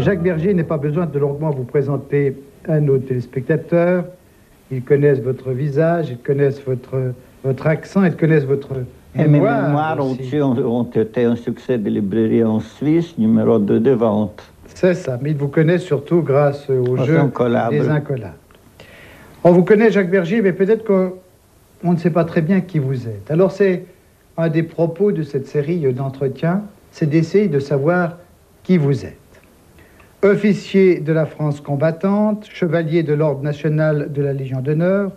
Jacques Bergier n'a pas besoin de longuement vous présenter à nos téléspectateurs. Ils connaissent votre visage, ils connaissent votre accent, ils connaissent votre mémoire. Et mes mémoires ont été un succès de librairie en Suisse, numéro 2 de vente. C'est ça, mais ils vous connaissent surtout grâce au jeu des Incollables. On vous connaît, Jacques Bergier, mais peut-être qu'on ne sait pas très bien qui vous êtes. Alors c'est un des propos de cette série d'entretiens, c'est d'essayer de savoir qui vous êtes. Officier de la France combattante, chevalier de l'Ordre national de la Légion d'honneur,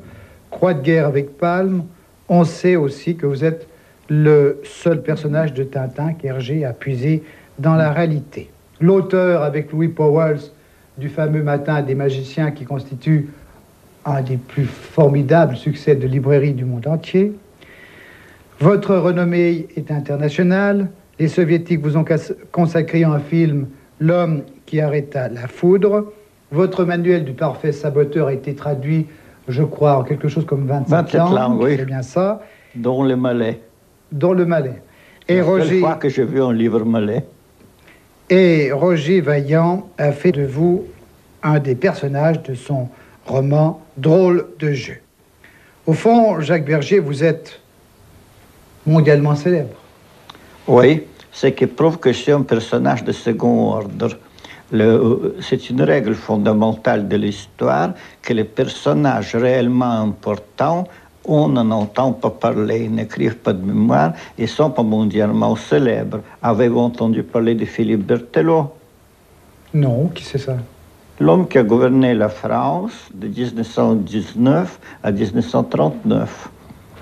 croix de guerre avec palme, on sait aussi que vous êtes le seul personnage de Tintin qu'Hergé a puisé dans la réalité. L'auteur, avec Louis Pauwels, du fameux Matin des magiciens qui constitue un des plus formidables succès de librairie du monde entier. Votre renommée est internationale. Les soviétiques vous ont consacré un film, L'homme qui arrêta la foudre. Votre manuel du parfait saboteur a été traduit, je crois, en quelque chose comme 27 langues. Oui. C'est bien ça. Dont le malais. Dont le malais. Et la seule fois que j'ai vu un livre malais. Et Roger Vaillant a fait de vous un des personnages de son roman Drôle de jeu. Au fond, Jacques Bergier, vous êtes mondialement célèbre. Oui, ce qui prouve que je suis un personnage de second ordre. C'est une règle fondamentale de l'histoire que les personnages réellement importants, on n'en entend pas parler, ils n'écrivent pas de mémoire, ils ne sont pas mondialement célèbres. Avez-vous entendu parler de Philippe Berthelot? Non, qui c'est ça? L'homme qui a gouverné la France de 1919 à 1939.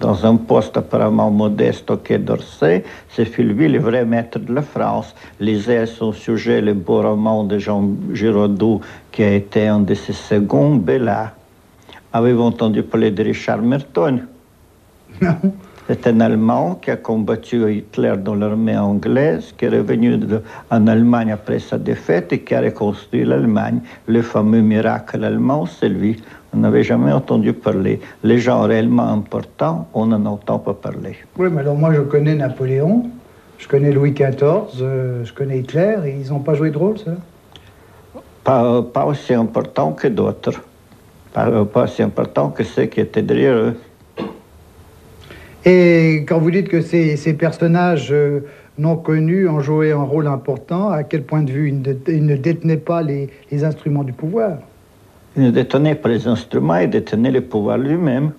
Dans un poste apparemment modeste au Quai d'Orsay, c'est lui le vrai maître de la France. Lisez à son sujet le beau roman de Jean Giraudoux, qui a été un de ses seconds, Bella. Avez-vous entendu parler de Richard Merton? Non. C'est un Allemand qui a combattu Hitler dans l'armée anglaise, qui est revenu en Allemagne après sa défaite et qui a reconstruit l'Allemagne. Le fameux miracle allemand, c'est lui. On n'avait jamais entendu parler. Les gens réellement importants, on n'en entend pas parler. Oui, mais alors moi je connais Napoléon, je connais Louis XIV, je connais Hitler, et ils n'ont pas joué de rôle, ça? Pas aussi important que d'autres. Pas aussi important que ceux qui étaient derrière eux. Et quand vous dites que ces personnages non connus ont joué un rôle important, à quel point de vue ils ne détenaient pas les instruments du pouvoir? Ils ne détenaient pas les instruments, ils détenaient le pouvoir lui-même.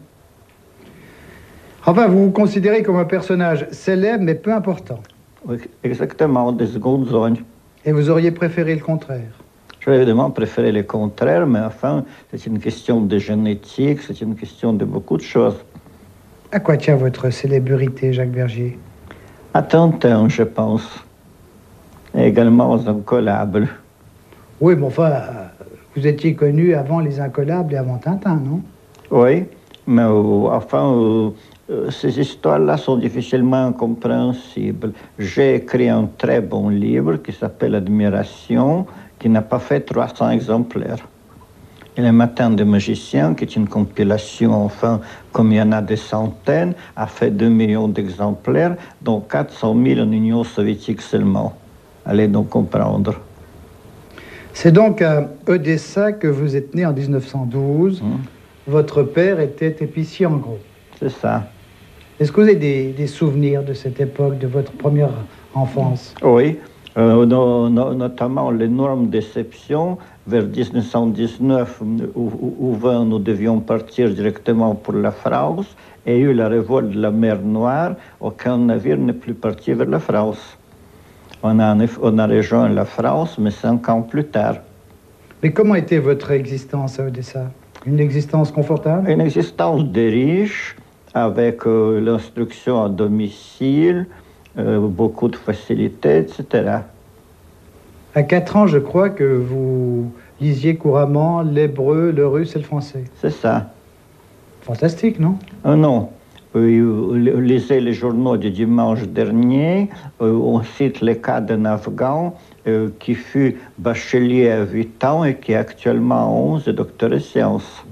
Enfin, vous vous considérez comme un personnage célèbre, mais peu important. Oui, exactement, de seconde zone. Et vous auriez préféré le contraire? J'aurais évidemment préféré le contraire, mais enfin, c'est une question de génétique, c'est une question de beaucoup de choses. À quoi tient votre célébrité, Jacques Bergier? À Tintin, je pense. Et également aux Incollables. Oui, mais enfin, vous étiez connu avant les Incollables et avant Tintin, non? Oui, mais enfin, ces histoires-là sont difficilement compréhensibles. J'ai écrit un très bon livre qui s'appelle Admiration, qui n'a pas fait 300 exemplaires. Et Le Matin des magiciens, qui est une compilation, enfin, comme il y en a des centaines, a fait 2 millions d'exemplaires, dont 400 000 en Union soviétique seulement. Allez donc comprendre. C'est donc à Odessa que vous êtes né en 1912. Votre père était épicier en gros. C'est ça. Est-ce que vous avez des souvenirs de cette époque, de votre première enfance? Oui, notamment l'énorme déception vers 1919 où nous devions partir directement pour la France et eu la révolte de la mer Noire. Aucun navire n'est plus parti vers la France. On a rejoint la France, mais 5 ans plus tard. Mais comment était votre existence à Odessa? Une existence confortable? Une existence de riche, avec l'instruction à domicile, beaucoup de facilités, etc. À 4 ans, je crois que vous lisiez couramment l'hébreu, le russe et le français. C'est ça. Fantastique, non? Non. Lisez les journaux du dimanche dernier. On cite le cas d'un Afghan qui fut bachelier à 8 ans et qui est actuellement à 11 et docteur en sciences.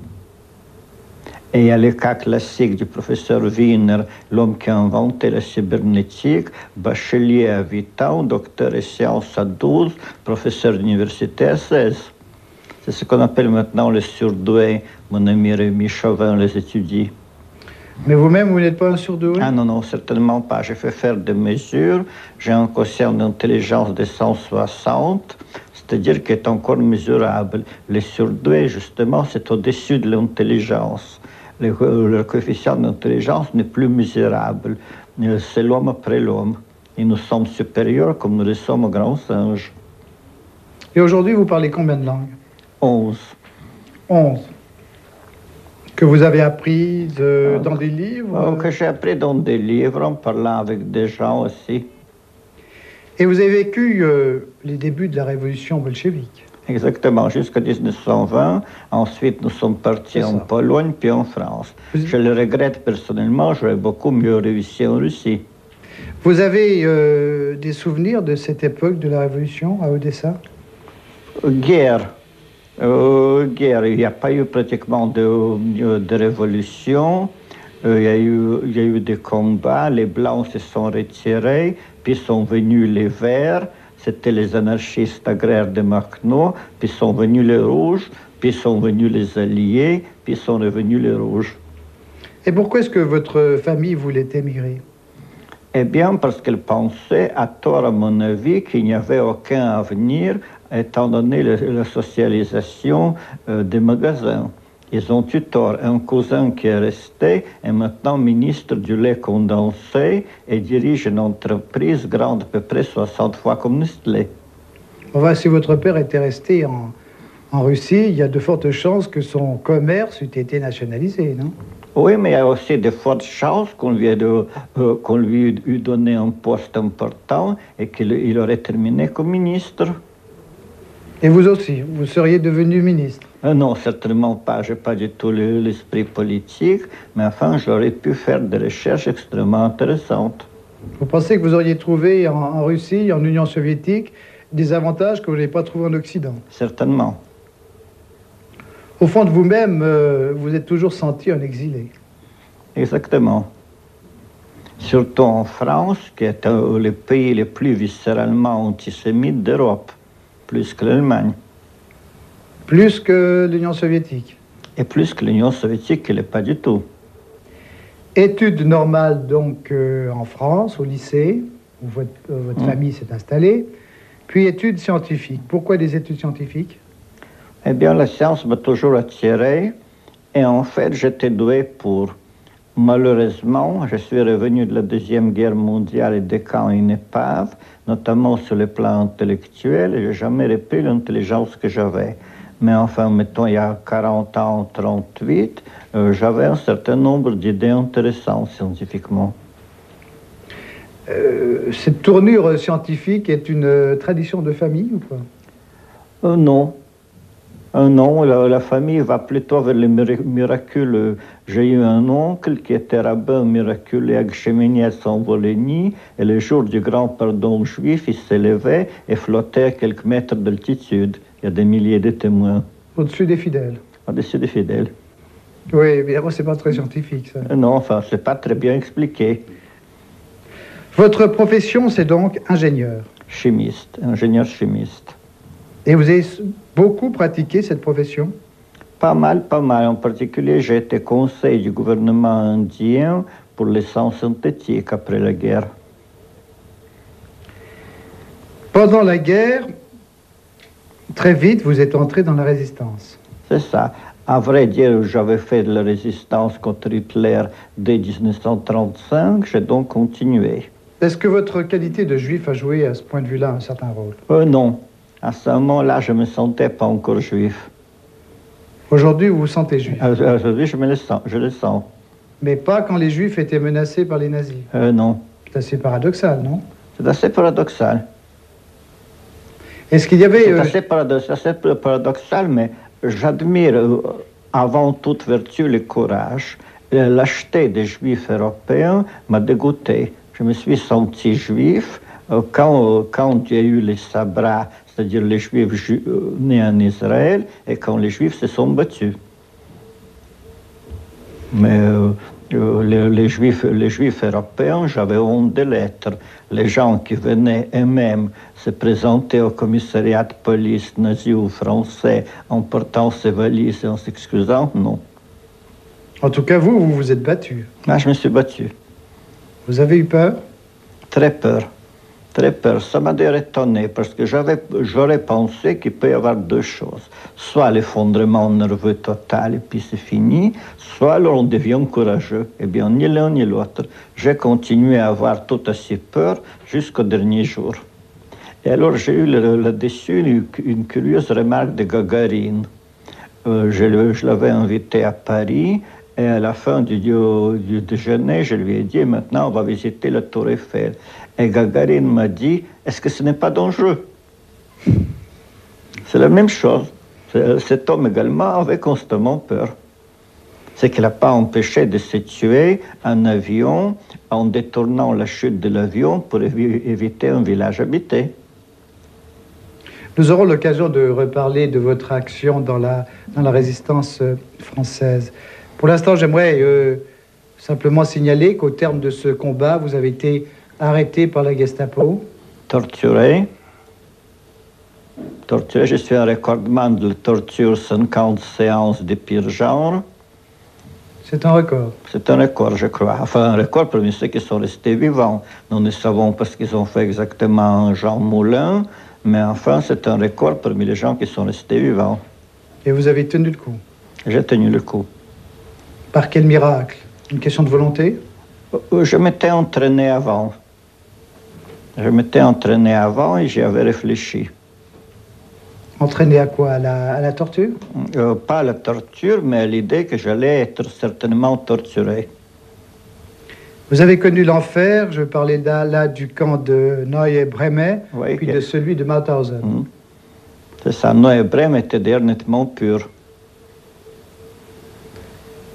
Et il y a les cas classiques du professeur Wiener, l'homme qui a inventé la cybernétique, bachelier à 8 ans, docteur en sciences à 12, professeur d'université à 16. C'est ce qu'on appelle maintenant les surdoués. Mon ami Rémi Chauvin les étudie. Mais vous-même, vous n'êtes pas un surdoué? Ah non, non, certainement pas. J'ai fait faire des mesures. J'ai un quotient d'intelligence de 160, c'est-à-dire qu'il est encore mesurable. Les surdoués, justement, c'est au-dessus de l'intelligence. Le coefficient d'intelligence n'est plus mesurable. C'est l'homme après l'homme. Et nous sommes supérieurs comme nous le sommes aux grands singes. Et aujourd'hui, vous parlez combien de langues? 11. 11. Que vous avez appris dans des livres? Que j'ai appris dans des livres, en parlant avec des gens aussi. Et vous avez vécu les débuts de la révolution bolchevique? Exactement, jusqu'à 1920. Ensuite, nous sommes partis en Pologne, puis en France. Je le regrette personnellement, j'aurais beaucoup mieux réussi en Russie. Vous avez des souvenirs de cette époque de la révolution à Odessa? Guerre. Guerre. Il n'y a pas eu pratiquement de révolution. Il y a eu des combats. Les Blancs se sont retirés, puis sont venus les Verts. C'était les anarchistes agraires de Makhno, puis sont venus les Rouges, puis sont venus les Alliés, puis sont revenus les Rouges. Et pourquoi est-ce que votre famille voulait émigrer? Eh bien, parce qu'elle pensait, à tort à mon avis, qu'il n'y avait aucun avenir, étant donné la socialisation des magasins. Ils ont eu tort. Un cousin qui est resté est maintenant ministre du lait condensé et dirige une entreprise grande à peu près 60 fois comme Nestlé. Enfin, si votre père était resté en Russie, il y a de fortes chances que son commerce eût été nationalisé, non? Oui, mais il y a aussi de fortes chances qu'on lui eût donné un poste important et qu'il aurait terminé comme ministre. Et vous aussi, vous seriez devenu ministre? Non, certainement pas. Je n'ai pas du tout l'esprit politique, mais enfin, j'aurais pu faire des recherches extrêmement intéressantes. Vous pensez que vous auriez trouvé en Russie, en Union soviétique, des avantages que vous n'avez pas trouvés en Occident? Certainement. Au fond de vous-même, vous êtes toujours senti un exilé. Exactement. Surtout en France, qui est le pays le plus viscéralement antisémite d'Europe, plus que l'Allemagne. Plus que l'Union soviétique. Et plus que l'Union soviétique, qui ne l'est pas du tout. Études normales, donc, en France, au lycée, où votre famille s'est installée, puis études scientifiques. Pourquoi des études scientifiques? Eh bien, la science m'a toujours attiré, et en fait, j'étais doué pour. Malheureusement, je suis revenu de la Deuxième Guerre mondiale et des camps en épave, notamment sur le plan intellectuel, et je n'ai jamais repris l'intelligence que j'avais. Mais enfin, mettons, il y a 40 ans, 38, j'avais un certain nombre d'idées intéressantes scientifiquement. Cette tournure scientifique est une tradition de famille ou pas? Non. Non, la famille va plutôt vers les miraculeux. J'ai eu un oncle qui était rabbin miraculeux à Gcheminets en Volhynie, et le jour du grand pardon juif, il s'élevait et flottait à quelques mètres d'altitude. Il y a des milliers de témoins. Au-dessus des fidèles? Au-dessus des fidèles. Oui, évidemment, c'est pas très scientifique, ça. Non, enfin, c'est pas très bien expliqué. Votre profession, c'est donc ingénieur? Chimiste, ingénieur chimiste. Et vous avez beaucoup pratiqué cette profession? Pas mal. En particulier, j'ai été conseiller du gouvernement indien pour l'essence synthétique après la guerre. Pendant la guerre, très vite, vous êtes entré dans la résistance. C'est ça. À vrai dire, j'avais fait de la résistance contre Hitler dès 1935, j'ai donc continué. Est-ce que votre qualité de juif a joué à ce point de vue-là un certain rôle? Non. À ce moment-là, je ne me sentais pas encore juif. Aujourd'hui, vous vous sentez juif? Aujourd'hui, je le sens. Mais pas quand les juifs étaient menacés par les nazis? Non. C'est assez paradoxal, non? C'est assez paradoxal. Est-ce qu'il y avait... C'est assez paradoxal, mais j'admire avant toute vertu le courage. Lâcheté des juifs européens m'a dégoûté. Je me suis senti juif quand il y a eu les sabrats, c'est-à-dire les juifs nés en Israël, et quand les juifs se sont battus. Mais les Juifs européens, j'avais honte de l'être. Les gens qui venaient eux-mêmes se présenter au commissariat de police nazi ou français en portant ses valises et en s'excusant, non. En tout cas, vous vous êtes battu. Ah, je me suis battu. Vous avez eu peur? Très peur. Très peur. Ça m'a d'ailleurs étonné parce que j'aurais pensé qu'il peut y avoir deux choses. Soit l'effondrement nerveux total et puis c'est fini, soit alors on devient courageux. Eh bien, ni l'un ni l'autre. J'ai continué à avoir tout assez peur jusqu'au dernier jour. Et alors j'ai eu là-dessus une curieuse remarque de Gagarine. Je l'avais invité à Paris. Et à la fin du déjeuner, je lui ai dit, maintenant on va visiter la Tour Eiffel. Et Gagarine m'a dit, est-ce que ce n'est pas dangereux? C'est la même chose. Cet homme également avait constamment peur. C'est qu'il n'a pas empêché de se tuer un avion en détournant la chute de l'avion pour éviter un village habité. Nous aurons l'occasion de reparler de votre action dans la résistance française. Pour l'instant, j'aimerais simplement signaler qu'au terme de ce combat, vous avez été arrêté par la Gestapo. Torturé. Je suis un recordman de la torture, 50 séances de pire genre. C'est un record. C'est un record, je crois. Enfin, un record parmi ceux qui sont restés vivants. Nous ne savons pas ce qu'ils ont fait exactement Jean Moulin, mais enfin, c'est un record parmi les gens qui sont restés vivants. Et vous avez tenu le coup? J'ai tenu le coup. Par quel miracle? Une question de volonté? Je m'étais entraîné avant. Et j'y avais réfléchi. Entraîné à quoi? À la torture? Pas à la torture, mais à l'idée que j'allais être certainement torturé. Vous avez connu l'enfer, je parlais là du camp de Neue-Breme, oui, puis de celui de Mauthausen. C'est ça, Neue-Breme était d'ailleurs nettement pur.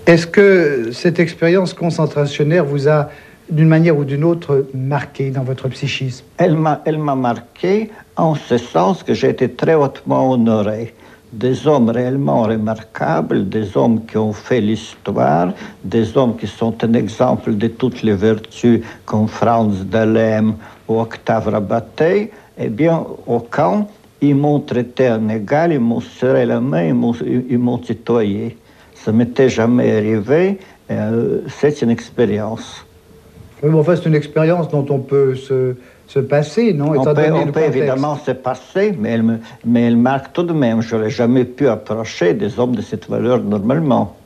Est-ce que cette expérience concentrationnaire vous a, d'une manière ou d'une autre, marqué dans votre psychisme? Elle m'a marqué en ce sens que j'ai été très hautement honoré. Des hommes réellement remarquables, des hommes qui ont fait l'histoire, des hommes qui sont un exemple de toutes les vertus comme Franz Dalem ou Octave Rabaté, eh bien, au camp, ils m'ont traité en égal, ils m'ont serré la main, ils m'ont tutoyé. Ça ne m'était jamais arrivé, c'est une expérience. Oui, mais enfin, c'est une expérience dont on peut se passer, non? On peut évidemment se passer, mais elle marque tout de même. Je n'aurais jamais pu approcher des hommes de cette valeur normalement.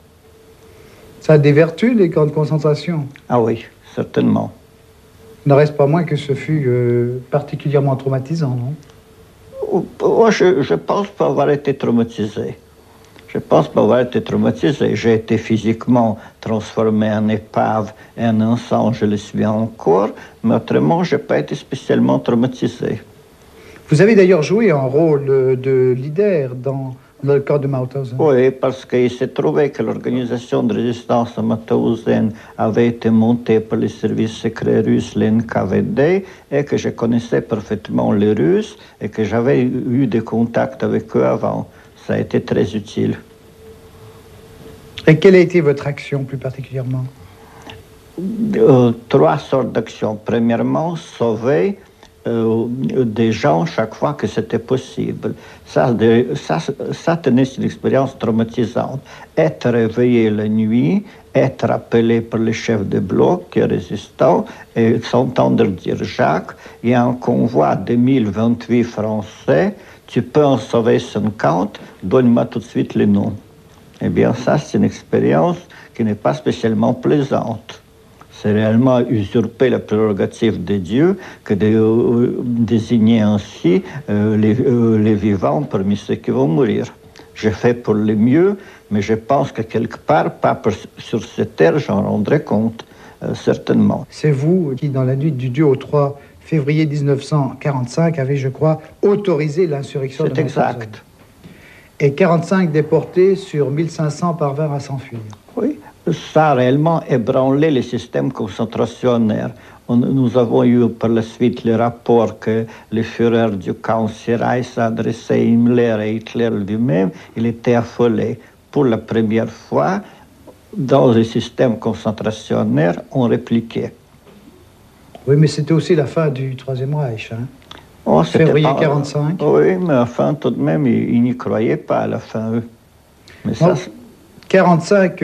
Ça a des vertus, les camps de concentration? Ah oui, certainement. Il n'en reste pas moins que ce fut particulièrement traumatisant, non? Je pense pas avoir été traumatisé. J'ai été physiquement transformé en épave et en un sang, je le suis encore, mais autrement, je n'ai pas été spécialement traumatisé. Vous avez d'ailleurs joué un rôle de leader dans le camp de Mauthausen. Oui, parce qu'il s'est trouvé que l'organisation de résistance à Mauthausen avait été montée par les services secrets russes, l'NKVD, et que je connaissais parfaitement les Russes et que j'avais eu des contacts avec eux avant. Ça a été très utile. Et quelle a été votre action plus particulièrement? 3 sortes d'actions. Premièrement, sauver des gens chaque fois que c'était possible. Ça tenait une expérience traumatisante. Être réveillé la nuit, être appelé par le chef de bloc qui est résistant et s'entendre dire « Jacques, il y a un convoi de 1028 Français, tu peux en sauver 50, donne-moi tout de suite les noms. » Eh bien, ça, c'est une expérience qui n'est pas spécialement plaisante. C'est réellement usurper la prérogative de Dieu que de désigner ainsi les vivants parmi ceux qui vont mourir. J'ai fait pour le mieux, mais je pense que quelque part, pas sur cette terre, j'en rendrai compte, certainement. C'est vous qui, dans la nuit du 2 au 3 février 1945, avez, je crois, autorisé l'insurrection de Mauthausen. C'est exact. Et 45 déportés sur 1500 parvinrent à s'enfuir. Oui, ça a réellement ébranlé les systèmes concentrationnaires. Nous avons eu par la suite le rapport que le Führer du camp Sirai s'adressait à Himmler et Hitler lui-même. Il était affolé. Pour la première fois, dans les systèmes concentrationnaires, ont répliqué. Oui, mais c'était aussi la fin du Troisième Reich, hein? Oh, février 1945. Oui, mais enfin, tout de même, ils n'y croyaient pas à la fin, eux. Mais ça, 45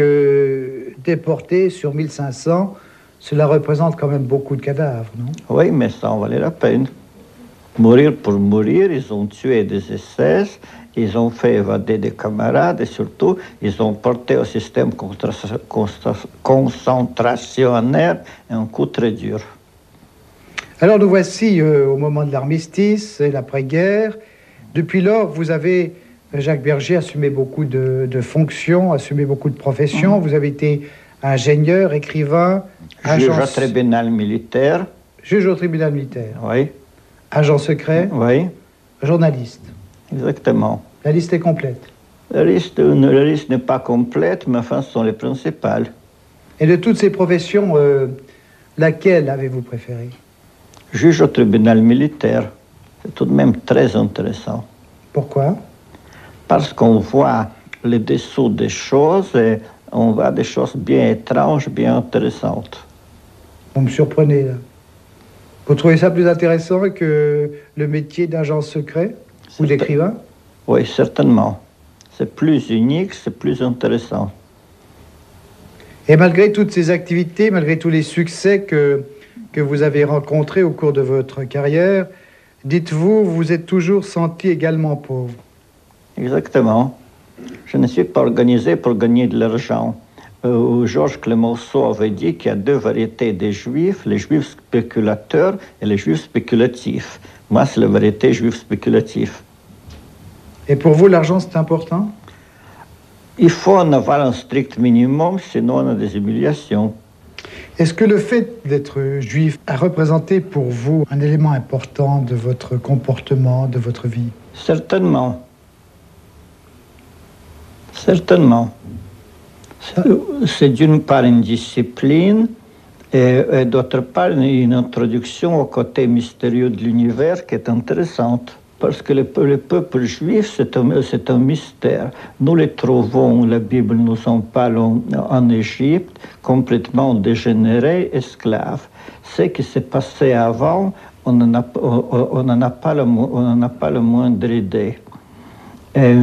déportés sur 1500, cela représente quand même beaucoup de cadavres, non? Oui, mais ça en valait la peine. Mourir pour mourir, ils ont tué des SS, ils ont fait évader des camarades et surtout, ils ont porté au système concentrationnaire un coup très dur. Alors nous voici au moment de l'armistice et l'après-guerre. Depuis lors, vous avez, Jacques Bergier, assumé beaucoup de fonctions, assumé beaucoup de professions. Vous avez été ingénieur, écrivain, juge au tribunal militaire. Juge au tribunal militaire. Oui. Agent secret. Oui. Journaliste. Exactement. La liste est complète. La liste n'est pas complète, mais enfin, ce sont les principales. Et de toutes ces professions, laquelle avez-vous préférée? Juge au tribunal militaire. C'est tout de même très intéressant. Pourquoi? Parce qu'on voit les dessous des choses et on voit des choses bien étranges, bien intéressantes. Vous me surprenez, là. Vous trouvez ça plus intéressant que le métier d'agent secret ou d'écrivain? Oui, certainement. C'est plus unique, c'est plus intéressant. Et malgré toutes ces activités, malgré tous les succès que vous avez rencontrés au cours de votre carrière, dites-vous, vous êtes toujours senti également pauvre? Exactement. Je ne suis pas organisé pour gagner de l'argent. Georges Clemenceau avait dit qu'il y a deux variétés des juifs, les juifs spéculateurs et les juifs spéculatifs. Moi, c'est la variété juif spéculatif. Et pour vous, l'argent, c'est important? Il faut en avoir un strict minimum, sinon on a des humiliations. Est-ce que le fait d'être juif a représenté pour vous un élément important de votre comportement, de votre vie? Certainement. Certainement. C'est d'une part une discipline et d'autre part une introduction au côté mystérieux de l'univers qui est intéressante. Parce que le peuple juif, c'est un mystère. Nous les trouvons, la Bible nous en parle en Égypte, complètement dégénérés, esclaves. Ce qui s'est passé avant, on n'en a pas le moindre idée. Et,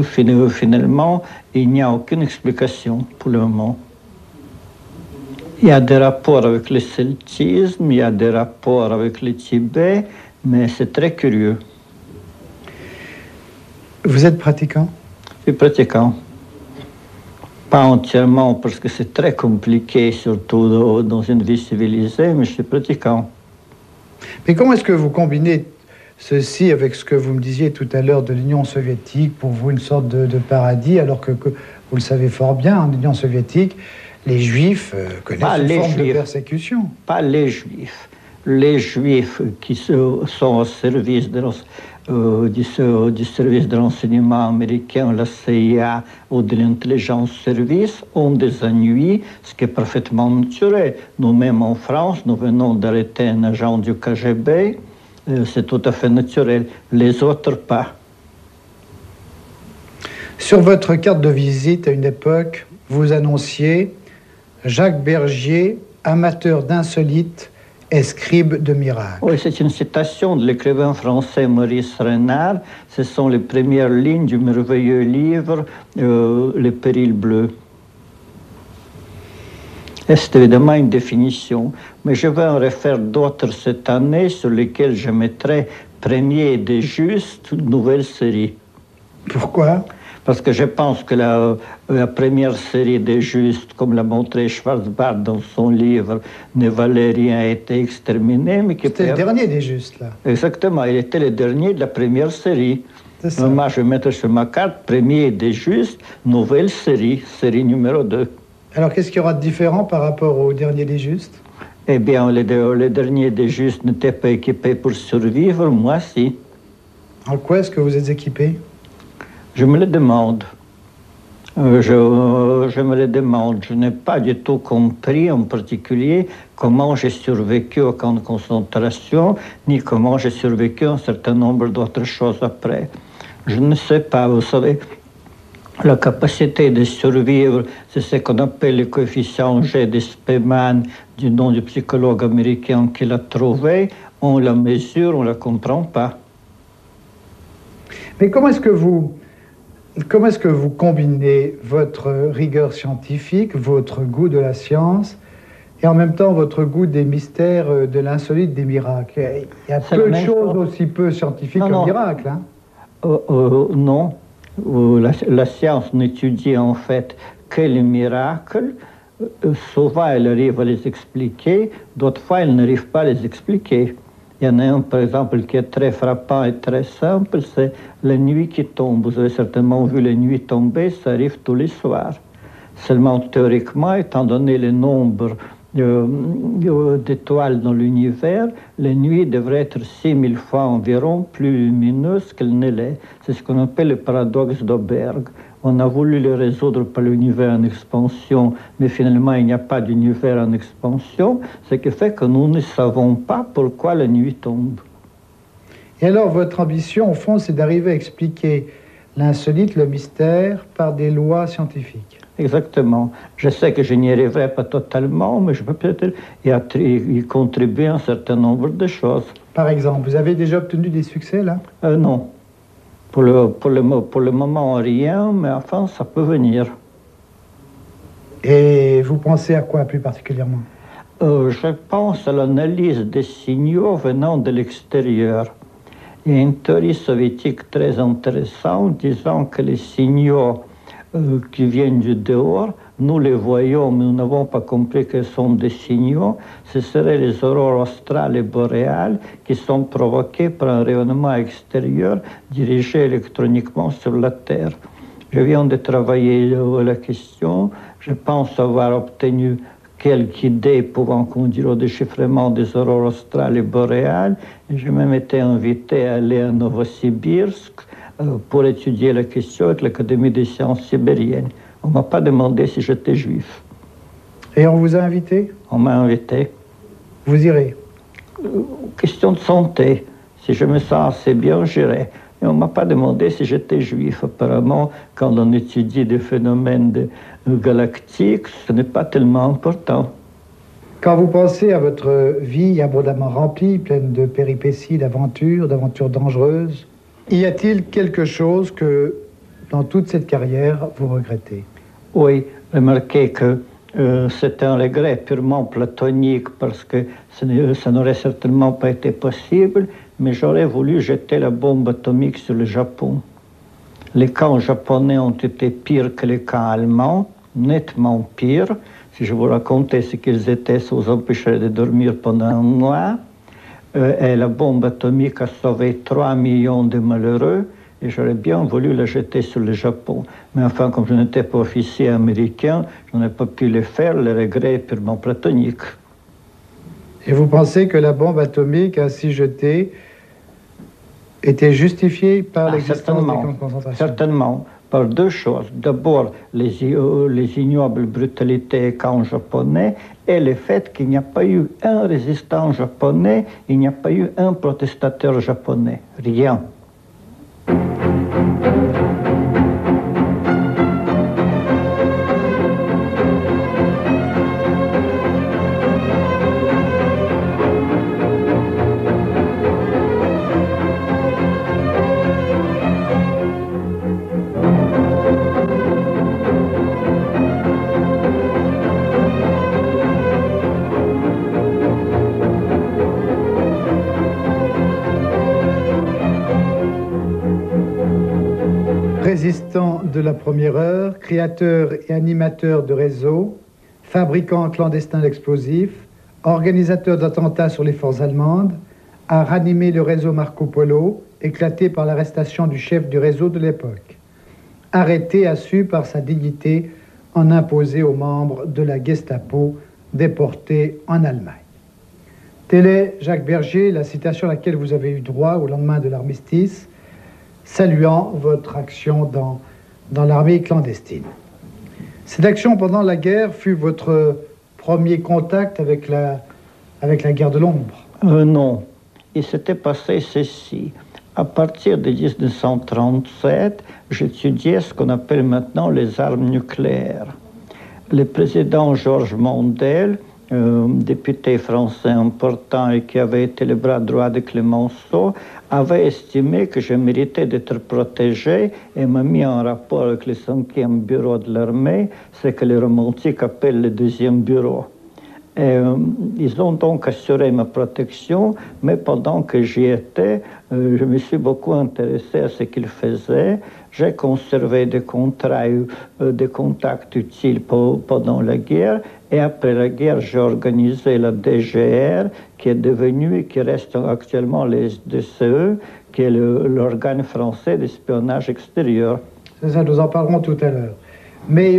finalement, il n'y a aucune explication pour le moment. Il y a des rapports avec le celtisme, il y a des rapports avec le Tibet, mais c'est très curieux. Vous êtes pratiquant? Je suis pratiquant. Pas entièrement, parce que c'est très compliqué, surtout dans une vie civilisée, mais je suis pratiquant. Mais comment est-ce que vous combinez ceci avec ce que vous me disiez tout à l'heure de l'Union soviétique, pour vous une sorte de paradis, alors que vous le savez fort bien, en Union soviétique, les Juifs connaissent une forme de persécution. Pas les Juifs. Les Juifs qui sont au service du service de renseignement américain, la CIA ou de l'intelligence service, ont des ennuis, ce qui est parfaitement naturel. Nous-mêmes en France, nous venons d'arrêter un agent du KGB, c'est tout à fait naturel. Les autres, pas. Sur votre carte de visite, à une époque, vous annonciez Jacques Bergier, amateur d'insolites et scribe de miracles. Oui, c'est une citation de l'écrivain français Maurice Renard. Ce sont les premières lignes du merveilleux livre Les Périls bleus. Et c'est évidemment une définition, mais je vais en refaire d'autres cette année sur lesquelles je mettrai premier des justes, une nouvelle série. Pourquoi? Parce que je pense que la première série des justes, comme l'a montré Schwarzbart dans son livre, ne valait rien, a été exterminé. C'était le dernier des justes, là. Exactement, il était le dernier de la première série. Moi, je vais mettre sur ma carte premier des justes, nouvelle série, série numéro 2. Alors, qu'est-ce qu'il y aura de différent par rapport au dernier des justes? Eh bien, les derniers des justes n'étaient pas équipés pour survivre, moi, si. En quoi est-ce que vous êtes équipé? Je me le demande. Je me le demande. Je n'ai pas du tout compris, en particulier, comment j'ai survécu au camp de concentration, ni comment j'ai survécu un certain nombre d'autres choses après. Je ne sais pas, vous savez, La capacité de survivre, c'est ce qu'on appelle le coefficient G de Spemann, du nom du psychologue américain qui l'a trouvé. On la mesure, on ne la comprend pas. Mais comment est-ce que vous combinez votre rigueur scientifique, votre goût de la science, et en même temps votre goût des mystères, de l'insolite, des miracles? Il y a peu de choses aussi peu scientifiques qu'un miracle. Hein? Non. La science n'étudie en fait que les miracles. Souvent, elle arrive à les expliquer, d'autres fois, elle n'arrive pas à les expliquer. Il y en a un, par exemple, qui est très frappant et très simple, c'est la nuit qui tombe. Vous avez certainement vu la nuit tomber, ça arrive tous les soirs. Seulement, théoriquement, étant donné le nombre d'étoiles dans l'univers, la nuit devrait être 6000 fois environ plus lumineuse qu'elle ne l'est. C'est ce qu'on appelle le paradoxe d'Auberg. On a voulu le résoudre par l'univers en expansion, mais finalement il n'y a pas d'univers en expansion, ce qui fait que nous ne savons pas pourquoi la nuit tombe. Et alors votre ambition, au fond, c'est d'arriver à expliquer l'insolite, le mystère, par des lois scientifiques. Exactement. Je sais que je n'y arriverai pas totalement, mais je peux peut-être y contribuer à un certain nombre de choses. Par exemple, vous avez déjà obtenu des succès, là? Non. Pour le moment, rien, mais enfin, ça peut venir. Et vous pensez à quoi plus particulièrement? Je pense à l'analyse des signaux venant de l'extérieur. Il y a une théorie soviétique très intéressante disant que les signaux qui viennent du dehors, nous les voyons, mais nous n'avons pas compris que ce sont des signaux. Ce seraient les aurores australes et boréales qui sont provoquées par un rayonnement extérieur dirigé électroniquement sur la Terre. Je viens de travailler la question. Je pense avoir obtenu quelques idées pouvant conduire au déchiffrement des aurores australes et boréales. Et j'ai même été invité à aller à Novosibirsk pour étudier la question avec l'Académie des sciences sibériennes. On ne m'a pas demandé si j'étais juif. Et on vous a invité? On m'a invité. Vous irez? Question de santé. Si je me sens assez bien, j'irai. Et on ne m'a pas demandé si j'étais juif. Apparemment, quand on étudie des phénomènes galactiques, ce n'est pas tellement important. Quand vous pensez à votre vie abondamment remplie, pleine de péripéties, d'aventures dangereuses, y a-t-il quelque chose que, dans toute cette carrière, vous regrettez? Oui, remarquez que c'est un regret purement platonique parce que ça n'aurait certainement pas été possible, mais j'aurais voulu jeter la bombe atomique sur le Japon. Les camps japonais ont été pires que les camps allemands, nettement pires. Si je vous racontais ce qu'ils étaient, ça vous empêcherait de dormir pendant un mois. Et la bombe atomique a sauvé 3 millions de malheureux, et j'aurais bien voulu la jeter sur le Japon. Mais enfin, comme je n'étais pas officier américain, je n'ai pas pu le faire, le regret est purement platonique. Et vous pensez que la bombe atomique ainsi jetée était justifiée par l'existence des camps de concentration? Certainement, par deux choses. D'abord, les ignobles brutalités des camps japonais et le fait qu'il n'y a pas eu un résistant japonais, il n'y a pas eu un protestateur japonais. Rien. Résistant de la première heure, créateur et animateur de réseaux, fabricant clandestin d'explosifs, organisateur d'attentats sur les forces allemandes, a ranimé le réseau Marco Polo, éclaté par l'arrestation du chef du réseau de l'époque. Arrêté a su par sa dignité en imposer aux membres de la Gestapo déportés en Allemagne. Telle est, Jacques Bergier, la citation à laquelle vous avez eu droit au lendemain de l'armistice, saluant votre action dans l'armée clandestine. Cette action pendant la guerre fut votre premier contact avec la guerre de l'ombre? Non. Il s'était passé ceci. À partir de 1937, j'étudiais ce qu'on appelle maintenant les armes nucléaires. Le président Georges Mondel, député français important et qui avait été le bras droit de Clemenceau, avait estimé que je méritais d'être protégé et m'a mis en rapport avec le 5e bureau de l'armée, ce que les romantiques appellent le 2e bureau. Ils ont donc assuré ma protection, mais pendant que j'y étais, je me suis beaucoup intéressé à ce qu'ils faisaient. J'ai conservé des contacts utiles pendant la guerre, et après la guerre, j'ai organisé la DGR, qui est devenue et qui reste actuellement les SDCE, qui est l'organe français d'espionnage extérieur. C'est ça, nous en parlerons tout à l'heure. Mais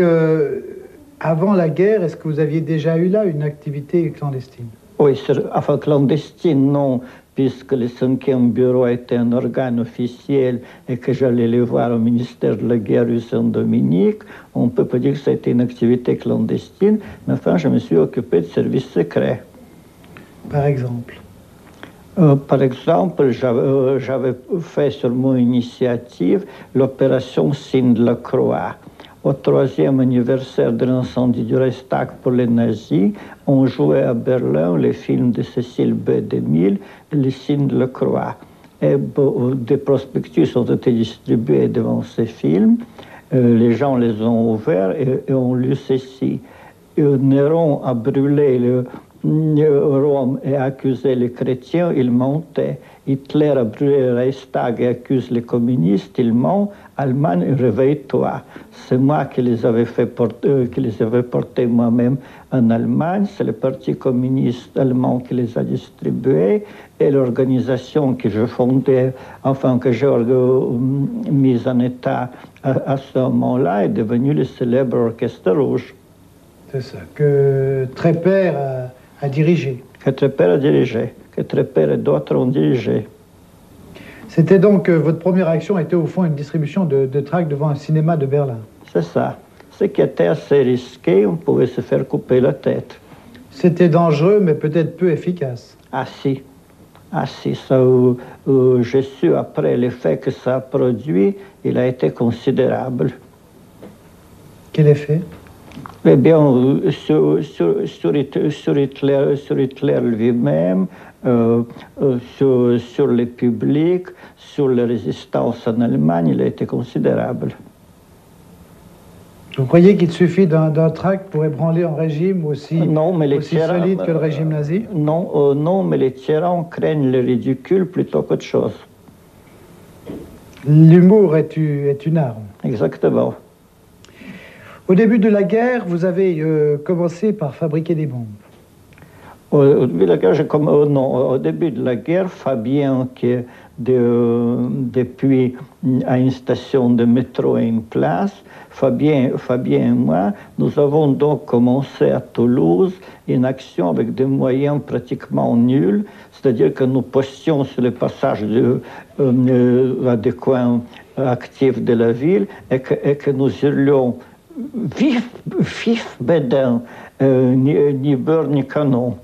avant la guerre, est-ce que vous aviez déjà eu là une activité clandestine? Oui, enfin clandestine, non, puisque le 5e bureau était un organe officiel et que j'allais les voir au ministère de la guerre rue Saint-Dominique. On ne peut pas dire que ça a été une activité clandestine, mais enfin, je me suis occupé de services secrets. Par exemple? Par exemple, j'avais fait sur mon initiative l'opération Signe de la Croix. Au 3e anniversaire de l'incendie du Reichstag pour les nazis, on jouait à Berlin le film de Cécile B. DeMille, Le Signe de la Croix. Et des prospectus ont été distribués devant ces films. Les gens les ont ouverts et ont lu ceci. Néron a brûlé Rome et accusé les chrétiens, il mentait. Hitler a brûlé le Reichstag et accuse les communistes, il ment. Allemagne, réveille-toi. C'est moi qui les avais portés moi-même en Allemagne. C'est le Parti communiste allemand qui les a distribués et l'organisation que je fondais, enfin que j'ai mise en état à ce moment-là est devenue le célèbre Orchestre Rouge. C'est ça, que Trépère a dirigé. Que Trépère a dirigé, que Trépère et d'autres ont dirigé. C'était donc, votre première action était au fond une distribution de tracts devant un cinéma de Berlin. C'est ça. Ce qui était assez risqué, on pouvait se faire couper la tête. C'était dangereux, mais peut-être peu efficace. Ah si, ça, j'ai su après l'effet que ça a produit, il a été considérable. Quel effet? Eh bien, sur Hitler lui-même, sur le public, sur la résistance en Allemagne, il a été considérable. Vous croyez qu'il suffit d'un tract pour ébranler un régime aussi solide que le régime nazi? Non, mais les tyrans craignent le ridicule plutôt qu'autre chose. L'humour est une arme. Exactement. Au début de la guerre, vous avez commencé par fabriquer des bombes. Au début de la guerre, Fabien, qui est depuis à une station de métro et une place, Fabien et moi, nous avons donc commencé à Toulouse une action avec des moyens pratiquement nuls, c'est-à-dire que nous postions sur le passage à des coins actifs de la ville et que nous hurlions « Vif Bédin, ni beurre ni canon ».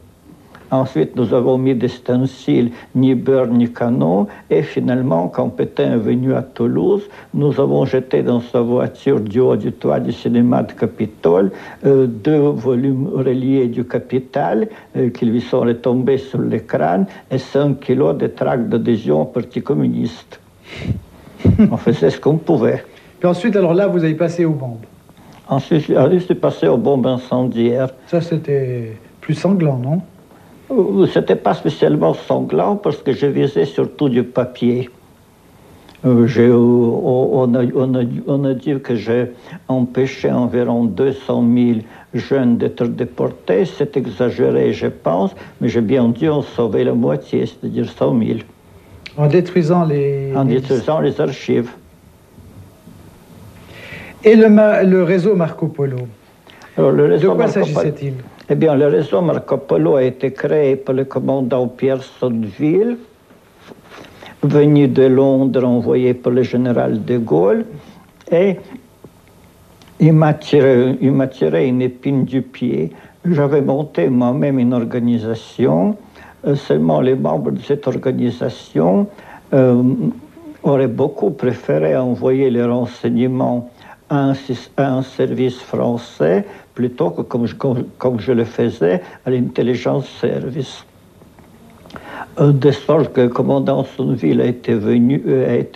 Ensuite, nous avons mis des stencils, ni beurre ni canon, et finalement, quand Pétain est venu à Toulouse, nous avons jeté dans sa voiture du haut du toit du cinéma de Capitole 2 volumes reliés du Capital qui lui sont retombés sur le crâne et 5 kilos de tracts d'adhésion au Parti communiste. On faisait ce qu'on pouvait. Puis ensuite, alors là, vous avez passé aux bombes. Ensuite, je suis passé aux bombes incendiaires. Ça, c'était plus sanglant, non? C'était pas spécialement sanglant parce que je visais surtout du papier. On a dit que j'ai empêché environ 200 000 jeunes d'être déportés. C'est exagéré, je pense, mais j'ai bien dû en sauver la moitié, c'est-à-dire 100 000. En détruisant les archives. Et le réseau Marco Polo. Alors, de quoi s'agissait-il? Eh bien, le réseau Marco Polo a été créé par le commandant Pierre Sotteville, venu de Londres, envoyé par le général de Gaulle, et il m'a tiré une épine du pied. J'avais monté moi-même une organisation, seulement les membres de cette organisation aurait beaucoup préféré envoyer les renseignements à un service français plutôt que comme je le faisais à l'intelligence service. De sorte que le commandant Sonneville a été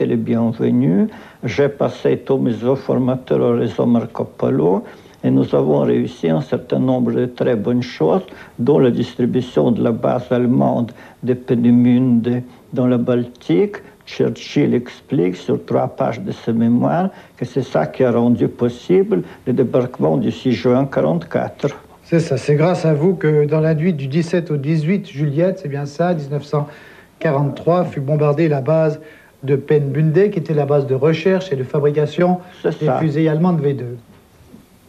le bienvenu. J'ai passé tous mes informateurs au réseau Marco Polo et nous avons réussi un certain nombre de très bonnes choses, dont la distribution de la base allemande de Peenemünde dans la Baltique. Churchill explique sur 3 pages de ses mémoires que c'est ça qui a rendu possible le débarquement du 6 juin 1944. C'est ça, c'est grâce à vous que dans la nuit du 17 au 18 Juillet, c'est bien ça, 1943, fut bombardée la base de Peenemünde, qui était la base de recherche et de fabrication des fusées allemandes V2.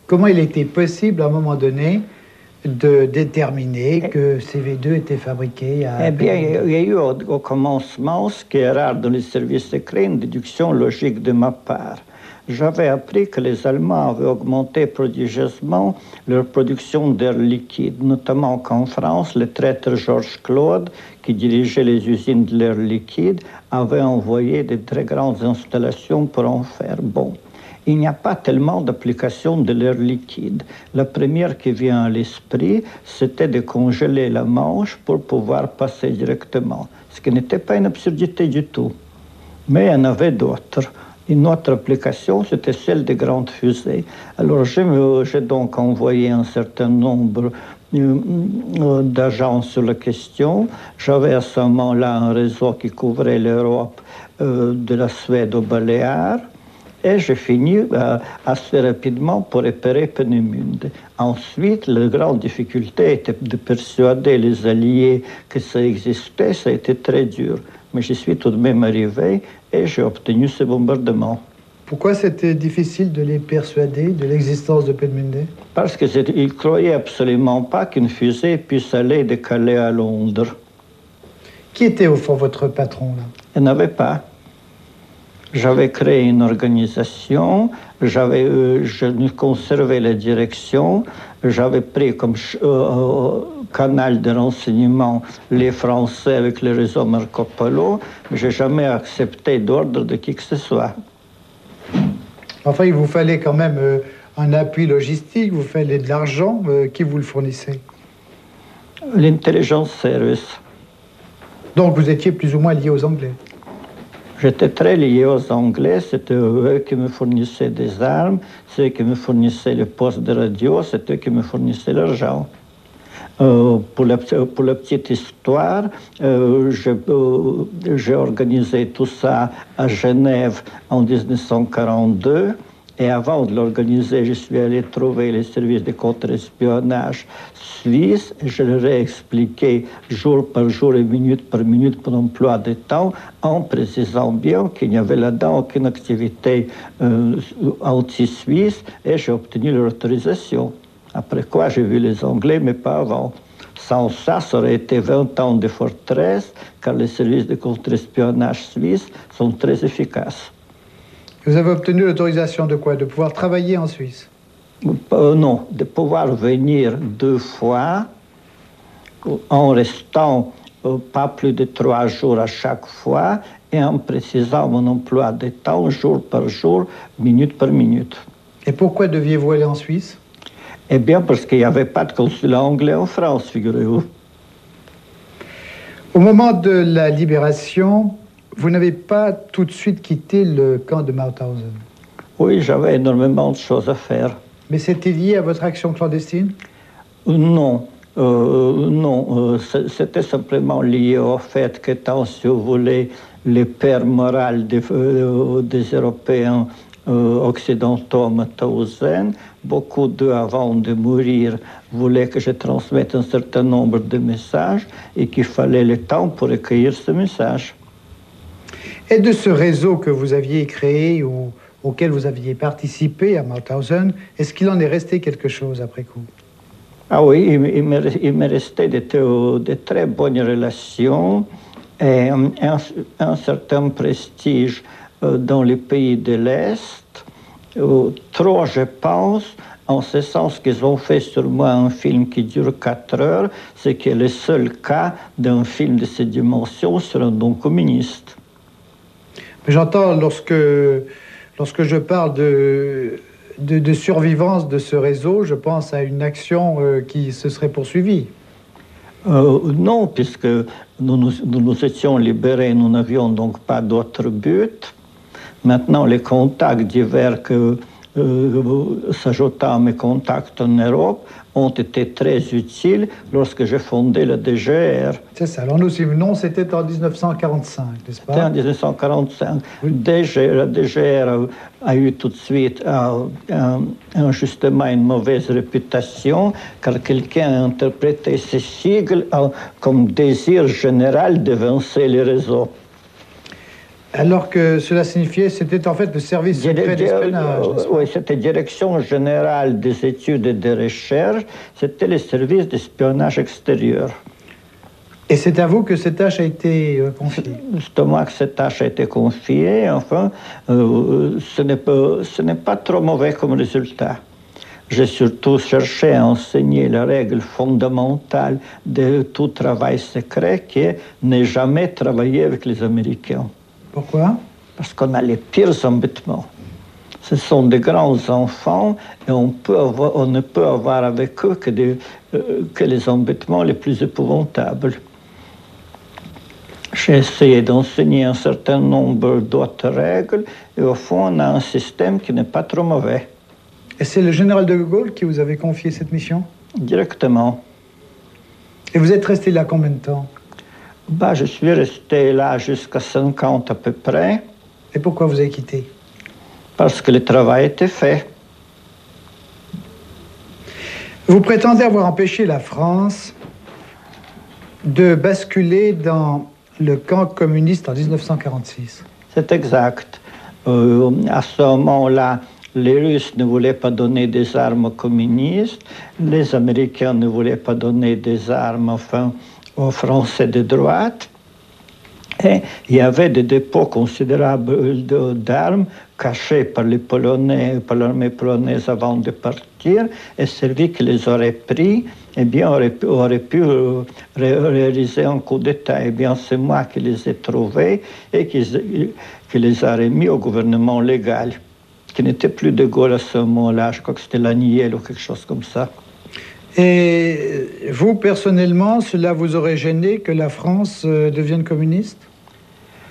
Comment il était possible à un moment donné de déterminer que ces V2 étaient fabriqués à... Eh bien, il y a eu au commencement, ce qui est rare dans les services secrets, une déduction logique de ma part. J'avais appris que les Allemands avaient augmenté prodigieusement leur production d'air liquide, notamment qu'en France, le traître Georges Claude, qui dirigeait les usines de l'air liquide, avait envoyé de très grandes installations pour en faire. Bon. Il n'y a pas tellement d'applications de l'air liquide. La première qui vient à l'esprit, c'était de congeler la Manche pour pouvoir passer directement, ce qui n'était pas une absurdité du tout. Mais il y en avait d'autres. Une autre application, c'était celle des grandes fusées. Alors j'ai donc envoyé un certain nombre d'agents sur la question. J'avais à ce moment-là un réseau qui couvrait l'Europe de la Suède aux Baléares. Et j'ai fini assez rapidement pour repérer Peenemünde. Ensuite, la grande difficulté était de persuader les Alliés que ça existait. Ça a été très dur. Mais j'y suis tout de même arrivé et j'ai obtenu ce bombardement. Pourquoi c'était difficile de les persuader de l'existence de Peenemünde? Parce qu'ils ne croyaient absolument pas qu'une fusée puisse aller de Calais à Londres. Qui était au fond votre patron, là? Il n'y en avait pas. J'avais créé une organisation, je conservais la direction, j'avais pris comme canal de renseignement les Français avec le réseau Marco Polo, mais je n'ai jamais accepté d'ordre de qui que ce soit. Enfin, il vous fallait quand même un appui logistique, vous fallait de l'argent, qui vous le fournissait? L'intelligence service. Donc vous étiez plus ou moins lié aux Anglais? J'étais très lié aux Anglais, c'était eux qui me fournissaient des armes, c'est eux qui me fournissaient les postes de radio, c'est eux qui me fournissaient l'argent. Pour la petite histoire, j'ai organisé tout ça à Genève en 1942. Et avant de l'organiser, je suis allé trouver les services de contre-espionnage suisses et je leur ai expliqué jour par jour et minute par minute mon emploi de temps en précisant bien qu'il n'y avait là-dedans aucune activité anti-suisse et j'ai obtenu leur autorisation. Après quoi, j'ai vu les Anglais, mais pas avant. Sans ça, ça aurait été 20 ans de forteresse, car les services de contre-espionnage suisses sont très efficaces. Vous avez obtenu l'autorisation de quoi? De pouvoir travailler en Suisse? Non, de pouvoir venir 2 fois en restant pas plus de 3 jours à chaque fois et en précisant mon emploi de temps jour par jour, minute par minute. Et pourquoi deviez-vous aller en Suisse? Eh bien, parce qu'il n'y avait pas de consulat anglais en France, figurez-vous. Au moment de la libération, vous n'avez pas tout de suite quitté le camp de Mauthausen? Oui, j'avais énormément de choses à faire. Mais c'était lié à votre action clandestine? Non. C'était simplement lié au fait qu'étant, si vous voulez, le père moral des Européens occidentaux à Mauthausen, beaucoup d'eux, avant de mourir, voulaient que je transmette un certain nombre de messages et qu'il fallait le temps pour recueillir ces messages. Et de ce réseau que vous aviez créé ou auquel vous aviez participé à Mauthausen, est-ce qu'il en est resté quelque chose après coup? Ah oui, il me restait de très bonnes relations et un certain prestige dans les pays de l'Est. Trop, je pense, en ce sens qu'ils ont fait sur moi un film qui dure 4 heures, ce qui est le seul cas d'un film de cette dimension sur un don communiste. J'entends lorsque je parle de survivance de ce réseau, je pense à une action qui se serait poursuivie. Non, puisque nous étions libérés, nous n'avions donc pas d'autre but. Maintenant, les contacts divers que s'ajoutant à mes contacts en Europe ont été très utiles lorsque j'ai fondé le DGR. C'est ça. Alors nous, c'était en 1945, n'est-ce pas? C'était en 1945. Oui. Le DGR a eu tout de suite justement une mauvaise réputation, car quelqu'un a interprété ces sigles comme désir général d'évincer les réseaux. Alors que cela signifiait, c'était en fait le service secret d'espionnage. Oui, c'était Direction générale des études et des recherches, c'était le service d'espionnage extérieur. Et c'est à vous que cette tâche a été confiée? C'est à moi que cette tâche a été confiée. Enfin, ce n'est pas trop mauvais comme résultat. J'ai surtout cherché à enseigner la règle fondamentale de tout travail secret, qui est ne jamais travailler avec les Américains. Pourquoi? Parce qu'on a les pires embêtements. Ce sont des grands enfants et on ne peut avoir avec eux que les embêtements les plus épouvantables. J'ai essayé d'enseigner un certain nombre d'autres règles et au fond, on a un système qui n'est pas trop mauvais. Et c'est le général de Gaulle qui vous avait confié cette mission? Directement. Et vous êtes resté là combien de temps? Je suis resté là jusqu'à 50 à peu près. Et pourquoi vous avez quitté? Parce que le travail était fait. Vous prétendez avoir empêché la France de basculer dans le camp communiste en 1946. C'est exact. À ce moment-là, les Russes ne voulaient pas donner des armes aux communistes, les Américains ne voulaient pas donner des armes, aux Français de droite. Et il y avait des dépôts considérables d'armes cachés par les Polonais, par l'armée polonaise avant de partir, et celui qui les aurait pris, eh bien, aurait pu réaliser un coup d'État. Eh bien, c'est moi qui les ai trouvés et qui les a remis au gouvernement légal, qui n'était plus de Gaulle à ce moment-là. Je crois que c'était Laniel ou quelque chose comme ça. Et vous, personnellement, cela vous aurait gêné que la France devienne communiste?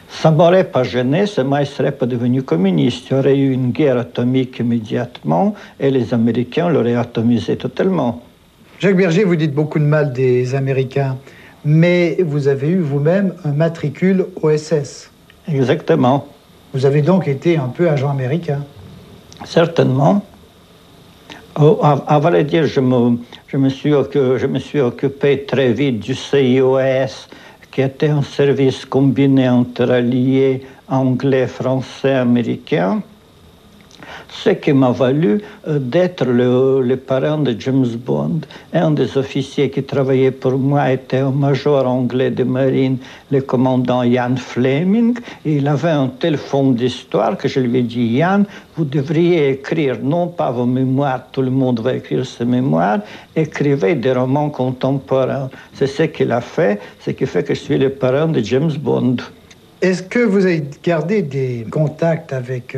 Ça ne m'aurait pas gêné, seulement il ne serait pas devenu communiste. Il y aurait eu une guerre atomique immédiatement et les Américains l'auraient atomisé totalement. Jacques Berger, vous dites beaucoup de mal des Américains, mais vous avez eu vous-même un matricule OSS. Exactement. Vous avez donc été un peu agent américain? Certainement. À vrai dire, je me suis occupé très vite du CIOS, qui était un service combiné entre alliés anglais, français, américains, ce qui m'a valu d'être le parrain de James Bond. Un des officiers qui travaillait pour moi était un major anglais de marine, le commandant Ian Fleming. Et il avait un tel fond d'histoire que je lui ai dit, Ian, vous devriez écrire non pas vos mémoires, tout le monde va écrire ses mémoires, écrivez des romans contemporains. C'est ce qu'il a fait, ce qui fait que je suis le parrain de James Bond. Est-ce que vous avez gardé des contacts avec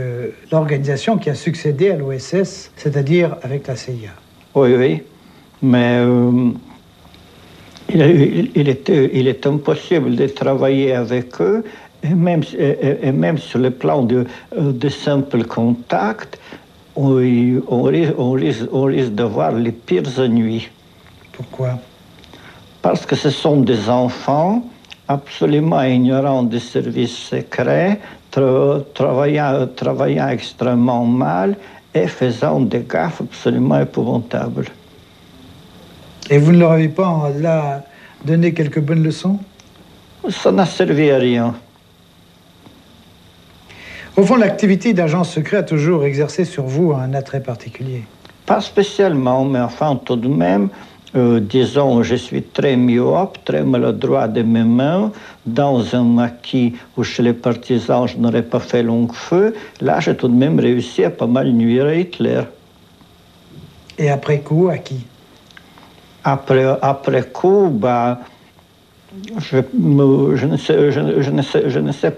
l'organisation qui a succédé à l'OSS, c'est-à-dire avec la CIA? Oui, mais il est impossible de travailler avec eux, et même sur le plan de simples contacts, on risque d'avoir les pires ennuis. Pourquoi? Parce que ce sont des enfants absolument ignorants des services secrets, travaillant extrêmement mal et faisant des gaffes absolument épouvantables. Et vous ne leur avez pas là donné quelques bonnes leçons? Ça n'a servi à rien. Au fond, l'activité d'agent secret a toujours exercé sur vous un attrait particulier. Pas spécialement, mais enfin tout de même, disons, je suis très myope, très maladroit de mes mains, dans un maquis où chez les partisans je n'aurais pas fait long feu. Là, j'ai tout de même réussi à pas mal nuire à Hitler. Et après coup, à qui? Après coup, Je ne sais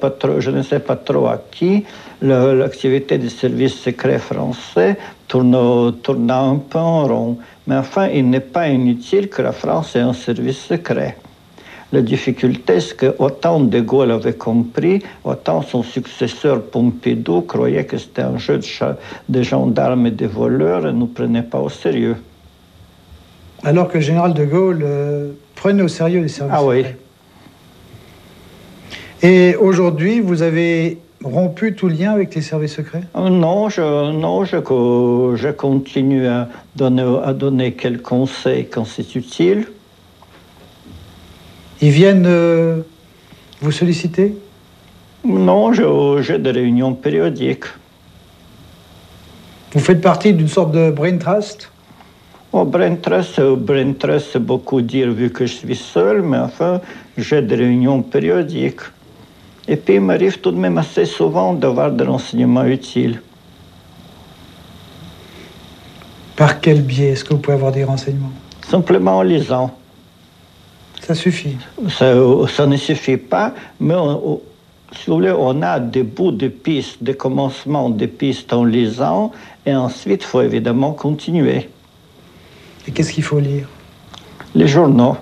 pas trop à qui l'activité des services secrets français tourne un peu en rond. Mais enfin, il n'est pas inutile que la France ait un service secret. La difficulté, c'est que autant De Gaulle avait compris, autant son successeur Pompidou croyait que c'était un jeu de gendarmes et de voleurs et ne nous prenait pas au sérieux. Alors que le général De Gaulle prenait au sérieux les services secrets. Oui. Et aujourd'hui, vous avez rompu tout lien avec les services secrets? Non, je continue à donner quelques conseils quand c'est utile. Ils viennent vous solliciter? Non, j'ai des réunions périodiques. Vous faites partie d'une sorte de brain trust? Oh, brain trust, c'est beaucoup dire vu que je suis seul, mais enfin, j'ai des réunions périodiques. Et puis, il m'arrive tout de même assez souvent d'avoir des renseignements utiles. Par quel biais est-ce que vous pouvez avoir des renseignements? Simplement en lisant. Ça suffit? Ça ne suffit pas, mais si vous voulez, on a des bouts de pistes, des commencements de pistes en lisant, et ensuite, il faut évidemment continuer. Et qu'est-ce qu'il faut lire? Les journaux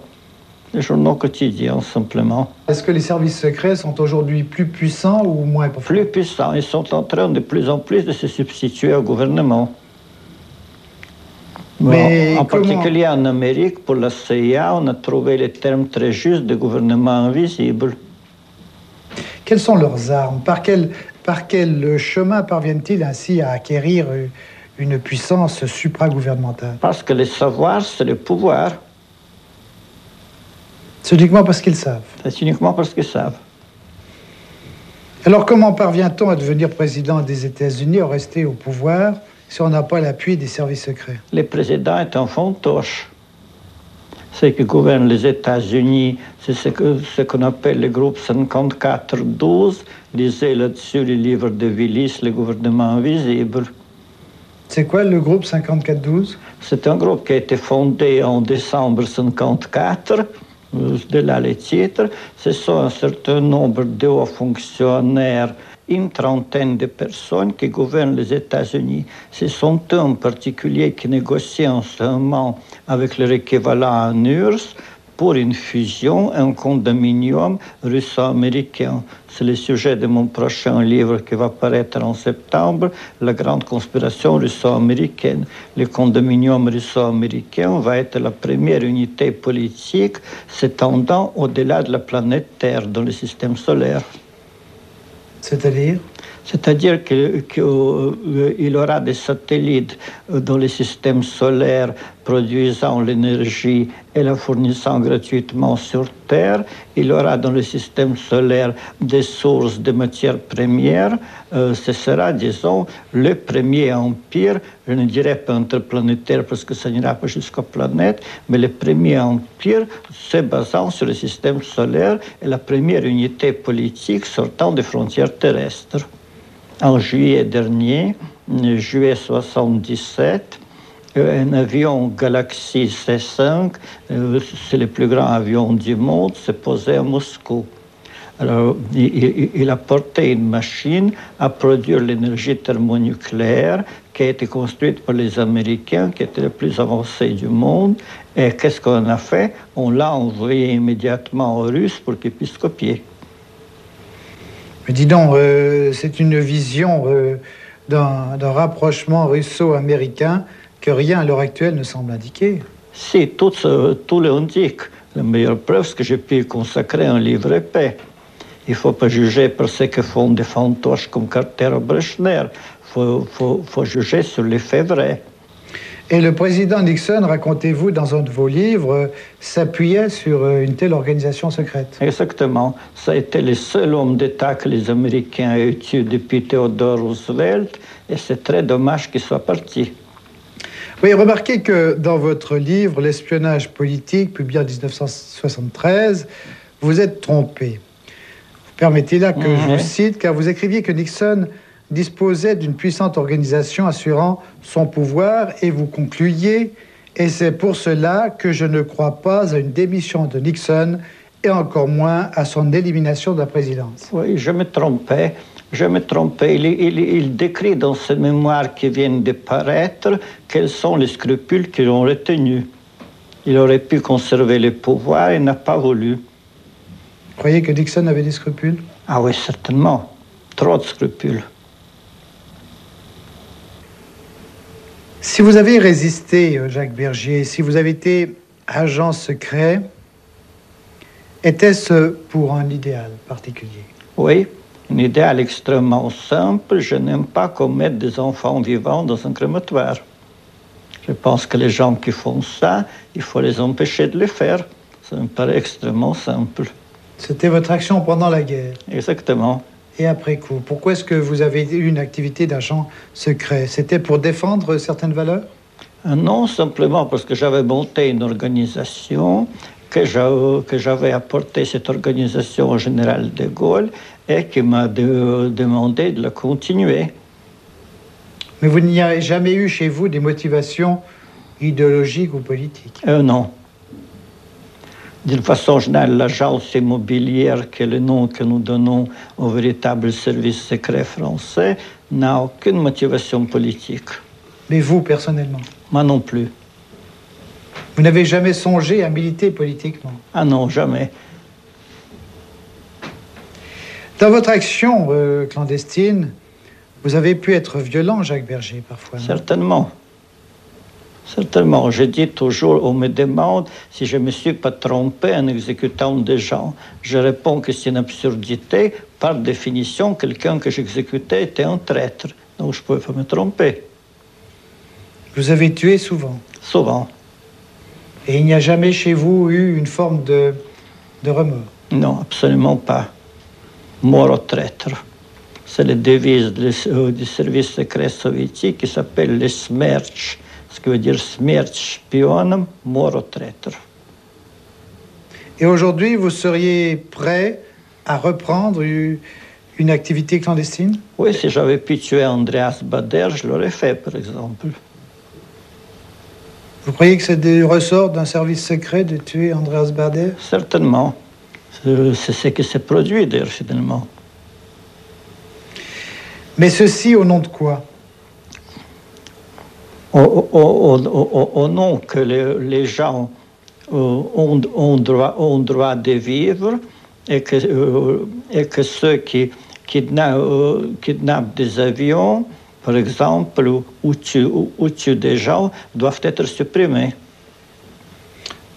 quotidiens, simplement. Est-ce que les services secrets sont aujourd'hui plus puissants ou moins puissants? Plus puissants. Ils sont en train de plus en plus de se substituer au gouvernement. Mais en particulier en Amérique, pour la CIA, on a trouvé le terme très juste de gouvernement invisible. Quelles sont leurs armes? Par quel chemin parviennent-ils ainsi à acquérir une puissance supragouvernementale? Parce que le savoir, c'est le pouvoir. C'est uniquement parce qu'ils savent? C'est uniquement parce qu'ils savent. Alors comment parvient-on à devenir président des États-Unis, à rester au pouvoir, si on n'a pas l'appui des services secrets? Le président est un fantoche. Ce qui gouverne les États-Unis, c'est ce qu'on appelle le groupe 54-12. Lisez là-dessus les livres de Willis, le gouvernement invisible. C'est quoi le groupe 54-12? C'est un groupe qui a été fondé en décembre 1954. De là les titres. Ce sont un certain nombre de hauts fonctionnaires, une trentaine de personnes qui gouvernent les États-Unis. Ce sont eux en particulier qui négocient en ce moment avec leur équivalent en URSS pour une fusion, un condominium russo-américain. C'est le sujet de mon prochain livre qui va paraître en septembre, La grande conspiration russo-américaine. Le condominium russo-américain va être la première unité politique s'étendant au-delà de la planète Terre dans le système solaire. C'est-à-dire? C'est-à-dire qu'il aura des satellites dans le système solaire produisant l'énergie et la fournissant gratuitement sur Terre. Il aura dans le système solaire des sources de matières premières. Ce sera, disons, le premier empire, je ne dirais pas interplanétaire parce que ça n'ira pas jusqu'aux planètes, mais le premier empire se basant sur le système solaire et la première unité politique sortant des frontières terrestres. En juillet dernier, juillet 77, un avion Galaxy C5, c'est le plus grand avion du monde, s'est posé à Moscou. Alors, il a porté une machine à produire l'énergie thermonucléaire qui a été construite par les Américains, qui étaient les plus avancés du monde. Et qu'est-ce qu'on a fait? On l'a envoyé immédiatement aux Russes pour qu'ils puissent copier. Mais dis donc, c'est une vision d'un rapprochement russo-américain que rien à l'heure actuelle ne semble indiquer. Si, tout l'indique. La meilleure preuve, c'est que j'ai pu consacrer un livre épais. Il ne faut pas juger par ce que font des fantoches comme Carter ou Brezhnev. Il faut juger sur les faits vrais. Et le président Nixon, racontez-vous dans un de vos livres, s'appuyait sur une telle organisation secrète. Exactement. Ça a été le seul homme d'État que les Américains aient eu depuis Theodore Roosevelt, et c'est très dommage qu'il soit parti. Oui, remarquez que dans votre livre, L'espionnage politique, publié en 1973, vous êtes trompé. Vous permettez là que je vous cite, car vous écriviez que Nixon disposait d'une puissante organisation assurant son pouvoir, et vous concluiez « Et c'est pour cela que je ne crois pas à une démission de Nixon et encore moins à son élimination de la présidence. Oui, je me trompais. Il décrit dans ses mémoires qui viennent de paraître quels sont les scrupules qu'ils ont retenus. Il aurait pu conserver le pouvoir et n'a pas voulu. Vous croyez que Nixon avait des scrupules? Ah oui, certainement. Trop de scrupules. Si vous avez résisté, Jacques Bergier, si vous avez été agent secret, était-ce pour un idéal particulier? Oui, un idéal extrêmement simple. Je n'aime pas qu'on mette des enfants vivants dans un crématoire. Je pense que les gens qui font ça, il faut les empêcher de le faire. Ça me paraît extrêmement simple. C'était votre action pendant la guerre? Exactement. Et après coup, pourquoi est-ce que vous avez eu une activité d'agent secret? C'était pour défendre certaines valeurs? Non, simplement parce que j'avais monté une organisation, que j'avais apporté cette organisation au général de Gaulle et qui m'a demandé de la continuer. Mais vous n'y avez jamais eu chez vous des motivations idéologiques ou politiques? Non. D'une façon générale, l'agence immobilière, qui est le nom que nous donnons au véritable service secret français, n'a aucune motivation politique. Mais vous, personnellement? Moi non plus. Vous n'avez jamais songé à militer politiquement? Ah non, jamais. Dans votre action clandestine, vous avez pu être violent, Jacques Bergier, parfois, non? Certainement. Certainement. Je dis toujours, on me demande si je ne me suis pas trompé en exécutant des gens. Je réponds que c'est une absurdité. Par définition, quelqu'un que j'exécutais était un traître. Donc je ne pouvais pas me tromper. Vous avez tué souvent? Souvent. Et il n'y a jamais chez vous eu une forme de remords? Non, absolument pas. Mort au traître. C'est la devise du service secret soviétique qui s'appelle le Smerch, ce qui veut dire Smerch spionam, mort au traître. Et aujourd'hui, vous seriez prêt à reprendre une activité clandestine? Oui, si j'avais pu tuer Andreas Bader, je l'aurais fait, par exemple. Vous croyez que c'est des ressorts d'un service secret de tuer Andreas Bader? Certainement. C'est ce qui s'est produit, d'ailleurs, finalement. Mais ceci au nom de quoi? Au nom que les gens ont droit de vivre et que ceux qui kidnappent des avions, par exemple, ou tuent des gens, doivent être supprimés.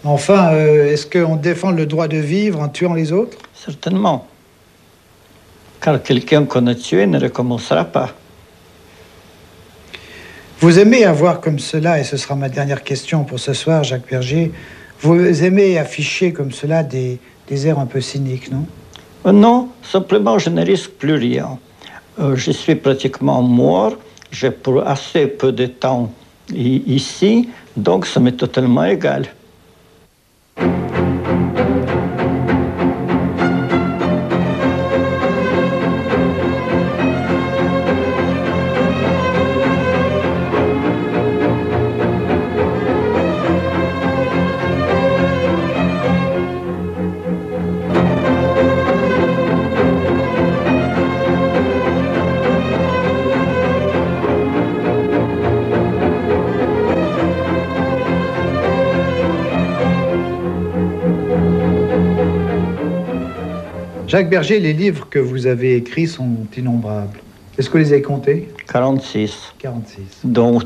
Enfin, est-ce qu'on défend le droit de vivre en tuant les autres? Certainement. Car quelqu'un qu'on a tué ne recommencera pas. Vous aimez avoir comme cela, et ce sera ma dernière question pour ce soir, Jacques Bergier, vous aimez afficher comme cela des airs un peu cyniques, non? Non, simplement je ne risque plus rien. Je suis pratiquement mort, j'ai pour assez peu de temps ici, donc ça m'est totalement égal. Jacques Bergier, les livres que vous avez écrits sont innombrables. Est-ce que vous les avez comptés? 46. 46. Donc,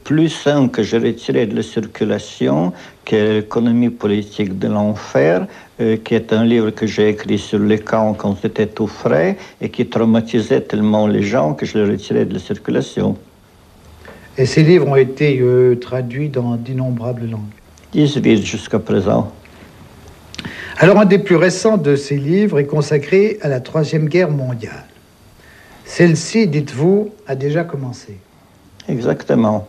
plus un que j'ai retiré de la circulation, qui est l'économie politique de l'enfer, qui est un livre que j'ai écrit sur les camps quand c'était tout frais et qui traumatisait tellement les gens que je l'ai retiré de la circulation. Et ces livres ont été traduits dans d'innombrables langues? 18 jusqu'à présent. Alors, un des plus récents de ces livres est consacré à la Troisième Guerre mondiale. Celle-ci, dites-vous, a déjà commencé. Exactement.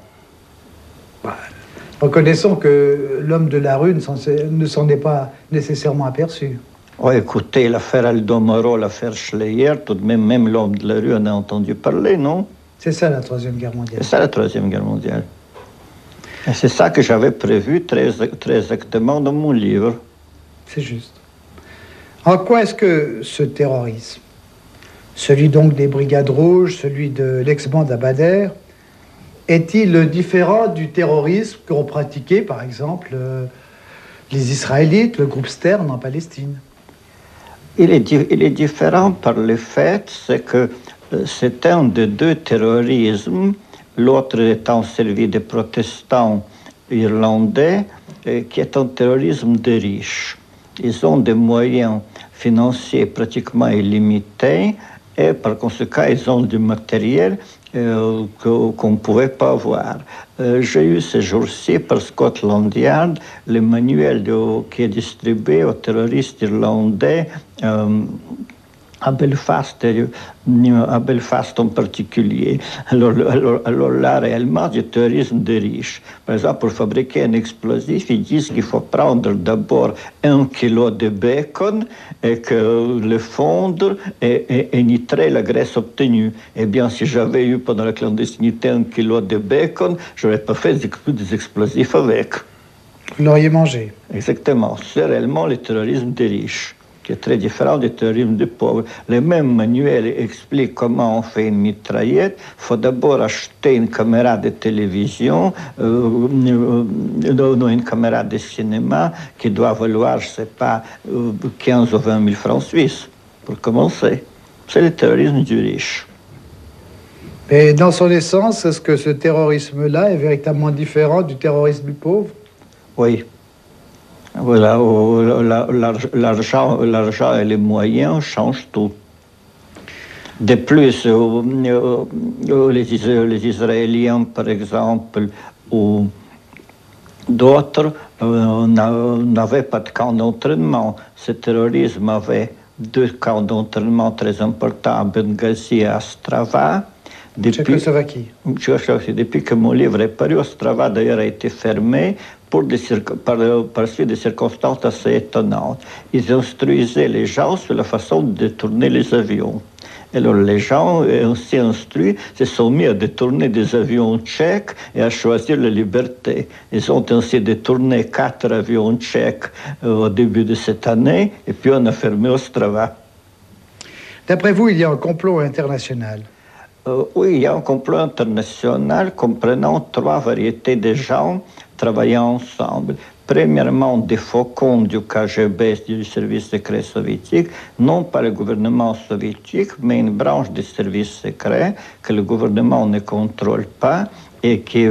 Reconnaissons que l'homme de la rue ne s'en est pas nécessairement aperçu. Oh, écoutez, l'affaire Aldo Moro, l'affaire Schleyer, tout de même l'homme de la rue en a entendu parler, non? C'est ça la Troisième Guerre mondiale. C'est ça la Troisième Guerre mondiale. Et c'est ça que j'avais prévu très exactement dans mon livre. C'est juste. En quoi est-ce que ce terrorisme, celui donc des Brigades Rouges, celui de l'ex-bande Abadère, est-il différent du terrorisme qu'ont pratiqué, par exemple, les Israélites, le groupe Stern en Palestine? Il est différent par le fait que c'est un des deux terrorismes, l'autre étant celui des protestants irlandais, qui est un terrorisme de riches. Ils ont des moyens financiers pratiquement illimités et par conséquent, ils ont du matériel qu'on ne pouvait pas avoir. J'ai eu ces jours-ci par Scotland Yard le manuel qui est distribué aux terroristes irlandais à Belfast en particulier. Alors là, réellement, du terrorisme de riches. Par exemple, pour fabriquer un explosif, ils disent qu'il faut prendre d'abord 1 kilo de bacon et que le fondre et nitrer la graisse obtenue. Eh bien, si j'avais eu pendant la clandestinité 1 kilo de bacon, je n'aurais pas fait des explosifs avec. Vous l'auriez mangé. Exactement. C'est réellement le terrorisme des riches, qui est très différent du terrorisme des pauvres. Les mêmes manuels expliquent comment on fait une mitraillette. Il faut d'abord acheter une caméra de télévision, une caméra de cinéma qui doit valoir, je ne sais pas, 15 ou 20 000 francs suisses, pour commencer. C'est le terrorisme du riche. Et dans son essence, est-ce que ce terrorisme-là est véritablement différent du terrorisme du pauvre? Oui. Voilà, l'argent et les moyens changent tout. De plus, les Israéliens, par exemple, ou d'autres, n'avaient pas de camp d'entraînement. Ce terrorisme avait 2 camps d'entraînement très importants à Benghazi et à Ostrava. Depuis que mon livre est paru, Ostrava d'ailleurs a été fermé par suite des circonstances assez étonnantes. Ils instruisaient les gens sur la façon de détourner les avions. Alors les gens, ainsi instruits, se sont mis à détourner des avions tchèques et à choisir la liberté. Ils ont ainsi détourné 4 avions tchèques au début de cette année, et puis on a fermé Ostrava. D'après vous, il y a un complot international? Oui, il y a un complot international comprenant 3 variétés de gens travaillant ensemble. Premièrement, des faucons du KGB, du service secret soviétique, non pas le gouvernement soviétique, mais une branche du service secret que le gouvernement ne contrôle pas et qui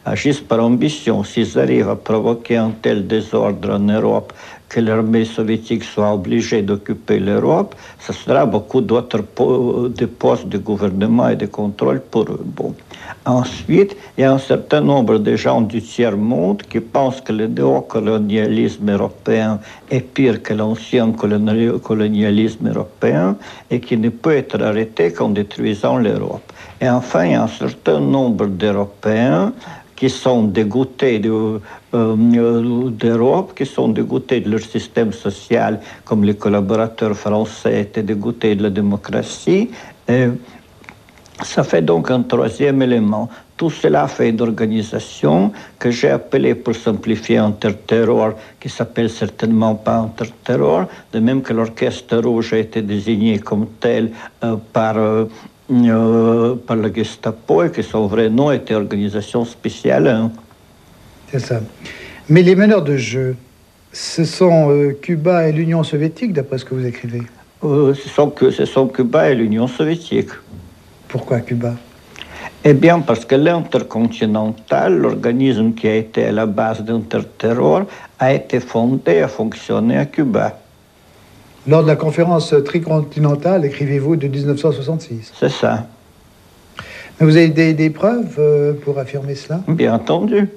agissent par ambition. S'ils arrivent à provoquer un tel désordre en Europe que l'armée soviétique soit obligée d'occuper l'Europe, ce sera beaucoup d'autres postes de gouvernement et de contrôle pour eux. Bon. Ensuite, il y a un certain nombre de gens du tiers-monde qui pensent que le néocolonialisme européen est pire que l'ancien colonialisme européen et qui ne peut être arrêté qu'en détruisant l'Europe. Et enfin, il y a un certain nombre d'Européens qui sont dégoûtés d'Europe, qui sont dégoûtés de leur système social, comme les collaborateurs français étaient dégoûtés de la démocratie. Et ça fait donc un 3e élément. Tout cela fait une organisation que j'ai appelée, pour simplifier, interterror, qui s'appelle certainement pas interterror, de même que l'Orchestre Rouge a été désigné comme tel par la Gestapo et que son vrai nom était Organisation Spéciale 1. C'est ça. Mais les meneurs de jeu, ce sont Cuba et l'Union soviétique, d'après ce que vous écrivez? Ce sont Cuba et l'Union soviétique. Pourquoi Cuba? Eh bien, parce que l'Intercontinental, l'organisme qui a été à la base d'Interterror, a été fondé, a fonctionné à Cuba. Lors de la conférence tricontinentale, écrivez-vous, de 1966. C'est ça. Mais vous avez des preuves pour affirmer cela? Bien entendu.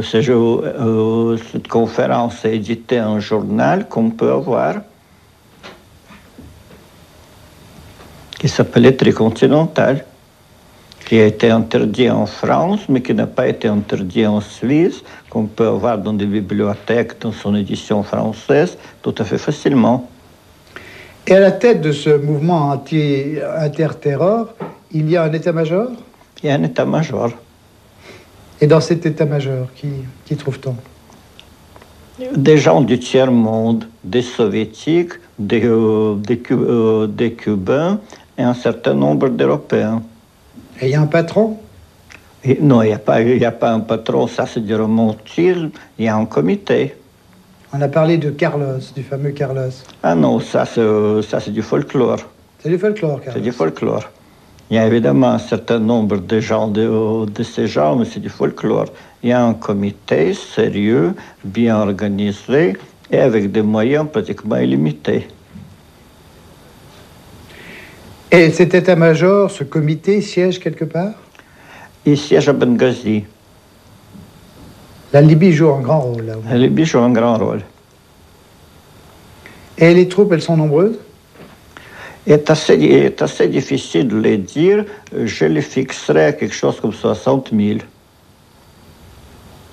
Cette conférence a édité un journal qu'on peut avoir, qui s'appelait Tricontinental, qui a été interdit en France, mais qui n'a pas été interdit en Suisse, qu'on peut avoir dans des bibliothèques, dans son édition française, tout à fait facilement. Et à la tête de ce mouvement anti-interterror, il y a un état-major? Il y a un état-major. Et dans cet état-major, qui trouve-t-on? Des gens du tiers-monde, des soviétiques, des Cubains et un certain nombre d'Européens. Et il y a un patron? Non, il n'y a pas un patron, ça c'est du romantisme, il y a un comité. On a parlé de Carlos, du fameux Carlos. Ah non, ça c'est du folklore. C'est du folklore, Carlos. C'est du folklore. Il y a évidemment un certain nombre de gens de ces gens, mais c'est du folklore. Il y a un comité sérieux, bien organisé et avec des moyens pratiquement illimités. Et cet état-major, ce comité, siège quelque part? Il siège à Benghazi. La Libye joue un grand rôle, là. La Libye joue un grand rôle. Et les troupes, elles sont nombreuses? Il est assez difficile de les dire. Je les fixerai à quelque chose comme 60 000.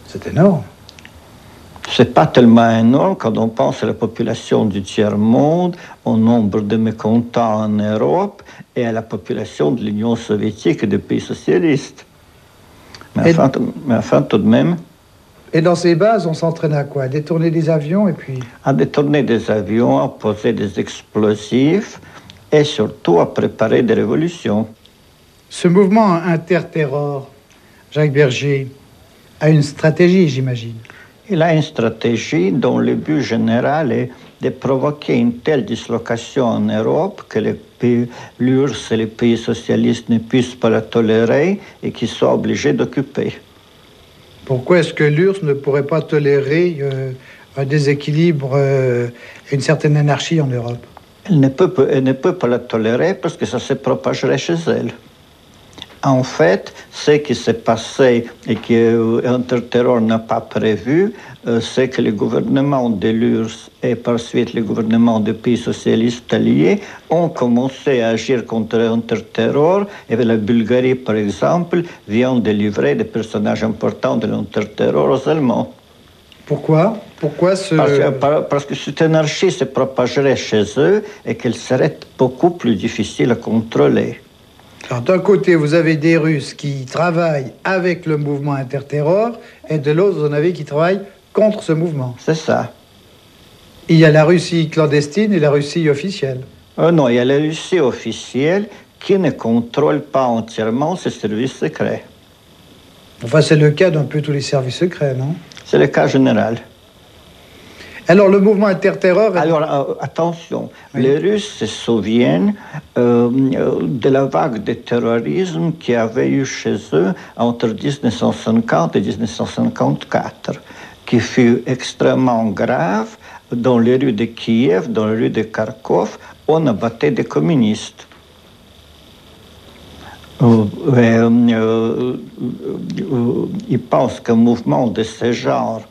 C'est énorme. C'est pas tellement énorme quand on pense à la population du tiers-monde, au nombre de mécontents en Europe et à la population de l'Union soviétique et des pays socialistes. Mais enfin, tout de même... Et dans ces bases, on s'entraîne à quoi? À détourner des avions et puis... À détourner des avions, à poser des explosifs et surtout à préparer des révolutions. Ce mouvement interterror, Jacques Bergier, a une stratégie, j'imagine. Il a une stratégie dont le but général est de provoquer une telle dislocation en Europe que l'URSS et les pays socialistes ne puissent pas la tolérer et qu'ils soient obligés d'occuper. Pourquoi est-ce que l'URSS ne pourrait pas tolérer un déséquilibre, une certaine anarchie en Europe? Elle ne peut pas la tolérer parce que ça se propagerait chez elle. En fait, ce qui s'est passé et que Interterror n'a pas prévu, c'est que le gouvernement de l'URSS et par suite le gouvernement des pays socialistes alliés ont commencé à agir contre Interterror. Et la Bulgarie, par exemple, vient de livrer des personnages importants de l'Interterror aux Allemands. Pourquoi? Parce que cette anarchie se propagerait chez eux et qu'elle serait beaucoup plus difficile à contrôler. Alors, d'un côté, vous avez des Russes qui travaillent avec le mouvement interterror, et de l'autre, vous en avez qui travaillent contre ce mouvement. C'est ça. Il y a la Russie clandestine et la Russie officielle. Non, il y a la Russie officielle qui ne contrôle pas entièrement ses services secrets. Enfin, c'est le cas d'un peu tous les services secrets, non? C'est le cas général. Alors, le mouvement interterror... Alors, attention, oui. Les Russes se souviennent de la vague de terrorisme qu'il y avait eu chez eux entre 1950 et 1954, qui fut extrêmement grave. Dans les rues de Kiev, dans les rues de Kharkov, on abattait des communistes. Ils pensent qu'un mouvement de ce genre,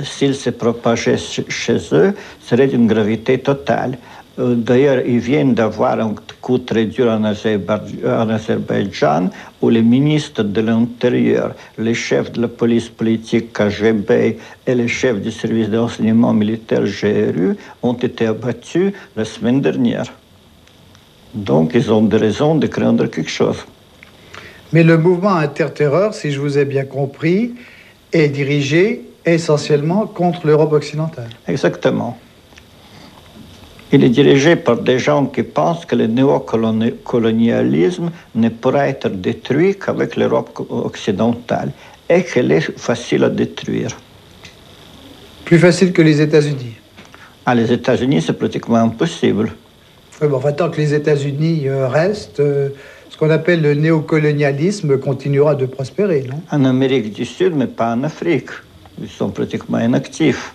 s'il se propageait chez eux, serait d'une gravité totale. D'ailleurs, ils viennent d'avoir un coup très dur en Azerbaïdjan, où les ministres de l'Intérieur, les chefs de la police politique KGB et les chefs du service de renseignement militaire GRU ont été abattus la semaine dernière. Donc, ils ont des raisons de craindre quelque chose. Mais le mouvement interterror, si je vous ai bien compris, est dirigé essentiellement contre l'Europe occidentale. Exactement. Il est dirigé par des gens qui pensent que le néocolonialisme ne pourra être détruit qu'avec l'Europe occidentale et qu'elle est facile à détruire. Plus facile que les États-Unis? Ah, les États-Unis, c'est pratiquement impossible. Oui, bon, enfin, tant que les États-Unis restent, ce qu'on appelle le néocolonialisme continuera de prospérer, non? En Amérique du Sud, mais pas en Afrique. Ils sont pratiquement inactifs.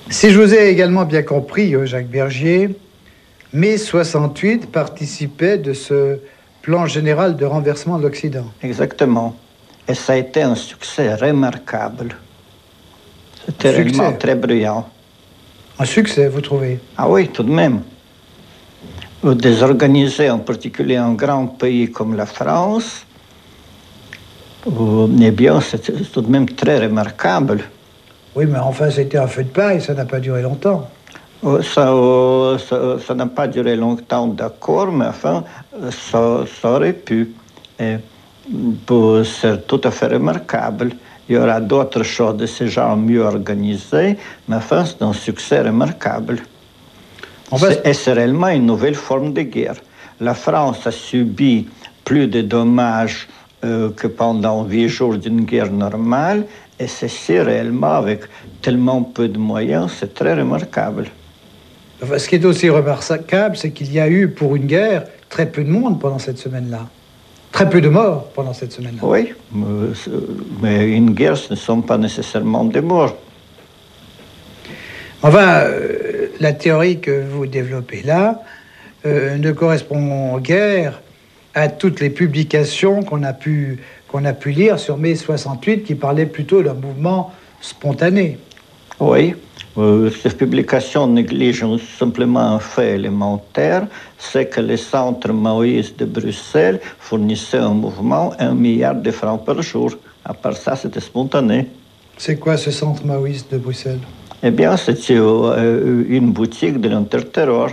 Si je vous ai également bien compris, Jacques Bergier, mai 68 participait de ce plan général de renversement de l'Occident. Exactement. Et ça a été un succès remarquable. C'était réellement très brillant. Un succès, vous trouvez? Ah oui, tout de même. Désorganiser en particulier un grand pays comme la France, eh bien, c'est tout de même très remarquable. Oui, mais enfin, c'était un feu de paille, ça n'a pas duré longtemps. Ça n'a pas duré longtemps, d'accord, mais enfin, ça aurait pu. C'est tout à fait remarquable. Il y aura d'autres choses de ce genre mieux organisées, mais enfin, c'est un succès remarquable. Et c'est réellement une nouvelle forme de guerre. La France a subi plus de dommages que pendant 8 jours d'une guerre normale, et ceci réellement avec tellement peu de moyens, c'est très remarquable. Enfin, ce qui est aussi remarquable, c'est qu'il y a eu pour une guerre très peu de monde pendant cette semaine-là. Très peu de morts pendant cette semaine-là. Oui, mais une guerre, ce ne sont pas nécessairement des morts. Enfin, la théorie que vous développez là ne correspond guère à toutes les publications qu'on a pu lire sur mai 68 qui parlaient plutôt d'un mouvement spontané. Oui, ces publications négligent simplement un fait élémentaire, c'est que le centre maoïste de Bruxelles fournissait un mouvement 1 milliard de francs par jour. À part ça, c'était spontané. C'est quoi ce centre maoïste de Bruxelles? Eh bien, c'était une boutique de l'interterror.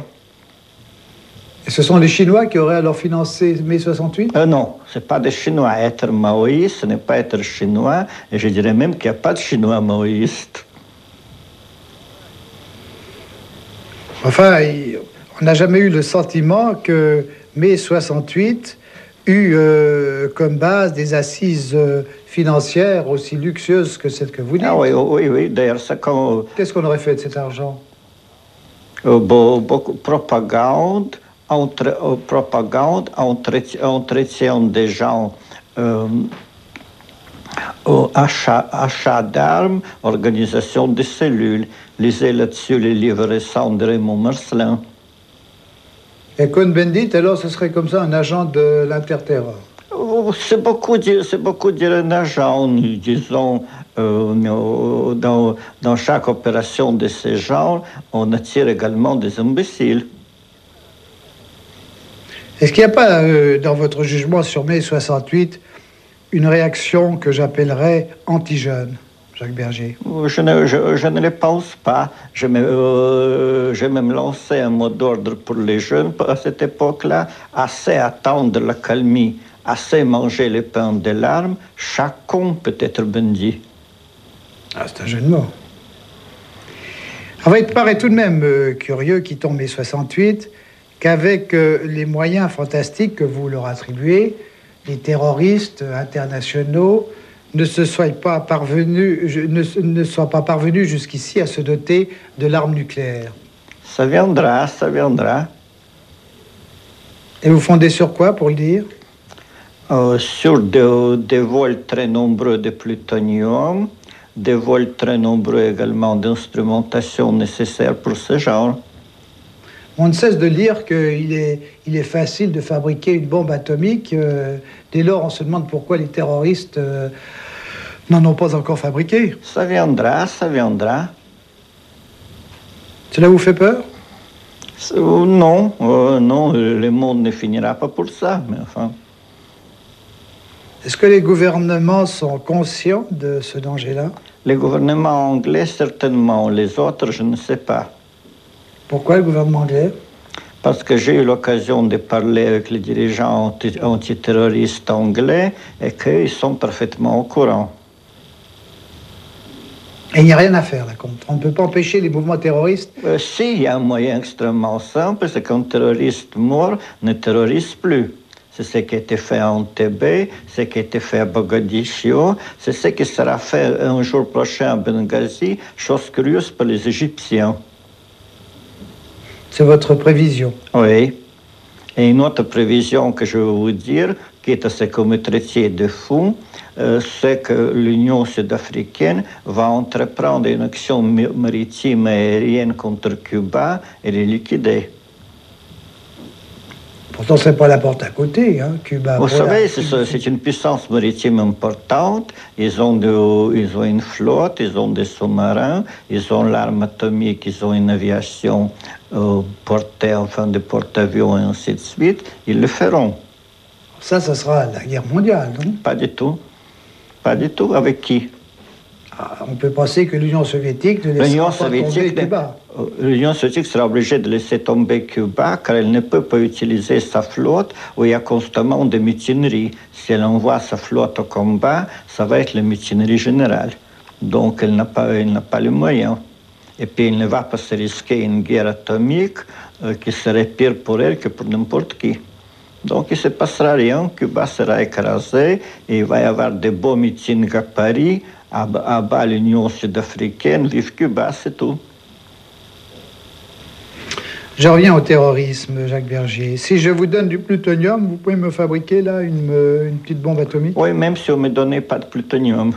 Et ce sont les Chinois qui auraient alors financé mai 68? Non, ce n'est pas des Chinois. Être maoïste, ce n'est pas être chinois. Et je dirais même qu'il n'y a pas de Chinois maoïstes. Enfin, on n'a jamais eu le sentiment que mai 68 eut comme base des assises financières aussi luxueuses que celles que vous dites. Ah oui. D'ailleurs, ça comme... Qu'est-ce qu'on aurait fait de cet argent? Beaucoup propagande, entretien des gens, achat d'armes, organisation de cellules. Lisez là-dessus les livres récents de Raymond Marcelin. Et Cohn-Bendit, alors, ce serait comme ça un agent de l'interterror? C'est beaucoup dire un agent, disons, dans chaque opération de ce genre, on attire également des imbéciles. Est-ce qu'il n'y a pas, dans votre jugement sur mai 68, une réaction que j'appellerais anti-jeune, Jacques Bergier? Je ne le pense pas. J'ai même lancé un mot d'ordre pour les jeunes à cette époque-là. Assez attendre la calmie, assez manger le pain de larmes, chacun peut être bandit. Ah, c'est un jeu de mots. Il paraît tout de même curieux, quittant mai 68, qu'avec les moyens fantastiques que vous leur attribuez, les terroristes internationaux ne soient pas parvenus jusqu'ici à se doter de l'arme nucléaire. Ça viendra. Et vous fondez sur quoi, pour le dire? Sur des vols très nombreux de plutonium, des vols très nombreux également d'instrumentation nécessaire pour ce genre. On ne cesse de lire qu'il est facile de fabriquer une bombe atomique. Dès lors, on se demande pourquoi les terroristes n'en ont pas encore fabriqué. Ça viendra. Cela vous fait peur? Non, le monde ne finira pas pour ça, mais enfin... Est-ce que les gouvernements sont conscients de ce danger-là? Les gouvernements anglais, certainement. Les autres, je ne sais pas. Pourquoi le gouvernement anglais? Parce que j'ai eu l'occasion de parler avec les dirigeants antiterroristes anglais et qu'ils sont parfaitement au courant. Et il n'y a rien à faire là contre. On ne peut pas empêcher les mouvements terroristes? Si, il y a un moyen extrêmement simple, c'est qu'un terroriste mort ne terrorise plus. C'est ce qui a été fait en Tibet, ce qui a été fait à Mogadiscio, c'est ce qui sera fait un jour prochain à Benghazi, chose curieuse pour les Égyptiens. C'est votre prévision? Oui. Et une autre prévision que je veux vous dire, qui est assez comme traité de fou, c'est que l'Union sud-africaine va entreprendre une action maritime et aérienne contre Cuba et les liquider. Pourtant, ce n'est pas la porte à côté, hein, Cuba. Vous savez, c'est une puissance maritime importante. Ils ont une flotte, ils ont des sous-marins, ils ont l'arme atomique, ils ont une aviation de porte-avions et ainsi de suite. Ils le feront. Ça sera la guerre mondiale, non? Pas du tout. Pas du tout. Avec qui? on peut penser que l'Union soviétique ne laissera pas tomber Cuba. L'Union soviétique sera obligée de laisser tomber Cuba car elle ne peut pas utiliser sa flotte où il y a constamment des mutineries. Si elle envoie sa flotte au combat, ça va être la mutinerie générale. Donc elle n'a pas les moyens. Et puis elle ne va pas se risquer une guerre atomique qui serait pire pour elle que pour n'importe qui. Donc il ne se passera rien, Cuba sera écrasé, et il va y avoir des beaux meetings à Paris, à bas l'Union sud-africaine, vive Cuba, c'est tout. Je reviens au terrorisme, Jacques Bergier. Si je vous donne du plutonium, vous pouvez me fabriquer là une petite bombe atomique? Oui, même si on ne me donnait pas de plutonium.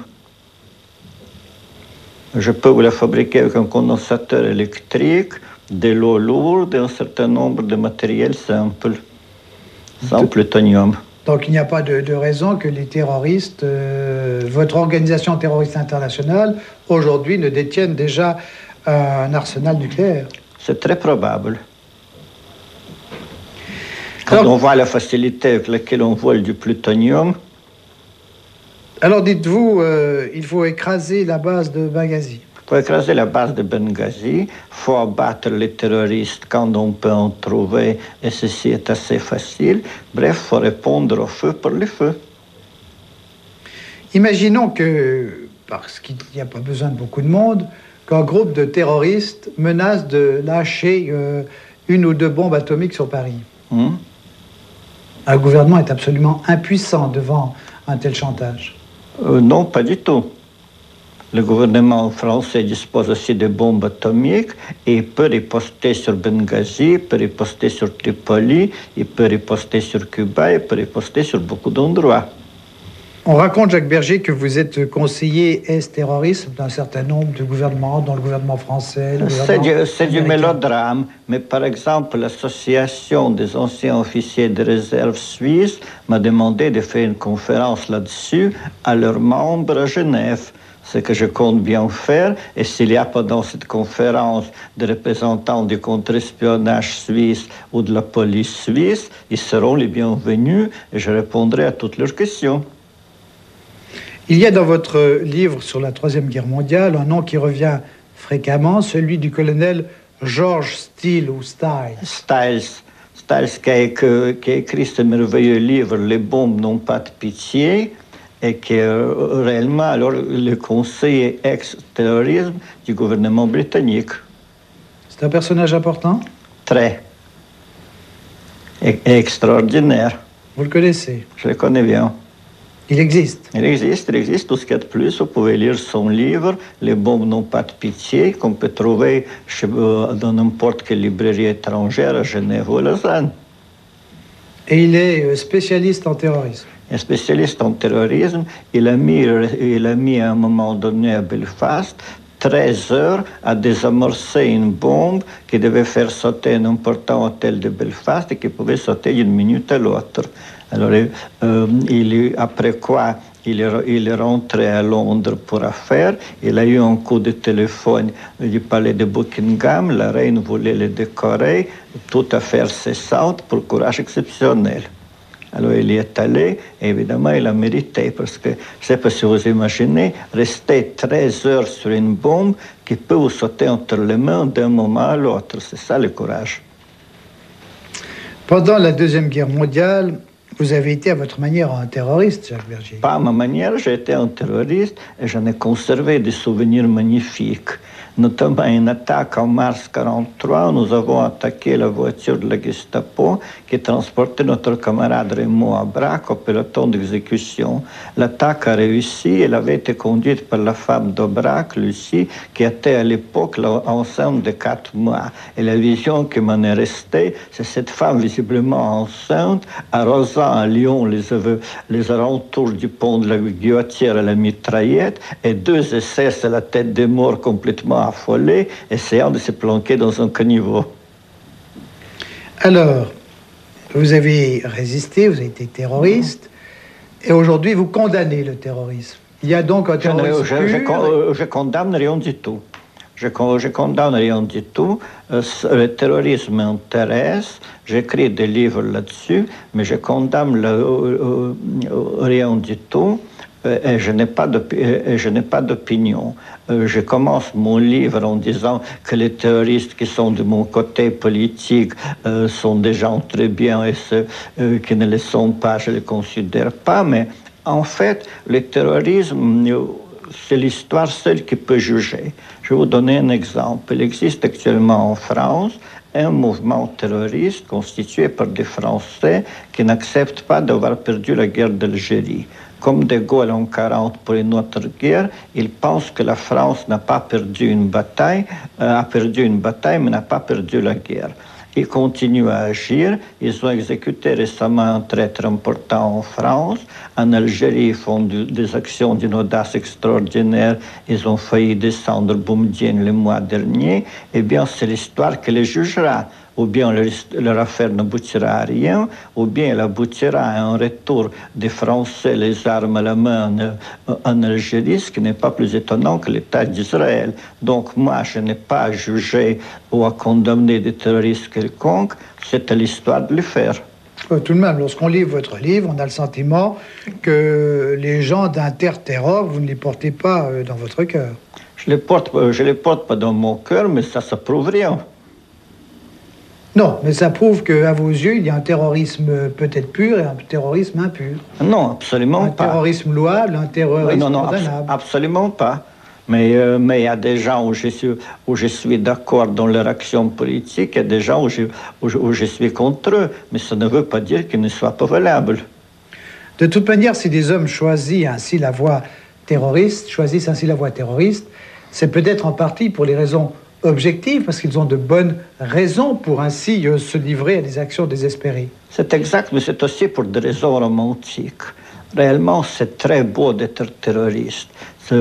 Je peux vous la fabriquer avec un condensateur électrique, de l'eau lourde et un certain nombre de matériels simples, sans plutonium. Donc il n'y a pas de raison que les terroristes, votre organisation terroriste internationale, aujourd'hui ne détienne déjà un arsenal nucléaire? C'est très probable. Quand on voit la facilité avec laquelle on vole du plutonium. Alors dites-vous, il faut écraser la base de Benghazi. Pour écraser la base de Benghazi, il faut abattre les terroristes quand on peut en trouver, et ceci est assez facile. Bref, il faut répondre au feu par le feu. Imaginons que, parce qu'il n'y a pas besoin de beaucoup de monde, qu'un groupe de terroristes menace de lâcher une ou deux bombes atomiques sur Paris. Un gouvernement est absolument impuissant devant un tel chantage. Non, pas du tout. Le gouvernement français dispose aussi de bombes atomiques et il peut riposter sur Benghazi, il peut riposter sur Tripoli, il peut riposter sur Cuba, il peut riposter sur beaucoup d'endroits. On raconte, Jacques Bergier, que vous êtes conseiller est-terrorisme d'un certain nombre de gouvernements, dont le gouvernement français, le gouvernement C'est du mélodrame, mais par exemple, l'association des anciens officiers de réserve suisses m'a demandé de faire une conférence là-dessus à leurs membres à Genève. Ce que je compte bien faire, et s'il y a pendant cette conférence des représentants du contre-espionnage suisse ou de la police suisse, ils seront les bienvenus et je répondrai à toutes leurs questions. Il y a dans votre livre sur la Troisième Guerre mondiale un nom qui revient fréquemment, celui du colonel George Steele ou Stiles. Stiles qui a écrit ce merveilleux livre « Les bombes n'ont pas de pitié » et qui est réellement alors le conseiller ex-terrorisme du gouvernement britannique. C'est un personnage important? Très. Et extraordinaire. Vous le connaissez? Je le connais bien. Il existe? Il existe. Tout ce qu'il y a de plus, vous pouvez lire son livre « Les bombes n'ont pas de pitié » qu'on peut trouver dans n'importe quelle librairie étrangère à Genève ou à Lausanne. Et il est spécialiste en terrorisme? Un spécialiste en terrorisme, il a mis à un moment donné à Belfast 13 heures à désamorcer une bombe qui devait faire sauter un important hôtel de Belfast et qui pouvait sauter d'une minute à l'autre. Alors, après quoi, il est rentré à Londres pour affaire. Il a eu un coup de téléphone du palais de Buckingham. La reine voulait le décorer, toute affaire cessante pour courage exceptionnel. Alors il y est allé, et évidemment il a mérité, parce que, je ne sais pas si vous imaginez, rester 13 heures sur une bombe qui peut vous sauter entre les mains d'un moment à l'autre. C'est ça le courage. Pendant la Deuxième Guerre mondiale, vous avez été à votre manière un terroriste, Jacques Bergier. Pas à ma manière, j'ai été un terroriste et j'en ai conservé des souvenirs magnifiques. Notamment une attaque en mars 1943, nous avons attaqué la voiture de la Gestapo qui transportait notre camarade Raymond à Brac au peloton d'exécution. L'attaque a réussi, elle avait été conduite par la femme d'Aubrac, Lucie, qui était à l'époque enceinte de 4 mois. Et la vision qui m'en est restée, c'est cette femme visiblement enceinte, arrosant à Lyon les alentours du pont de la Guillotière à la mitraillette, et 2 SS à la tête des morts complètement affolés, essayant de se planquer dans un caniveau. Alors, vous avez résisté, vous avez été terroriste, et aujourd'hui vous condamnez le terrorisme. Il y a donc un terrorisme je condamne rien du tout. Je condamne rien du tout. Le terrorisme m'intéresse. J'écris des livres là-dessus, mais je condamne rien du tout. et je n'ai pas d'opinion. Je commence mon livre en disant que les terroristes qui sont de mon côté politique sont des gens très bien et ceux qui ne le sont pas, je ne les considère pas. Mais en fait, le terrorisme, c'est l'histoire seule qui peut juger. Je vais vous donner un exemple. Il existe actuellement en France un mouvement terroriste constitué par des Français qui n'acceptent pas d'avoir perdu la guerre d'Algérie. Comme De Gaulle en 1940 pour une autre guerre, ils pensent que la France n'a pas perdu une bataille, a perdu une bataille mais n'a pas perdu la guerre. Ils continuent à agir. Ils ont exécuté récemment un traître important en France. En Algérie, ils font des actions d'une audace extraordinaire. Ils ont failli descendre Boumediene le mois dernier. Eh bien, c'est l'histoire qui les jugera. Ou bien leur affaire n'aboutira à rien, ou bien elle aboutira à un retour des Français, les armes à la main en Algérie, ce qui n'est pas plus étonnant que l'État d'Israël. Donc moi, je n'ai pas à juger ou à condamner des terroristes quelconques, c'est à l'histoire de le faire. Tout de même, lorsqu'on lit votre livre, on a le sentiment que les gens d'interterror, vous ne les portez pas dans votre cœur. Je les porte pas dans mon cœur, mais ça prouve rien. Non, mais ça prouve qu'à vos yeux, il y a un terrorisme peut-être pur et un terrorisme impur. Non, absolument pas. Un terrorisme louable, un terrorisme condamnable. Absolument pas. Mais il y a des gens où je suis d'accord dans leur action politique, et des gens où je suis contre eux. Mais ça ne veut pas dire qu'ils ne soient pas valables. De toute manière, si des hommes choisissent ainsi la voie terroriste, c'est peut-être en partie pour les raisons objectives, parce qu'ils ont de bonnes raisons pour ainsi se livrer à des actions désespérées. C'est exact, mais c'est aussi pour des raisons romantiques. Réellement, c'est très beau d'être terroriste. C'est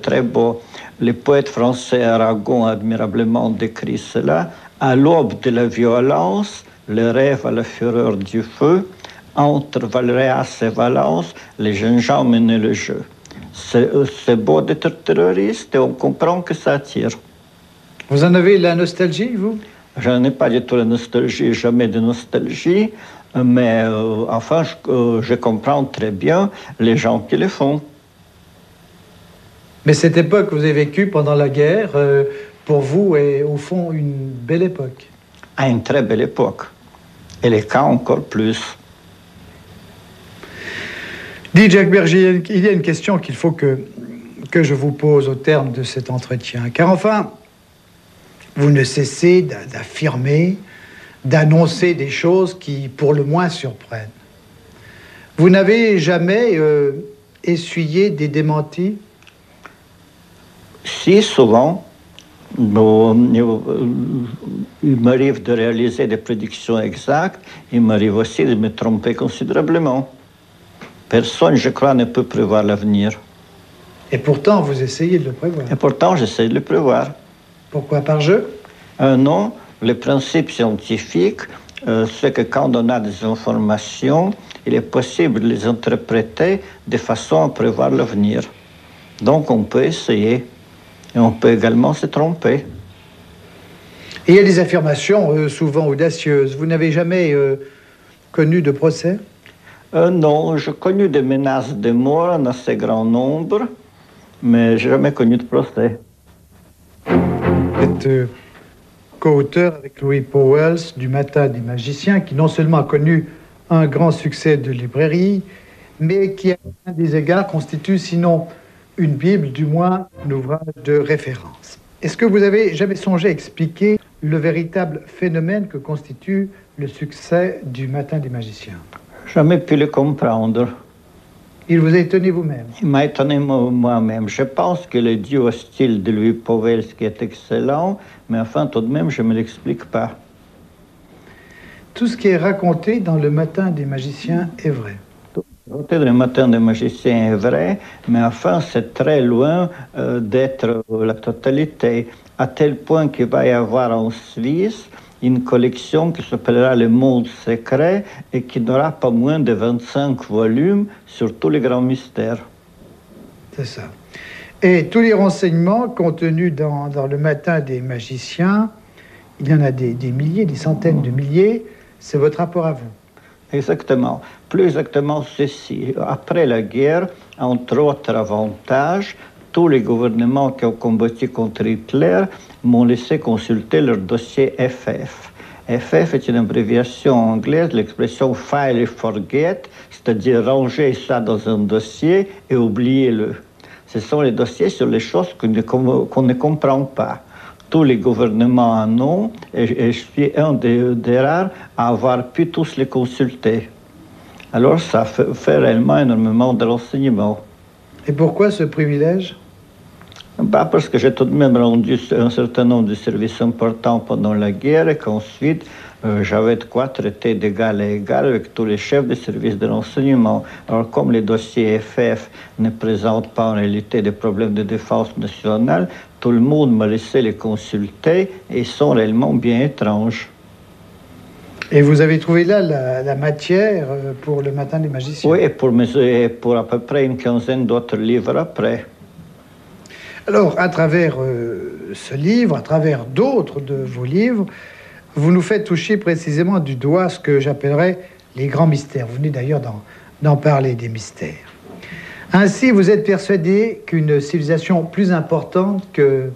très beau. Le poète français Aragon a admirablement décrit cela. À l'aube de la violence, le rêve à la fureur du feu, entre Valréas et Valence, les jeunes gens menaient le jeu. C'est beau d'être terroriste et on comprend que ça attire. Vous en avez la nostalgie, vous? Je n'ai pas du tout la nostalgie, jamais de nostalgie, mais enfin, je comprends très bien les gens qui le font. Mais cette époque que vous avez vécue pendant la guerre, pour vous, est au fond une belle époque. Ah, une très belle époque. Et les cas encore plus. Dit Jacques Bergier, il y a une question qu'il faut que je vous pose au terme de cet entretien. Car enfin, vous ne cessez d'affirmer, d'annoncer des choses qui, pour le moins, surprennent. Vous n'avez jamais essuyé des démentis? Si, souvent. Il m'arrive de réaliser des prédictions exactes. Il m'arrive aussi de me tromper considérablement. Personne, je crois, ne peut prévoir l'avenir. Et pourtant, vous essayez de le prévoir. Et pourtant, j'essaie de le prévoir. Pourquoi? Par jeu? Non. Le principe scientifique, c'est que quand on a des informations, il est possible de les interpréter de façon à prévoir l'avenir. Donc, on peut essayer. Et on peut également se tromper. Et il y a des affirmations souvent audacieuses. Vous n'avez jamais connu de procès? Non, j'ai connu des menaces de mort en assez grand nombre, mais je n'ai jamais connu de procès. Vous êtes co-auteur avec Louis Pauwels du Matin des magiciens, qui non seulement a connu un grand succès de librairie, mais qui, à un des égards, constitue sinon une Bible, du moins un ouvrage de référence. Est-ce que vous avez jamais songé à expliquer le véritable phénomène que constitue le succès du Matin des magiciens? Jamais pu le comprendre. Il vous a étonné vous-même? Il m'a étonné moi-même. Je pense que le duo style de Louis Pauwels qui est excellent, mais enfin, tout de même, je ne me l'explique pas. Tout ce qui est raconté dans le Matin des magiciens est vrai. Le Matin des magiciens est vrai, mais enfin, c'est très loin d'être la totalité, à tel point qu'il va y avoir en Suisse une collection qui s'appellera Le Monde Secret et qui n'aura pas moins de 25 volumes sur tous les grands mystères. C'est ça. Et tous les renseignements contenus dans le Matin des magiciens, il y en a des milliers, des centaines de milliers, c'est votre rapport à vous. Exactement. Plus exactement ceci. Après la guerre, entre autres avantages, tous les gouvernements qui ont combattu contre Hitler m'ont laissé consulter leur dossier FF. FF est une abréviation anglaise de l'expression file and forget, c'est-à-dire ranger ça dans un dossier et oubliez-le. Ce sont les dossiers sur les choses qu'on ne comprend pas. Tous les gouvernements en ont, et je suis un des rares à avoir pu tous les consulter. Alors ça fait réellement énormément de renseignements. Et pourquoi ce privilège ? Parce que j'ai tout de même rendu un certain nombre de services importants pendant la guerre et qu'ensuite j'avais de quoi traiter d'égal à égal avec tous les chefs de services de renseignement. Alors comme les dossiers FF ne présentent pas en réalité des problèmes de défense nationale, tout le monde m'a laissé les consulter et sont réellement bien étranges. Et vous avez trouvé là la matière pour le Matin des magiciens? Oui, et pour à peu près une quinzaine d'autres livres après. Alors, à travers ce livre, à travers d'autres de vos livres, vous nous faites toucher précisément du doigt ce que j'appellerais les grands mystères. Vous venez d'ailleurs d'en parler, des mystères. Ainsi, vous êtes persuadé qu'une civilisation plus importante que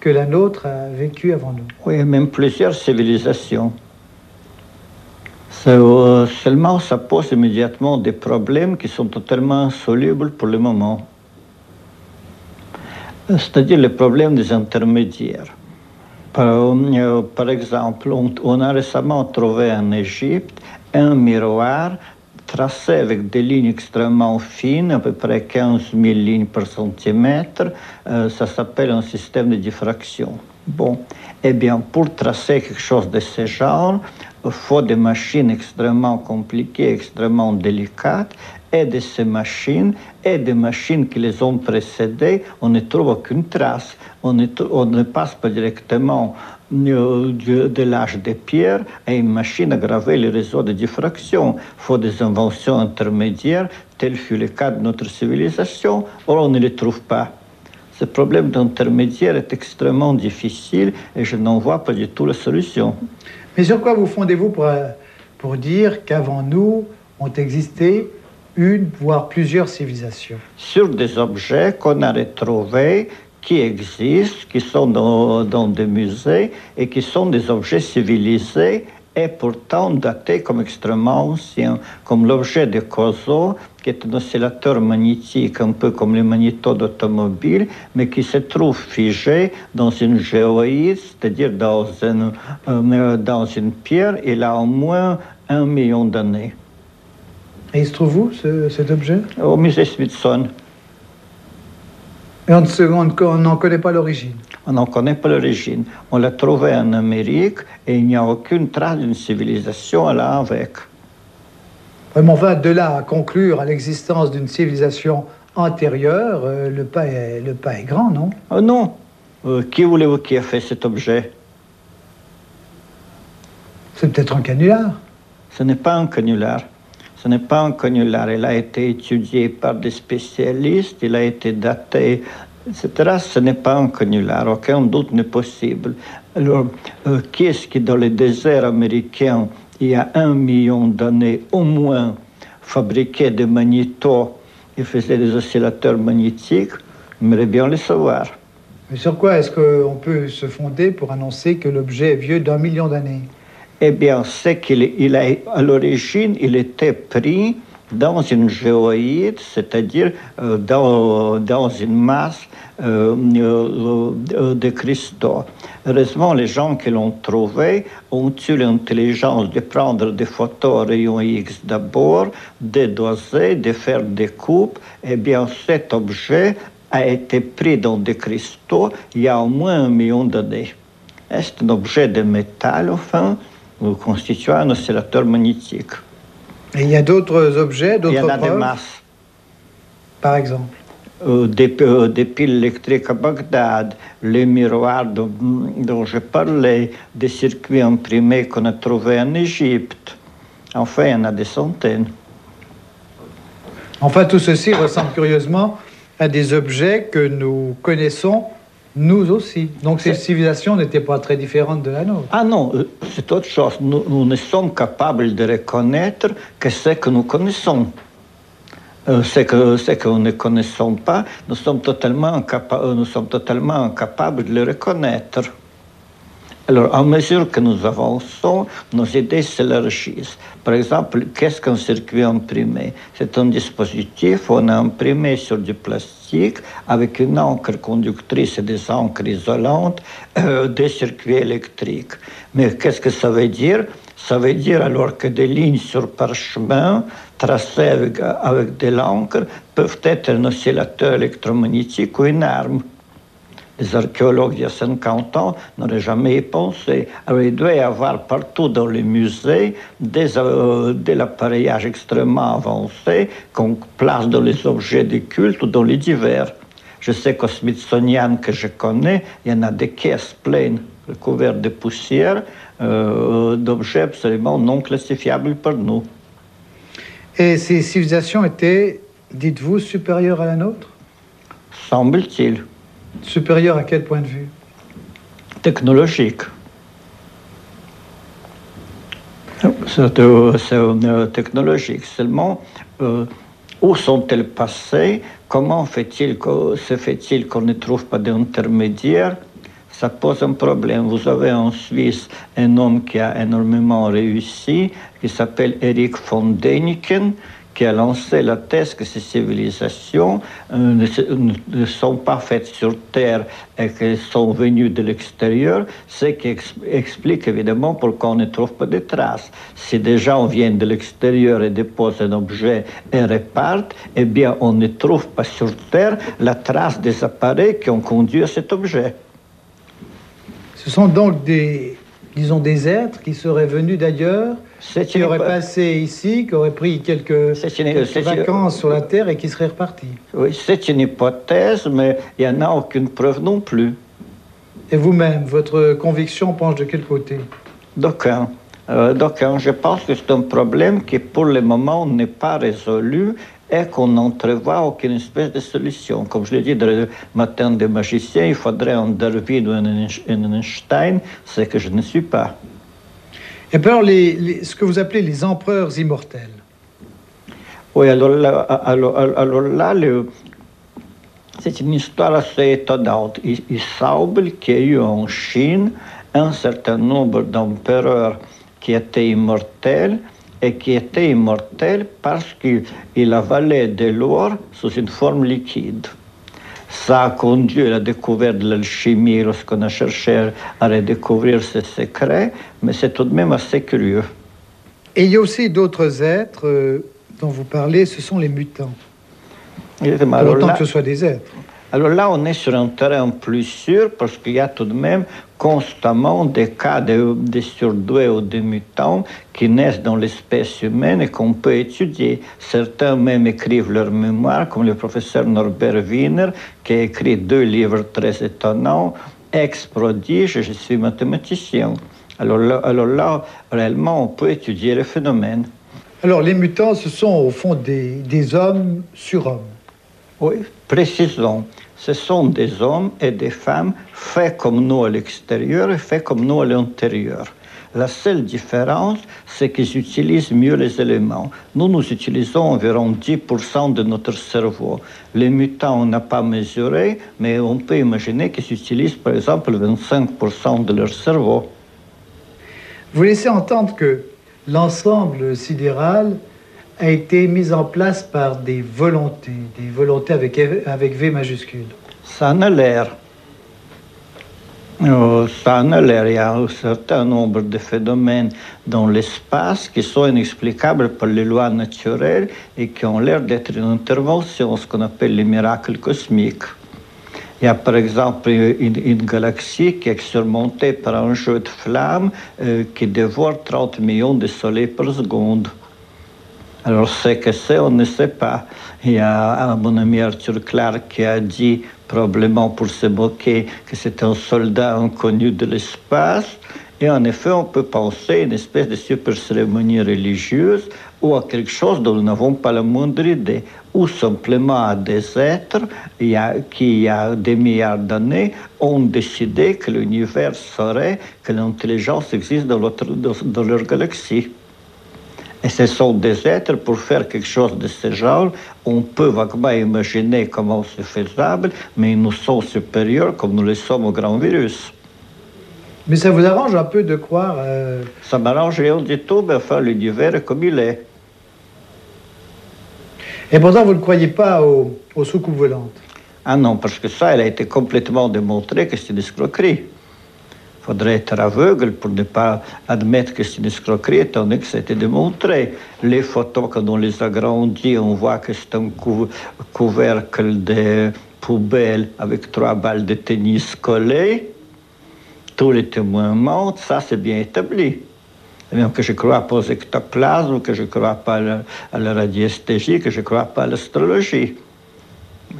la nôtre a vécu avant nous. Oui, même plusieurs civilisations. Seulement, ça pose immédiatement des problèmes qui sont totalement insolubles pour le moment. C'est-à-dire le problème des intermédiaires. Par exemple, on a récemment trouvé en Égypte un miroir tracé avec des lignes extrêmement fines, à peu près 15 000 lignes par centimètre. Ça s'appelle un système de diffraction. Bon, eh bien, pour tracer quelque chose de ce genre, il faut des machines extrêmement compliquées, extrêmement délicates, et de ces machines et des machines qui les ont précédées, on ne trouve aucune trace. On ne passe pas directement de l'âge des pierres à une machine à graver les réseaux de diffraction. Il faut des inventions intermédiaires, tel fut le cas de notre civilisation, or on ne les trouve pas. Ce problème d'intermédiaire est extrêmement difficile et je n'en vois pas du tout la solution. Mais sur quoi vous fondez-vous pour dire qu'avant nous ont existé une, voire plusieurs civilisations? Sur des objets qu'on a retrouvés, qui existent, qui sont dans des musées et qui sont des objets civilisés et pourtant datés comme extrêmement anciens, comme l'objet de Kozo, qui est un oscillateur magnétique, un peu comme les magnétos d'automobile, mais qui se trouve figé dans une géoïde, c'est-à-dire dans une pierre, il a au moins 1 million d'années. Et il se trouve où, cet objet? Au musée Smithson. Et on n'en connaît pas l'origine? On n'en connaît pas l'origine. On l'a trouvé en Amérique et il n'y a aucune trace d'une civilisation là avec. Mais enfin, de là à conclure à l'existence d'une civilisation antérieure, le pas est grand, non? Non. Qui voulez-vous qui a fait cet objet? C'est peut-être un canular. Ce n'est pas un canular. Ce n'est pas un canular. Il a été étudié par des spécialistes, il a été daté, etc. Ce n'est pas un canular. Aucun doute n'est possible. Alors, qui est-ce qui, dans les déserts américains, il y a 1 million d'années au moins, fabriquait des magnétos et faisait des oscillateurs magnétiques? J'aimerais bien le savoir. Mais sur quoi est-ce qu'on peut se fonder pour annoncer que l'objet est vieux d'1 million d'années? Eh bien, c'est à l'origine, il était pris dans une géoïde, c'est-à-dire dans une masse de cristaux. Heureusement, les gens qui l'ont trouvé ont eu l'intelligence de prendre des photos rayons X d'abord, de doser, de faire des coupes. Eh bien, cet objet a été pris dans des cristaux il y a au moins 1 million d'années. C'est un objet de métal, enfin, constituant un oscillateur magnétique. Et il y a d'autres objets, d'autres preuves? Il y en a des masses. Par exemple? Des piles électriques à Bagdad, les miroirs dont je parlais, des circuits imprimés qu'on a trouvés en Égypte. Enfin, il y en a des centaines. Enfin, tout ceci ressemble curieusement à des objets que nous connaissons Nous aussi. Donc ces civilisations n'étaient pas très différentes de la nôtre. Ah non, c'est autre chose. Nous ne sommes capables de reconnaître que ce que nous connaissons. Ce que nous ne connaissons pas, nous sommes totalement incapables de le reconnaître. Alors, à mesure que nous avançons, nos idées s'élargissent. Par exemple, qu'est-ce qu'un circuit imprimé? C'est un dispositif où on a imprimé sur du plastique, avec une encre conductrice et des encres isolantes, des circuits électriques. Mais qu'est-ce que ça veut dire? Ça veut dire alors que des lignes sur parchemin, tracées avec de l'encre, peuvent être un oscillateur électromagnétique ou une arme. Les archéologues, il y a 50 ans, n'auraient jamais y pensé. Alors, il doit y avoir partout dans les musées de l'appareillage extrêmement avancé qu'on place dans les objets de culte ou dans les divers. Je sais qu'au Smithsonian que je connais, il y en a des caisses pleines, recouvertes de poussière, d'objets absolument non classifiables par nous. Et ces civilisations étaient, dites-vous, supérieures à la nôtre? Semble-t-il. Supérieures à quel point de vue? Technologique. C'est technologique. Seulement, où sont-elles passées? Comment se fait-il qu'on ne trouve pas d'intermédiaire? Ça pose un problème. Vous avez en Suisse un homme qui a énormément réussi, qui s'appelle Erich von Däniken, qui a lancé la thèse que ces civilisations ne sont pas faites sur Terre et qu'elles sont venues de l'extérieur, ce qui explique évidemment pourquoi on ne trouve pas de traces. Si des gens viennent de l'extérieur et déposent un objet et repartent, eh bien on ne trouve pas sur Terre la trace des appareils qui ont conduit à cet objet. Ce sont donc des êtres qui seraient venus d'ailleurs, qui auraient passé ici, qui auraient pris quelques vacances sur la Terre et qui seraient repartis. Oui, c'est une hypothèse, mais il n'y en a aucune preuve non plus. Et vous-même, votre conviction penche de quel côté? D'aucun. Je pense que c'est un problème qui, pour le moment, n'est pas résolu et qu'on n'entrevoit aucune espèce de solution. Comme je l'ai dit dans le matin des magiciens, il faudrait un Darwin ou un Einstein, ce que je ne suis pas. Et puis alors, ce que vous appelez les empereurs immortels. Oui, alors là, c'est une histoire assez étonnante. Il semble qu'il y ait eu en Chine un certain nombre d'empereurs qui étaient immortels, et qui était immortel parce qu'il avalait de l'or sous une forme liquide. Ça a conduit à la découverte de l'alchimie lorsqu'on a cherché à redécouvrir ses secrets, mais c'est tout de même assez curieux. Et il y a aussi d'autres êtres dont vous parlez, ce sont les mutants. Autant que ce soit des êtres. Alors là, on est sur un terrain plus sûr parce qu'il y a tout de même constamment des cas de surdoués ou de mutants qui naissent dans l'espèce humaine et qu'on peut étudier. Certains même écrivent leur mémoire, comme le professeur Norbert Wiener, qui a écrit 2 livres très étonnants, Ex-prodige, je suis mathématicien. Alors là, réellement, on peut étudier le phénomène. Alors les mutants, ce sont au fond des hommes sur hommes. Oui, précisons. Ce sont des hommes et des femmes faits comme nous à l'extérieur et faits comme nous à l'intérieur. La seule différence, c'est qu'ils utilisent mieux les éléments. Nous utilisons environ 10% de notre cerveau. Les mutants, on n'a pas mesuré, mais on peut imaginer qu'ils utilisent par exemple 25% de leur cerveau. Vous laissez entendre que l'ensemble sidéral a été mise en place par des volontés avec V majuscule. Ça en a l'air. Ça en a l'air. Il y a un certain nombre de phénomènes dans l'espace qui sont inexplicables par les lois naturelles et qui ont l'air d'être une intervention, ce qu'on appelle les miracles cosmiques. Il y a par exemple une galaxie qui est surmontée par un jeu de flammes qui dévore 30 millions de soleils par seconde. Alors, ce que c'est, on ne sait pas. Il y a mon ami Arthur Clarke qui a dit, probablement pour se moquer, que c'est un soldat inconnu de l'espace. Et en effet, on peut penser à une espèce de super cérémonie religieuse ou à quelque chose dont nous n'avons pas la moindre idée, ou simplement à des êtres qui, il y a des milliards d'années, ont décidé que l'univers serait, que l'intelligence existe dans leur galaxie. Et ce sont des êtres, pour faire quelque chose de ce genre, on peut vaguement imaginer comment c'est faisable, mais ils nous sont supérieurs comme nous le sommes au grand virus. Mais ça vous arrange un peu de croire... Ça m'arrange rien du tout, mais enfin, l'univers est comme il est. Et pourtant, vous ne croyez pas aux soucoupes volantes? Ah non, parce que ça, elle a été complètement démontré que c'est une escroquerie. Il faudrait être aveugle pour ne pas admettre que c'est une escroquerie, étant donné que ça a été démontré. Les photos, quand on les agrandit, on voit que c'est un couvercle de poubelle avec 3 balles de tennis collées. Tous les témoins mentent, ça c'est bien établi. Même que je ne crois pas aux ectoplasmes, que je ne crois pas à la radiesthésie, que je ne crois pas à l'astrologie.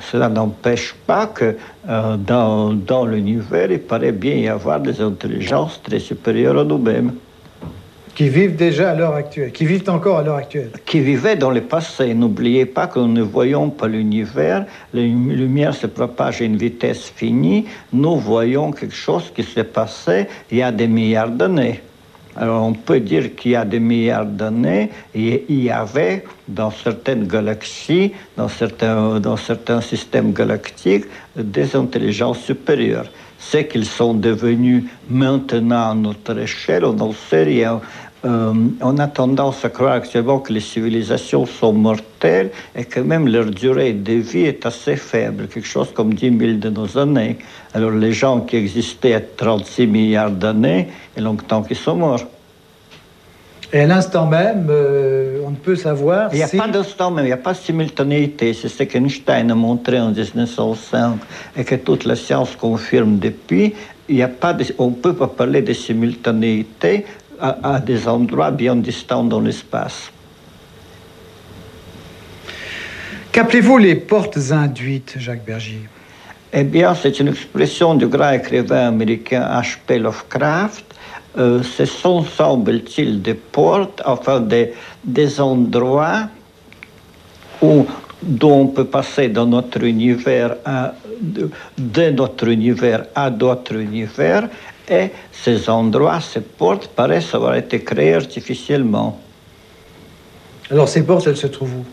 Cela n'empêche pas que dans l'univers, il paraît bien y avoir des intelligences très supérieures à nous-mêmes. Qui vivent déjà à l'heure actuelle, qui vivent encore à l'heure actuelle. Qui vivaient dans le passé. N'oubliez pas que nous ne voyons pas l'univers. La lumière se propage à une vitesse finie. Nous voyons quelque chose qui s'est passé il y a des milliards d'années. Alors on peut dire qu'il y a des milliards d'années, il y avait dans certaines galaxies, dans certains systèmes galactiques, des intelligences supérieures. C'est qu'ils sont devenus maintenant à notre échelle, on n'en sait rien. On a tendance à croire actuellement que les civilisations sont mortelles et que même leur durée de vie est assez faible, quelque chose comme 10 000 de nos années. Alors les gens qui existaient à 36 milliards d'années, il y a longtemps qu'ils sont morts. Et à l'instant même, on ne peut savoir il n'y a pas d'instant même, il n'y a pas de simultanéité. C'est ce qu'Einstein a montré en 1905 et que toute la science confirme depuis. On ne peut pas parler de simultanéité à des endroits bien distants dans l'espace. Qu'appelez-vous les portes induites, Jacques Bergier? Eh bien, c'est une expression du grand écrivain américain H.P. Lovecraft. Ce sont, semble-t-il, des portes, enfin des endroits dont on peut passer dans notre univers de notre univers à d'autres univers. Et ces endroits, ces portes, paraissent avoir été créées artificiellement. Alors ces portes, elles se trouvent où?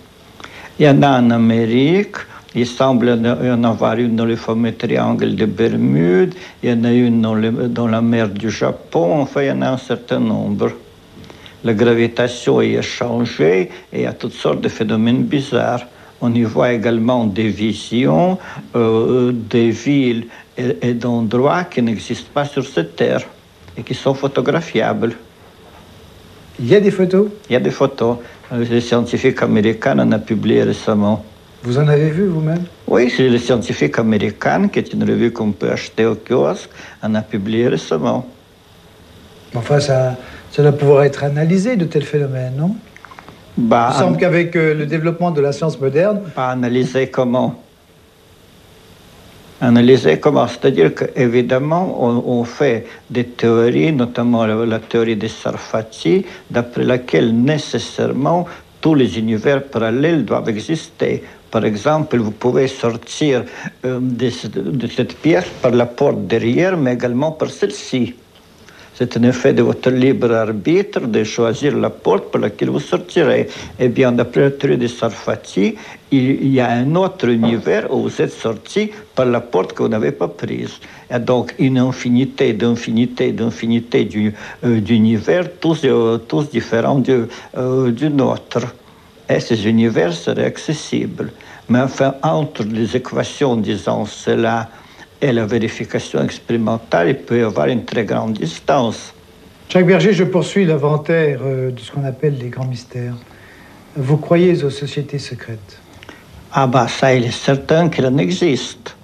Il y en a en Amérique, il semble y en avoir une dans le fameux triangle de Bermude, il y en a une dans la mer du Japon, enfin il y en a un certain nombre. La gravitation y a changé et il y a toutes sortes de phénomènes bizarres. On y voit également des visions, des villes et d'endroits qui n'existent pas sur cette terre et qui sont photographiables. Il y a des photos? Il y a des photos. Les scientifiques américains en ont publié récemment. Vous en avez vu vous-même? Oui, c'est le Scientifique américain, qui est une revue qu'on peut acheter au kiosque, en a publié récemment. Enfin, ça doit pouvoir être analysé, de tels phénomènes, non? Il me semble qu'avec le développement de la science moderne... Analyser comment? Analyser comment? C'est-à-dire qu'évidemment, on fait des théories, notamment la théorie des Sarfati, d'après laquelle nécessairement tous les univers parallèles doivent exister. Par exemple, vous pouvez sortir de cette pièce par la porte derrière, mais également par celle-ci. C'est un effet de votre libre arbitre de choisir la porte par laquelle vous sortirez. Eh bien, d'après la théorie de Sarfati, il y a un autre univers où vous êtes sorti par la porte que vous n'avez pas prise. Et donc, une infinité d'univers, tous différents du nôtre. Et ces univers seraient accessibles. Mais enfin, entre les équations disant cela et la vérification expérimentale, il peut y avoir une très grande distance. Jacques Bergier, je poursuis l'inventaire de ce qu'on appelle les grands mystères. Vous croyez aux sociétés secrètes? Ah bah ça, il est certain qu'il en existe.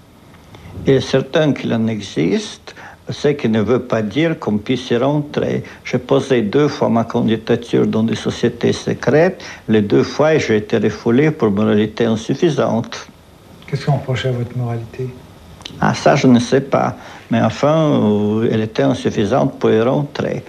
Il est certain qu'il en existe, ce qui ne veut pas dire qu'on puisse y rentrer. J'ai posé 2 fois ma candidature dans des sociétés secrètes. Les 2 fois, j'ai été refoulé pour moralité insuffisante. Qu'est-ce qu'on reprochait à votre moralité? Ah, ça, je ne sais pas. Mais enfin, elle était insuffisante pour y rentrer.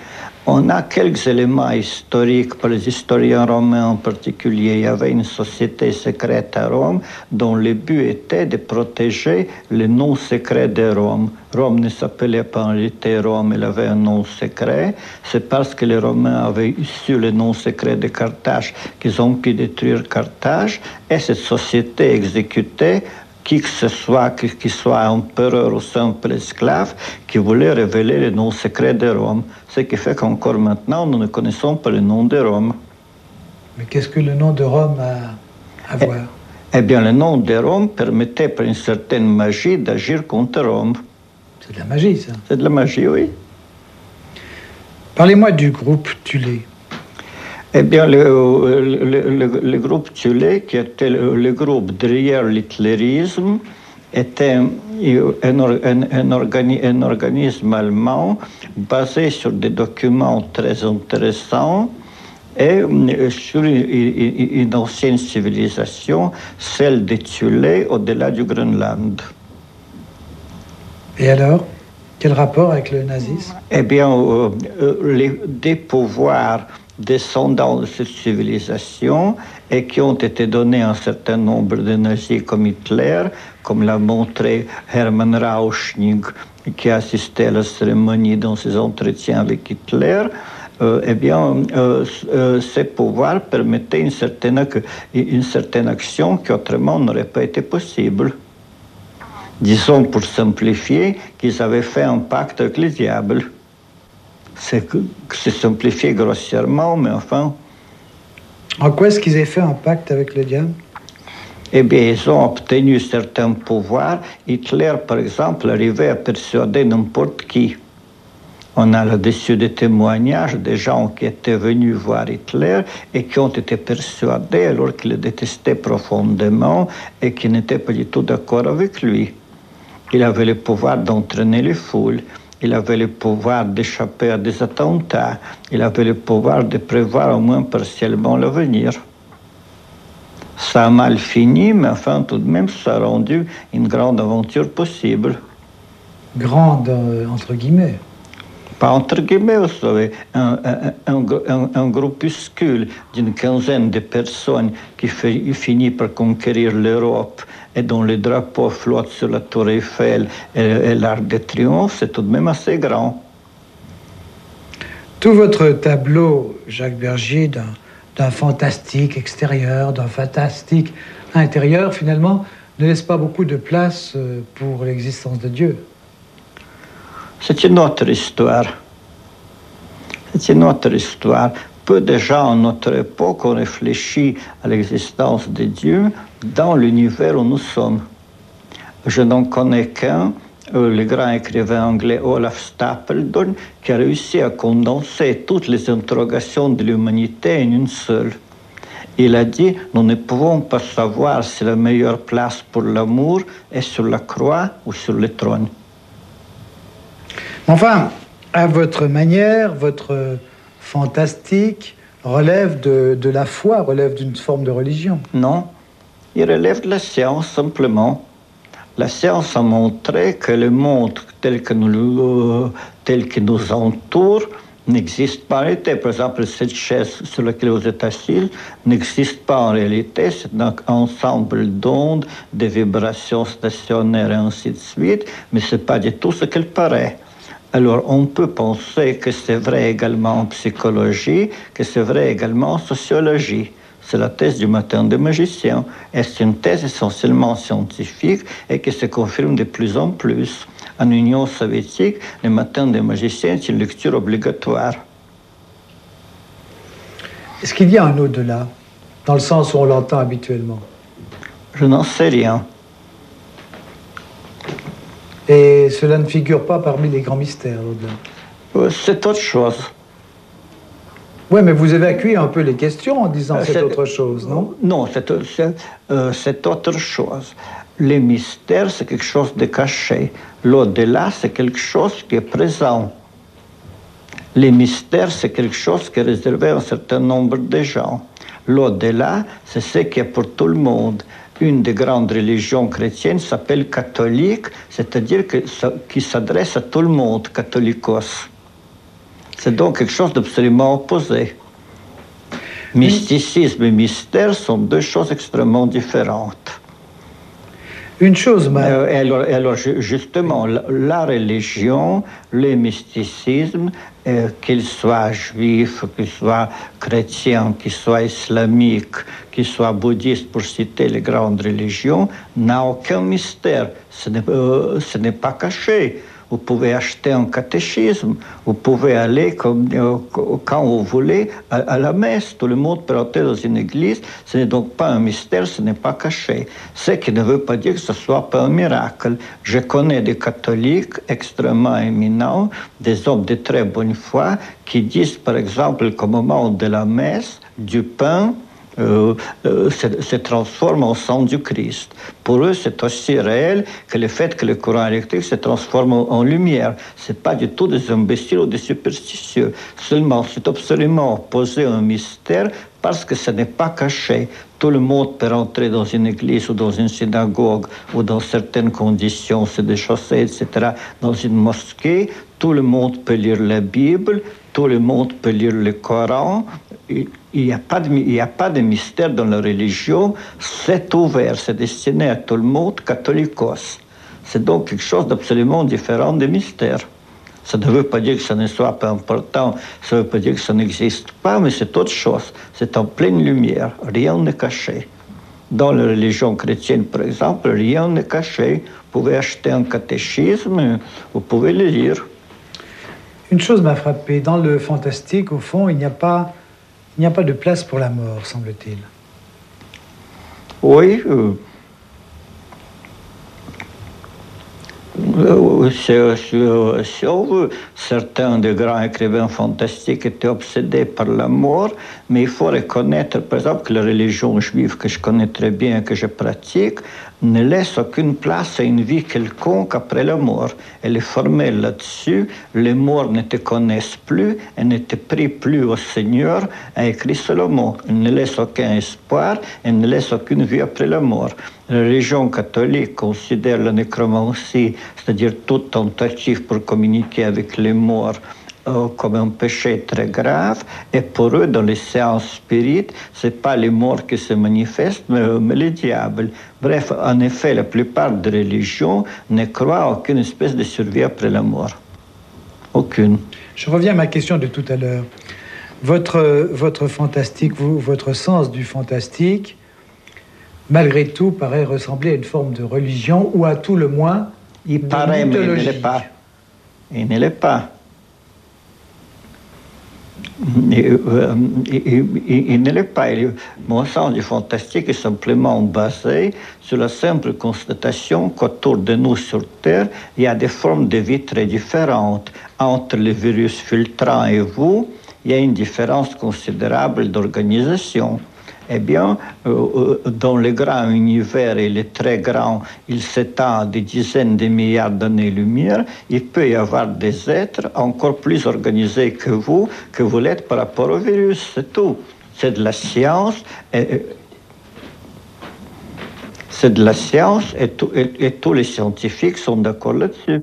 On a quelques éléments historiques, pour les historiens romains en particulier. Il y avait une société secrète à Rome dont le but était de protéger les noms secrets de Rome. Rome ne s'appelait pas en réalité Rome, elle avait un nom secret. C'est parce que les Romains avaient su le nom secret de Carthage qu'ils ont pu détruire Carthage. Et cette société exécutait qui que ce soit, qu'il soit empereur ou simple esclave, qui voulait révéler le nom secret de Rome. Ce qui fait qu'encore maintenant, nous ne connaissons pas le nom de Rome. Mais qu'est-ce que le nom de Rome a à voir? Eh bien, le nom de Rome permettait par une certaine magie d'agir contre Rome. C'est de la magie, ça. C'est de la magie, oui. Parlez-moi du groupe Thulé. Eh bien, le groupe Thulé, qui était le groupe derrière l'hitlérisme, était un organisme allemand basé sur des documents très intéressants et sur une ancienne civilisation, celle des Thulé au-delà du Groenland. Et alors, quel rapport avec le nazisme? Eh bien, des pouvoirs descendants de cette civilisation et qui ont été donnés à un certain nombre de nazis comme Hitler, comme l'a montré Hermann Rauschning, qui a assisté à la cérémonie dans ses entretiens avec Hitler. Ces pouvoirs permettaient une certaine action qui autrement n'aurait pas été possible. Disons, pour simplifier, qu'ils avaient fait un pacte avec le diable. C'est simplifié grossièrement, mais enfin... En quoi est-ce qu'ils avaient fait un pacte avec le diable? Eh bien, ils ont obtenu certains pouvoirs. Hitler, par exemple, arrivait à persuader n'importe qui. On a là-dessus des témoignages de gens qui étaient venus voir Hitler et qui ont été persuadés alors qu'ils le détestaient profondément et qui n'étaient pas du tout d'accord avec lui. Il avait le pouvoir d'entraîner les foules. Il avait le pouvoir d'échapper à des attentats. Il avait le pouvoir de prévoir au moins partiellement l'avenir. Ça a mal fini, mais enfin, tout de même, ça a rendu une grande aventure possible. Grande, entre guillemets. Pas entre guillemets, vous savez, un groupuscule d'une quinzaine de personnes qui finit par conquérir l'Europe et dont le drapeau flotte sur la Tour Eiffel et l'Arc de Triomphe, c'est tout de même assez grand. Tout votre tableau, Jacques Bergier, d'un fantastique extérieur, d'un fantastique intérieur, finalement, ne laisse pas beaucoup de place pour l'existence de Dieu. C'est une autre histoire. C'est une autre histoire. Peu de gens à notre époque ont réfléchi à l'existence de Dieu dans l'univers où nous sommes. Je n'en connais qu'un, le grand écrivain anglais Olaf Stapledon, qui a réussi à condenser toutes les interrogations de l'humanité en une seule. Il a dit, nous ne pouvons pas savoir si la meilleure place pour l'amour est sur la croix ou sur le trône. Enfin, à votre manière, votre fantastique relève de la foi, relève d'une forme de religion. Non, il relève de la science simplement. La science a montré que le monde tel que nous entoure n'existe pas en réalité. Par exemple, cette chaise sur laquelle vous êtes assis n'existe pas en réalité. C'est un ensemble d'ondes, de vibrations stationnaires et ainsi de suite, mais ce n'est pas du tout ce qu'elle paraît. Alors, on peut penser que c'est vrai également en psychologie, que c'est vrai également en sociologie. C'est la thèse du matin des magiciens. Et c'est une thèse essentiellement scientifique et qui se confirme de plus en plus. En Union soviétique, le matin des magiciens est une lecture obligatoire. Est-ce qu'il y a un au-delà, dans le sens où on l'entend habituellement? Je n'en sais rien. Et cela ne figure pas parmi les grands mystères, au-delà. C'est autre chose. Oui, mais vous évacuez un peu les questions en disant c'est autre chose, non? Non, c'est autre chose. Les mystères, c'est quelque chose de caché. L'au-delà, c'est quelque chose qui est présent. Les mystères, c'est quelque chose qui est réservé à un certain nombre de gens. L'au-delà, c'est ce qui est pour tout le monde. une des grandes religions chrétiennes s'appelle catholique, c'est-à-dire qui s'adresse à tout le monde, catholicos. C'est donc quelque chose d'absolument opposé. Mysticisme et mystère sont deux choses extrêmement différentes. Une chose, alors, justement, la religion, le mysticisme, qu'il soit juif, qu'il soit chrétien, qu'il soit islamique, qu'il soit bouddhiste, pour citer les grandes religions, n'a aucun mystère. Ce n'est pas caché. Vous pouvez acheter un catéchisme, vous pouvez aller quand vous voulez à la messe. Tout le monde peut entrer dans une église. Ce n'est donc pas un mystère, ce n'est pas caché. Ce qui ne veut pas dire que ce ne soit pas un miracle. Je connais des catholiques extrêmement éminents, des hommes de très bonne foi, qui disent par exemple qu'au moment de la messe, du pain se transforme en sang du Christ. Pour eux, c'est aussi réel que le fait que le courant électrique se transforme en lumière. Ce n'est pas du tout des imbéciles ou des superstitieux. Seulement, c'est absolument opposé à un mystère parce que ce n'est pas caché. Tout le monde peut rentrer dans une église ou dans une synagogue ou dans certaines conditions, c'est des chaussées, etc., dans une mosquée. Tout le monde peut lire la Bible, tout le monde peut lire le Coran. Il n'y a pas de mystère dans la religion. C'est ouvert, c'est destiné à tout le monde, catholicos. C'est donc quelque chose d'absolument différent des mystères. Ça ne veut pas dire que ça ne soit pas important, ça ne veut pas dire que ça n'existe pas, mais c'est autre chose. C'est en pleine lumière, rien n'est caché. Dans la religion chrétienne, par exemple, rien n'est caché. Vous pouvez acheter un catéchisme, vous pouvez le lire. Une chose m'a frappé, dans le fantastique, au fond, il n'y a pas de place pour la mort, semble-t-il. Oui, si on veut, certains des grands écrivains fantastiques étaient obsédés par la mort, mais il faut reconnaître, par exemple, que la religion juive que je connais très bien et que je pratique ne laisse aucune place à une vie quelconque après la mort. Elle est formée là-dessus, les morts ne te connaissent plus et ne te prient plus au Seigneur, a écrit Salomon. Elle ne laisse aucun espoir, elle ne laisse aucune vie après la mort. La religion catholique considère la nécromancie, c'est-à-dire toute tentative pour communiquer avec les morts, comme un péché très grave. Et pour eux, dans les séances spirites, ce n'est pas les morts qui se manifestent, mais les diables. Bref, en effet, la plupart des religions ne croient à aucune espèce de survie après la mort. Aucune. Je reviens à ma question de tout à l'heure. Votre fantastique, votre sens du fantastique, malgré tout, paraît ressembler à une forme de religion, ou à tout le moins, il paraît, mais il ne l'est pas. Il ne l'est pas. Il ne l'est pas. Mon sens du fantastique est simplement basé sur la simple constatation qu'autour de nous sur Terre, il y a des formes de vie très différentes. Entre les virus filtrants et vous, il y a une différence considérable d'organisation. Eh bien, dans le grand univers et les très grands, il s'étend à des dizaines de milliards d'années-lumière, il peut y avoir des êtres encore plus organisés que vous l'êtes par rapport au virus, c'est tout. C'est de la science, et tous les scientifiques sont d'accord là-dessus.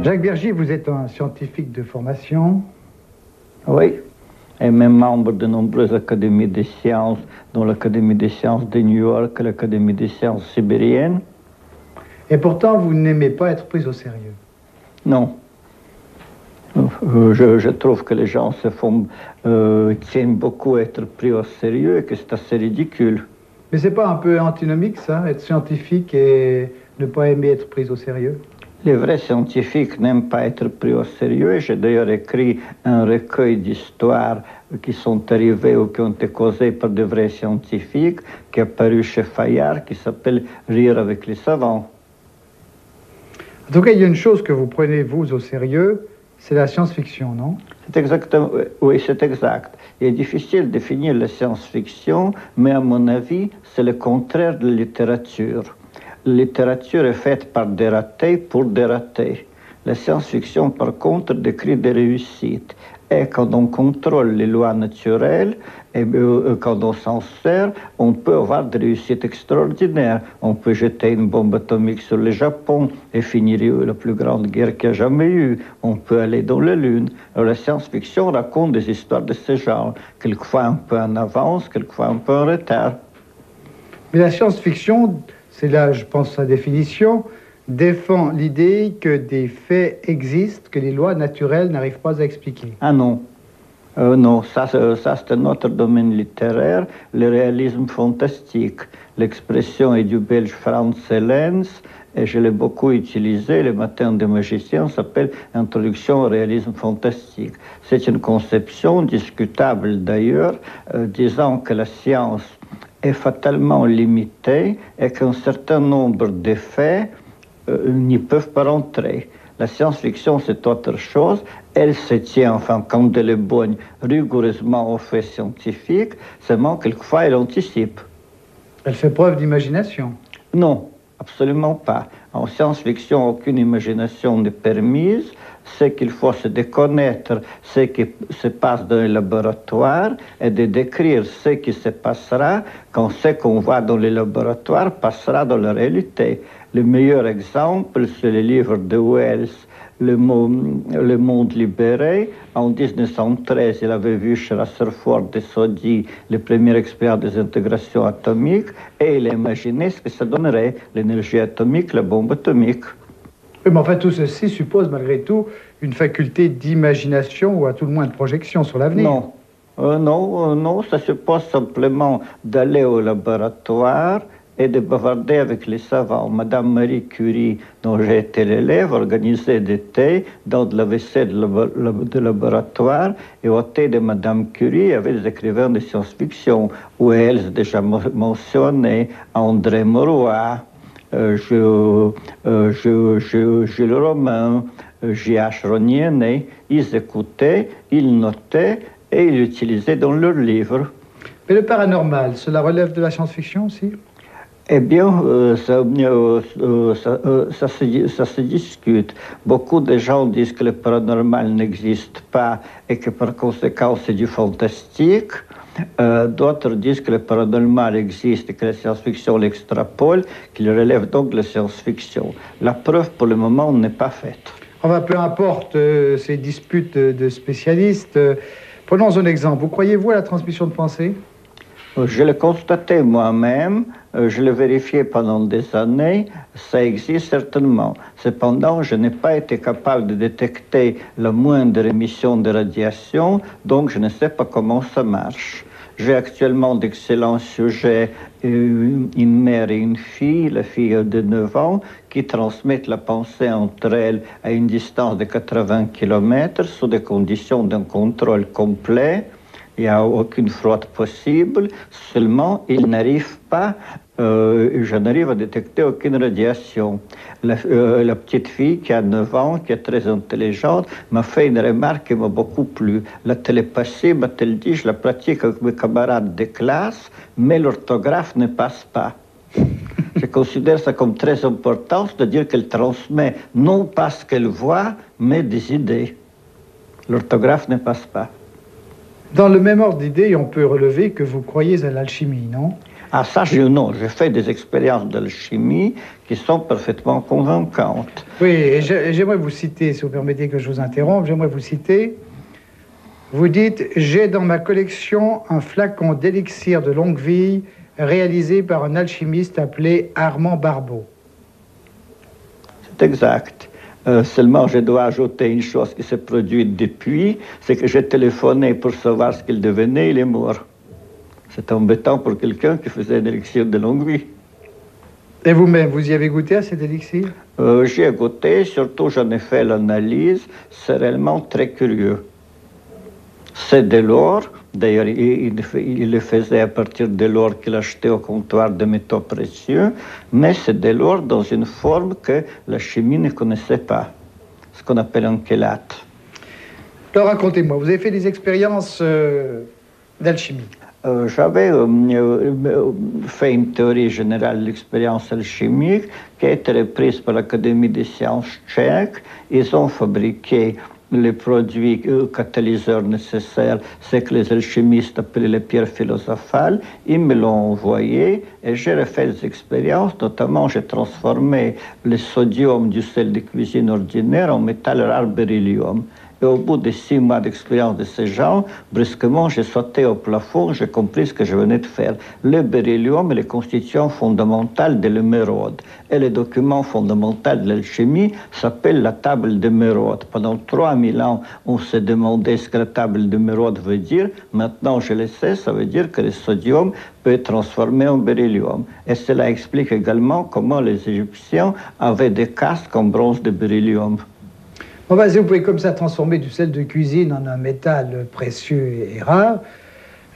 Jacques Bergier, vous êtes un scientifique de formation. Oui, et même membre de nombreuses académies des sciences, dont l'Académie des sciences de New York et l'Académie des sciences sibériennes. Et pourtant, vous n'aimez pas être pris au sérieux. Non. Je trouve que les gens tiennent beaucoup à être pris au sérieux et que c'est assez ridicule. Mais c'est pas un peu antinomique, ça, être scientifique et ne pas aimer être pris au sérieux? Les vrais scientifiques n'aiment pas être pris au sérieux. J'ai d'ailleurs écrit un recueil d'histoires qui sont arrivées ou qui ont été causées par de vrais scientifiques, qui est paru chez Fayard, qui s'appelle « Rire avec les savants ». En tout cas, il y a une chose que vous prenez, vous, au sérieux, c'est la science-fiction, non? C'est exactement, oui, c'est exact. Il est difficile de définir la science-fiction, mais à mon avis, c'est le contraire de la littérature. La littérature est faite par des ratés pour des ratés. La science-fiction, par contre, décrit des réussites. Et quand on contrôle les lois naturelles, et quand on s'en sert, on peut avoir des réussites extraordinaires. On peut jeter une bombe atomique sur le Japon et finir la plus grande guerre qu'il y a jamais eu. On peut aller dans la Lune. Alors la science-fiction raconte des histoires de ce genre, quelquefois un peu en avance, quelquefois un peu en retard. Mais la science-fiction, c'est là, je pense, sa définition, défend l'idée que des faits existent, que les lois naturelles n'arrivent pas à expliquer. Ah non. Non, ça c'est notre domaine littéraire, le réalisme fantastique. L'expression est du belge Frans Helens, et je l'ai beaucoup utilisé. Le matin des magiciens s'appelle Introduction au réalisme fantastique. C'est une conception discutable d'ailleurs, disant que la science est fatalement limitée et qu'un certain nombre de faits n'y peuvent pas rentrer. La science-fiction, c'est autre chose. Elle se tient, enfin, quand elle est bonne, rigoureusement aux faits scientifiques, seulement quelquefois elle anticipe. Elle fait preuve d'imagination? Non, absolument pas. En science-fiction, aucune imagination n'est permise. Ce qu'il faut, c'est de connaître ce qui se passe dans le laboratoire et de décrire ce qui se passera quand ce qu'on voit dans le laboratoire passera dans la réalité. Le meilleur exemple, c'est le livre de Wells, Le monde libéré. En 1913, il avait vu chez Rutherford et Soddy les premiers expériences des intégrations atomiques et il imaginait ce que ça donnerait, l'énergie atomique, la bombe atomique. Oui, mais enfin, tout ceci suppose malgré tout une faculté d'imagination ou à tout le moins de projection sur l'avenir. Non. Non, ça suppose simplement d'aller au laboratoire et de bavarder avec les savants. Madame Marie Curie, dont j'ai été l'élève, organisait des thés dans de la WC de laboratoire, et au thé de Madame Curie, il y avait des écrivains de science-fiction, Wells, déjà mentionné, André Maurois, Jules Romain, J.H. Rognier. Ils écoutaient, ils notaient et ils l'utilisaient dans leurs livres. Mais le paranormal, cela relève de la science-fiction aussi? Eh bien, ça se discute. Beaucoup de gens disent que le paranormal n'existe pas et que par conséquent c'est du fantastique. D'autres disent que le paranormal existe et que la science-fiction l'extrapole, qu'il relève donc de la science-fiction. La preuve pour le moment n'est pas faite. Enfin, peu importe ces disputes de spécialistes. Prenons un exemple. Vous croyez-vous à la transmission de pensée? Je l'ai constaté moi-même, je l'ai vérifié pendant des années, ça existe certainement. Cependant, je n'ai pas été capable de détecter la moindre émission de radiation, donc je ne sais pas comment ça marche. J'ai actuellement d'excellents sujets, une mère et une fille, la fille de 9 ans, qui transmettent la pensée entre elles à une distance de 80 km sous des conditions d'un contrôle complet. Il n'y a aucune fraude possible, seulement il n'arrive pas, je n'arrive à détecter aucune radiation. La petite fille qui a 9 ans, qui est très intelligente, m'a fait une remarque qui m'a beaucoup plu. La télépathie, m'a-t-elle dit, je la pratique avec mes camarades de classe, mais l'orthographe ne passe pas. Je considère ça comme très important, c'est-à-dire qu'elle transmet non pas ce qu'elle voit, mais des idées. L'orthographe ne passe pas. Dans le même ordre d'idée, on peut relever que vous croyez à l'alchimie, non? Ah, ça, non. J'ai fait des expériences d'alchimie qui sont parfaitement convaincantes. Oui, et j'aimerais vous citer, si vous permettez que je vous interrompe, j'aimerais vous citer. Vous dites « J'ai dans ma collection un flacon d'élixir de longue vie réalisé par un alchimiste appelé Armand Barbeau. » C'est exact. Seulement, je dois ajouter une chose qui s'est produite depuis, c'est que j'ai téléphoné pour savoir ce qu'il devenait, il est mort. C'est embêtant pour quelqu'un qui faisait un élixir de longue vie. Et vous-même, vous y avez goûté à cet élixir? J'y ai goûté, surtout j'en ai fait l'analyse, c'est réellement très curieux. C'est de l'or, D'ailleurs, il le faisait à partir de l'or qu'il achetait au comptoir de métaux précieux, mais c'est de l'or dans une forme que la chimie ne connaissait pas, ce qu'on appelle un chélate. Alors racontez-moi, vous avez fait des expériences d'alchimie? J'avais fait une théorie générale de l'expérience alchimique qui a été reprise par l'Académie des sciences tchèques. Ils ont fabriqué les produits catalyseurs nécessaires, c'est que les alchimistes appelaient les pierres philosophales. Ils me l'ont envoyé et j'ai refait des expériences. Notamment, j'ai transformé le sodium du sel de cuisine ordinaire en métal rare beryllium. Et au bout de 6 mois d'expérience de ces gens, brusquement, j'ai sauté au plafond, j'ai compris ce que je venais de faire. Le beryllium est la constitution fondamentale de l'émeraude. Et le document fondamental de l'alchimie s'appelle la table d'émeraude. Pendant 3000 ans, on s'est demandé ce que la table d'émeraude veut dire. Maintenant, je le sais, ça veut dire que le sodium peut être transformé en beryllium. Et cela explique également comment les Égyptiens avaient des casques en bronze de beryllium. Bon, bah, si vous pouvez comme ça transformer du sel de cuisine en un métal précieux et rare,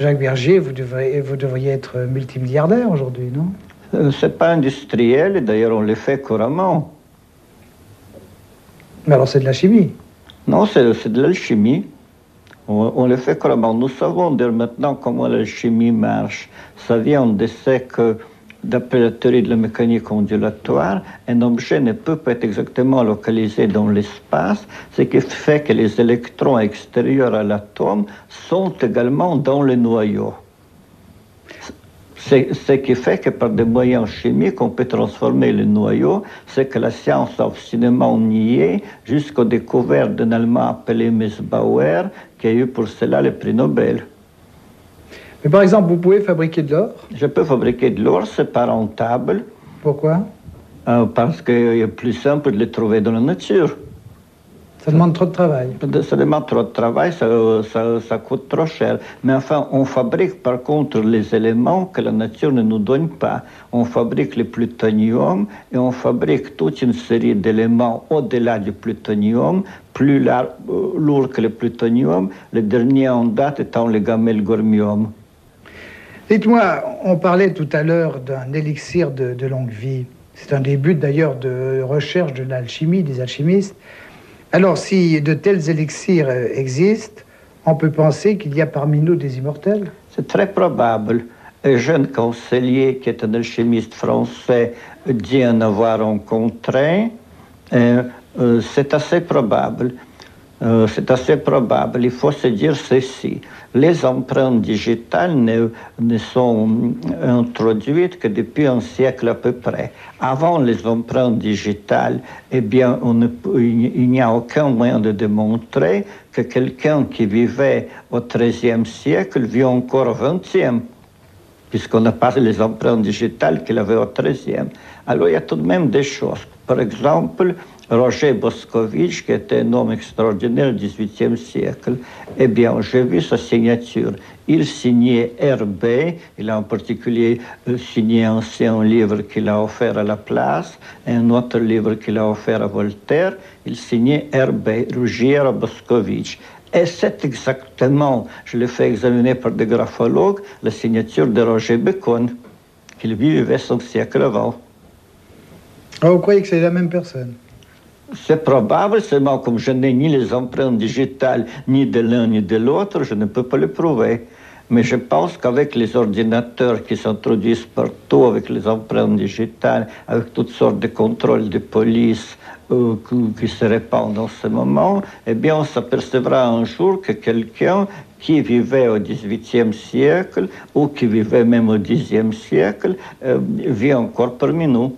Jacques Bergier, vous devriez être multimilliardaire aujourd'hui, non? C'est pas industriel, et d'ailleurs on le fait couramment. Mais alors c'est de la chimie? Non, c'est de l'alchimie. On le fait couramment. Nous savons dire maintenant comment l'alchimie marche. Ça vient de ce que, d'après la théorie de la mécanique ondulatoire, un objet ne peut pas être exactement localisé dans l'espace, ce qui fait que les électrons extérieurs à l'atome sont également dans le noyau. Ce qui fait que par des moyens chimiques, on peut transformer le noyau, ce que la science a obstinément nié jusqu'aux découvertes d'un Allemand appelé Meßbauer, qui a eu pour cela le prix Nobel. Mais par exemple, vous pouvez fabriquer de l'or? Je peux fabriquer de l'or, c'est pas rentable. Pourquoi? Parce qu'il est plus simple de le trouver dans la nature. Ça demande trop de travail. Ça demande trop de travail, ça coûte trop cher. Mais enfin, on fabrique par contre les éléments que la nature ne nous donne pas. On fabrique le plutonium et on fabrique toute une série d'éléments au-delà du plutonium, plus lourds que le plutonium, le dernier en date étant le gamma-gormium. Dites-moi, on parlait tout à l'heure d'un élixir de longue vie. C'est un des buts d'ailleurs de recherche de l'alchimie, des alchimistes. Alors, si de tels élixirs existent, on peut penser qu'il y a parmi nous des immortels? C'est très probable. Un jeune conseiller qui est un alchimiste français dit en avoir rencontré. C'est assez probable. Il faut se dire ceci. Les empreintes digitales ne sont introduites que depuis un siècle à peu près. Avant les empreintes digitales, eh bien, il n'y a aucun moyen de démontrer que quelqu'un qui vivait au XIIIe siècle vit encore au XXe, puisqu'on n'a pas les empreintes digitales qu'il avait au XIIIe. Alors il y a tout de même des choses. Par exemple, Roger Boscovich, qui était un homme extraordinaire du XVIIIe siècle, eh bien, j'ai vu sa signature. Il signait RB, il a en particulier signé un livre qu'il a offert à la Place, et un autre livre qu'il a offert à Voltaire. Il signait RB, Ruggiero Boscovich. Et c'est exactement, je l'ai fait examiner par des graphologues, la signature de Roger Bacon, qu'il vivait 5 siècles avant. Ah, vous croyez que c'est la même personne? C'est probable, seulement comme je n'ai ni les empreintes digitales, ni de l'un ni de l'autre, je ne peux pas le prouver. Mais je pense qu'avec les ordinateurs qui s'introduisent partout, avec les empreintes digitales, avec toutes sortes de contrôles de police qui se répandent en ce moment, eh bien, on s'apercevra un jour que quelqu'un qui vivait au XVIIIe siècle ou qui vivait même au Xe siècle vit encore parmi nous.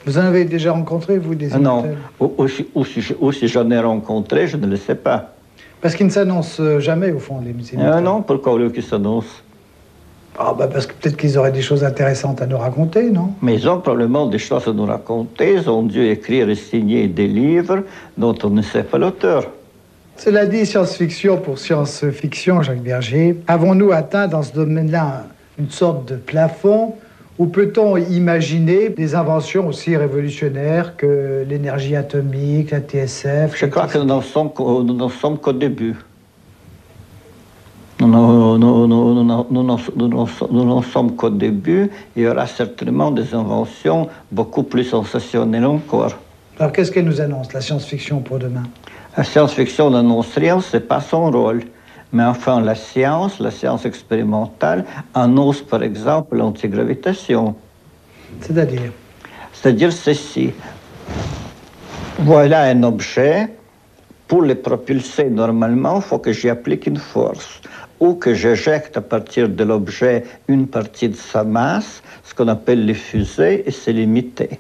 Vous en avez déjà rencontré, vous, des immortels? Non, ou si j'en ai rencontré, je ne le sais pas. Parce qu'ils ne s'annoncent jamais, au fond, les immortels. Non, pourquoi eux qui s'annoncent? Parce que peut-être qu'ils auraient des choses intéressantes à nous raconter, non? Mais ils ont probablement des choses à nous raconter. Ils ont dû écrire et signer des livres dont on ne sait pas l'auteur. Cela dit, science-fiction pour science-fiction, Jacques Bergier, avons-nous atteint dans ce domaine-là une sorte de plafond? Ou peut-on imaginer des inventions aussi révolutionnaires que l'énergie atomique, la TSF? Je crois que nous n'en sommes qu'au début. Nous n'en sommes qu'au début. Il y aura certainement des inventions beaucoup plus sensationnelles encore. Alors qu'est-ce qu'elle nous annonce, la science-fiction, pour demain? La science-fiction n'annonce rien, ce n'est pas son rôle. Mais enfin, la science expérimentale, annonce par exemple l'antigravitation. C'est-à-dire? C'est-à-dire ceci. Voilà un objet. Pour le propulser normalement, il faut que j'y applique une force ou que j'éjecte à partir de l'objet une partie de sa masse, ce qu'on appelle les fusées, et c'est limité.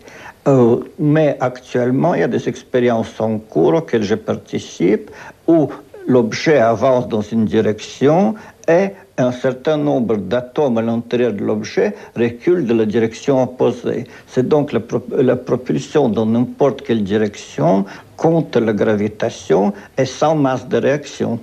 Mais actuellement, il y a des expériences en cours auxquelles je participe où l'objet avance dans une direction et un certain nombre d'atomes à l'intérieur de l'objet reculent de la direction opposée. C'est donc la propulsion dans n'importe quelle direction contre la gravitation et sans masse de réaction.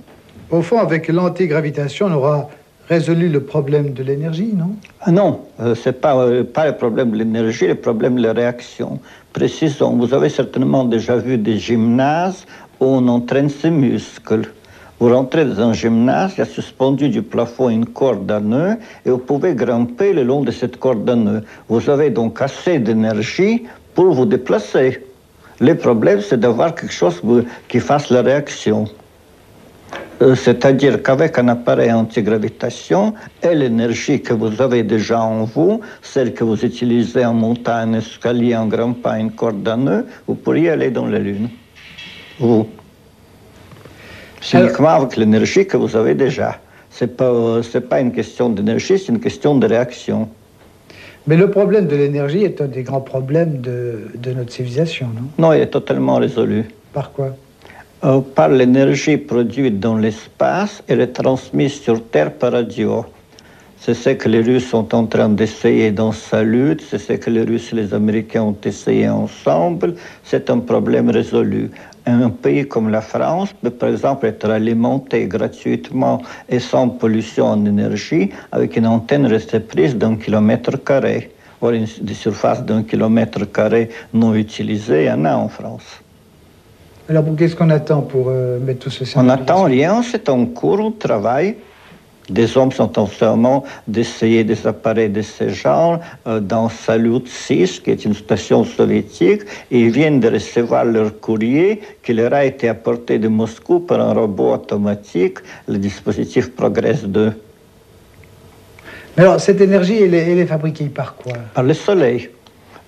Au fond, avec l'antigravitation, on aura résolu le problème de l'énergie, non? Non, ce n'est pas le problème de l'énergie, le problème de la réaction. Précisons, vous avez certainement déjà vu des gymnases où on entraîne ses muscles. Vous rentrez dans un gymnase, il y a suspendu du plafond une corde à nœuds et vous pouvez grimper le long de cette corde à nœuds. Vous avez donc assez d'énergie pour vous déplacer. Le problème, c'est d'avoir quelque chose qui fasse la réaction. C'est-à-dire qu'avec un appareil antigravitation et l'énergie que vous avez déjà en vous, celle que vous utilisez en montant un escalier, en grimpant une corde à nœuds, vous pourriez aller dans la Lune. Vous. Uniquement avec l'énergie que vous avez déjà. C'est pas une question d'énergie, c'est une question de réaction. Mais le problème de l'énergie est un des grands problèmes de notre civilisation, non? Non, il est totalement résolu. Par quoi? Par l'énergie produite dans l'espace et retransmise sur Terre par radio. C'est ce que les Russes sont en train d'essayer dans sa lutte, c'est ce que les Russes et les Américains ont essayé ensemble. C'est un problème résolu. Un pays comme la France peut par exemple être alimenté gratuitement et sans pollution en énergie avec une antenne réceptrice d'1 km². Or, des surfaces d'1 km² non utilisées, il y en a en France. Alors, qu'est-ce qu'on attend pour mettre tout ceci en place? On n'attend rien, c'est en cours, on travaille. Des hommes sont en ce moment d'essayer des appareils de ce genre dans Salyut 6, qui est une station soviétique, et ils viennent de recevoir leur courrier qui leur a été apporté de Moscou par un robot automatique, le dispositif Progress 2. Mais alors, cette énergie, elle est fabriquée par quoi? Par le Soleil.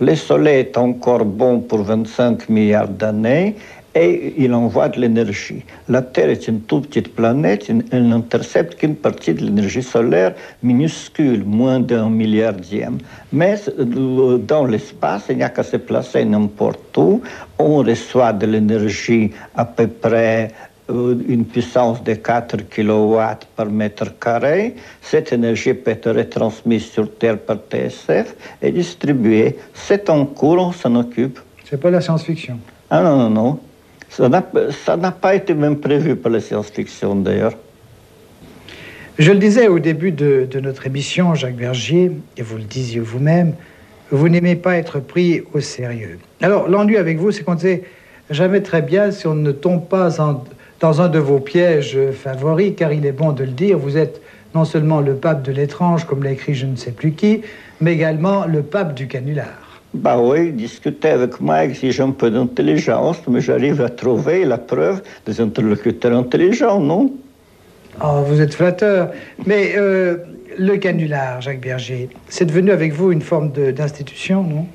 Le Soleil est encore bon pour 25 milliards d'années, et il envoie de l'énergie. La Terre est une toute petite planète, elle n'intercepte qu'une partie de l'énergie solaire minuscule, moins d'1 milliardième. Mais dans l'espace, il n'y a qu'à se placer n'importe où. On reçoit de l'énergie à peu près une puissance de 4 kW par mètre carré. Cette énergie peut être retransmise sur Terre par TSF et distribuée. C'est en cours, on s'en occupe. C'est pas la science-fiction? Ah non, non, non. Ça n'a pas été même prévu par la science-fiction, d'ailleurs. Je le disais au début de notre émission, Jacques Bergier, et vous le disiez vous-même, vous n'aimez pas être pris au sérieux. Alors, l'ennui avec vous, c'est qu'on ne sait jamais très bien si on ne tombe pas dans un de vos pièges favoris, car il est bon de le dire, vous êtes non seulement le pape de l'étrange, comme l'a écrit je ne sais plus qui, mais également le pape du canular. Bah oui, discuter avec moi exige un peu d'intelligence, mais j'arrive à trouver la preuve des interlocuteurs intelligents, non? Oh, vous êtes flatteur. Mais le canular, Jacques Bergier, c'est devenu avec vous une forme d'institution, non?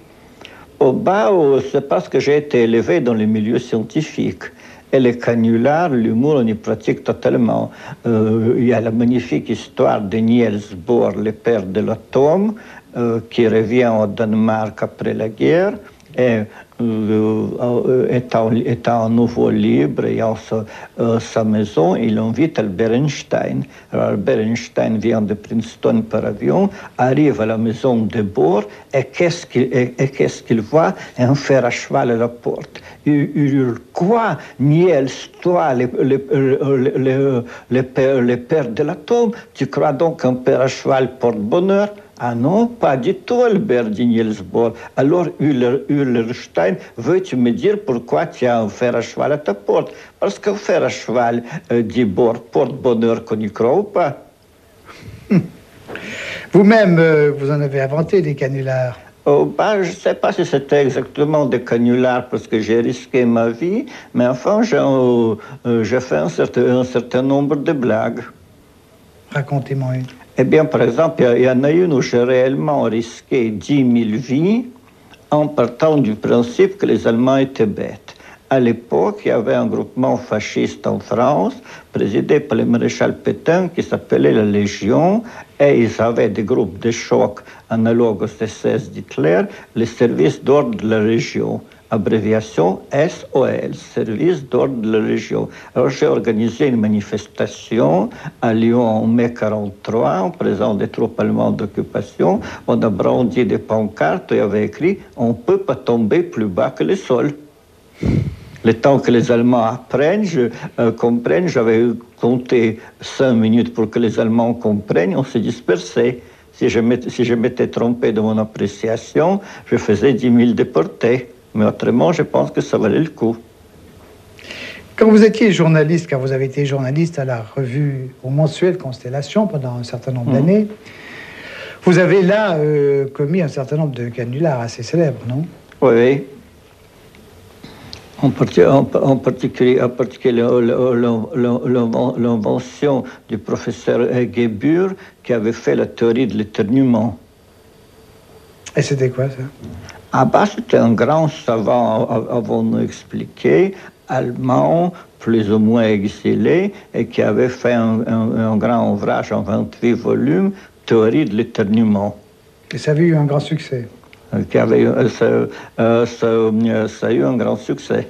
Oh, bah, c'est parce que j'ai été élevé dans les milieux scientifiques. Et le canular, l'humour, on y pratique totalement. Il y a la magnifique histoire de Niels Bohr, le père de l'atome, qui revient au Danemark après la guerre et étant à nouveau libre, ayant sa maison, il invite Albert Einstein. Alors Albert Einstein vient de Princeton par avion, arrive à la maison de Bohr et qu'est-ce qu'il voit? Un fer à cheval à la porte. Il hurle quoi? Niels, toi, le père de l'atome, tu crois donc qu'un fer à cheval porte bonheur? Ah non, pas du tout, Albert, dit Niels Bohr. Alors, Ullerstein, veux-tu me dire pourquoi tu as un fer à cheval à ta porte? Parce qu'un fer à cheval, dit Bohr, porte bonheur qu'on y croit ou pas. Vous-même, vous en avez inventé des canulars. Oh, je ne sais pas si c'était exactement des canulars parce que j'ai risqué ma vie, mais enfin, j'ai fait un certain nombre de blagues. Racontez-moi une. Eh bien, par exemple, il y en a une où j'ai réellement risqué 10 000 vies en partant du principe que les Allemands étaient bêtes. À l'époque, il y avait un groupement fasciste en France, présidé par le maréchal Pétain, qui s'appelait la Légion, et ils avaient des groupes de choc analogues au SS d'Hitler, les services d'ordre de la région. Abréviation SOL, Service d'ordre de la région. Alors j'ai organisé une manifestation à Lyon en mai 1943 en présence des troupes allemandes d'occupation. On a brandi des pancartes et il y avait écrit « On ne peut pas tomber plus bas que le sol ». Le temps que les Allemands comprennent, j'avais compté 5 minutes pour que les Allemands comprennent, on s'est dispersé. Si je m'étais trompé de mon appréciation, je faisais 10 000 déportés. Mais autrement, je pense que ça valait le coup. Quand vous étiez journaliste, car vous avez été journaliste à la revue, au mensuel Constellation pendant un certain nombre d'années, vous avez là commis un certain nombre de canulars assez célèbres, non? Oui. En particulier l'invention du professeur Gebür qui avait fait la théorie de l'éternuement. Et c'était quoi ça? Ah bah, c'était un grand savant, avons-nous expliqué, allemand, plus ou moins exilé, et qui avait fait un grand ouvrage en 28 volumes, Théorie de l'éternuement. Et ça avait eu un grand succès. Ça a eu un grand succès.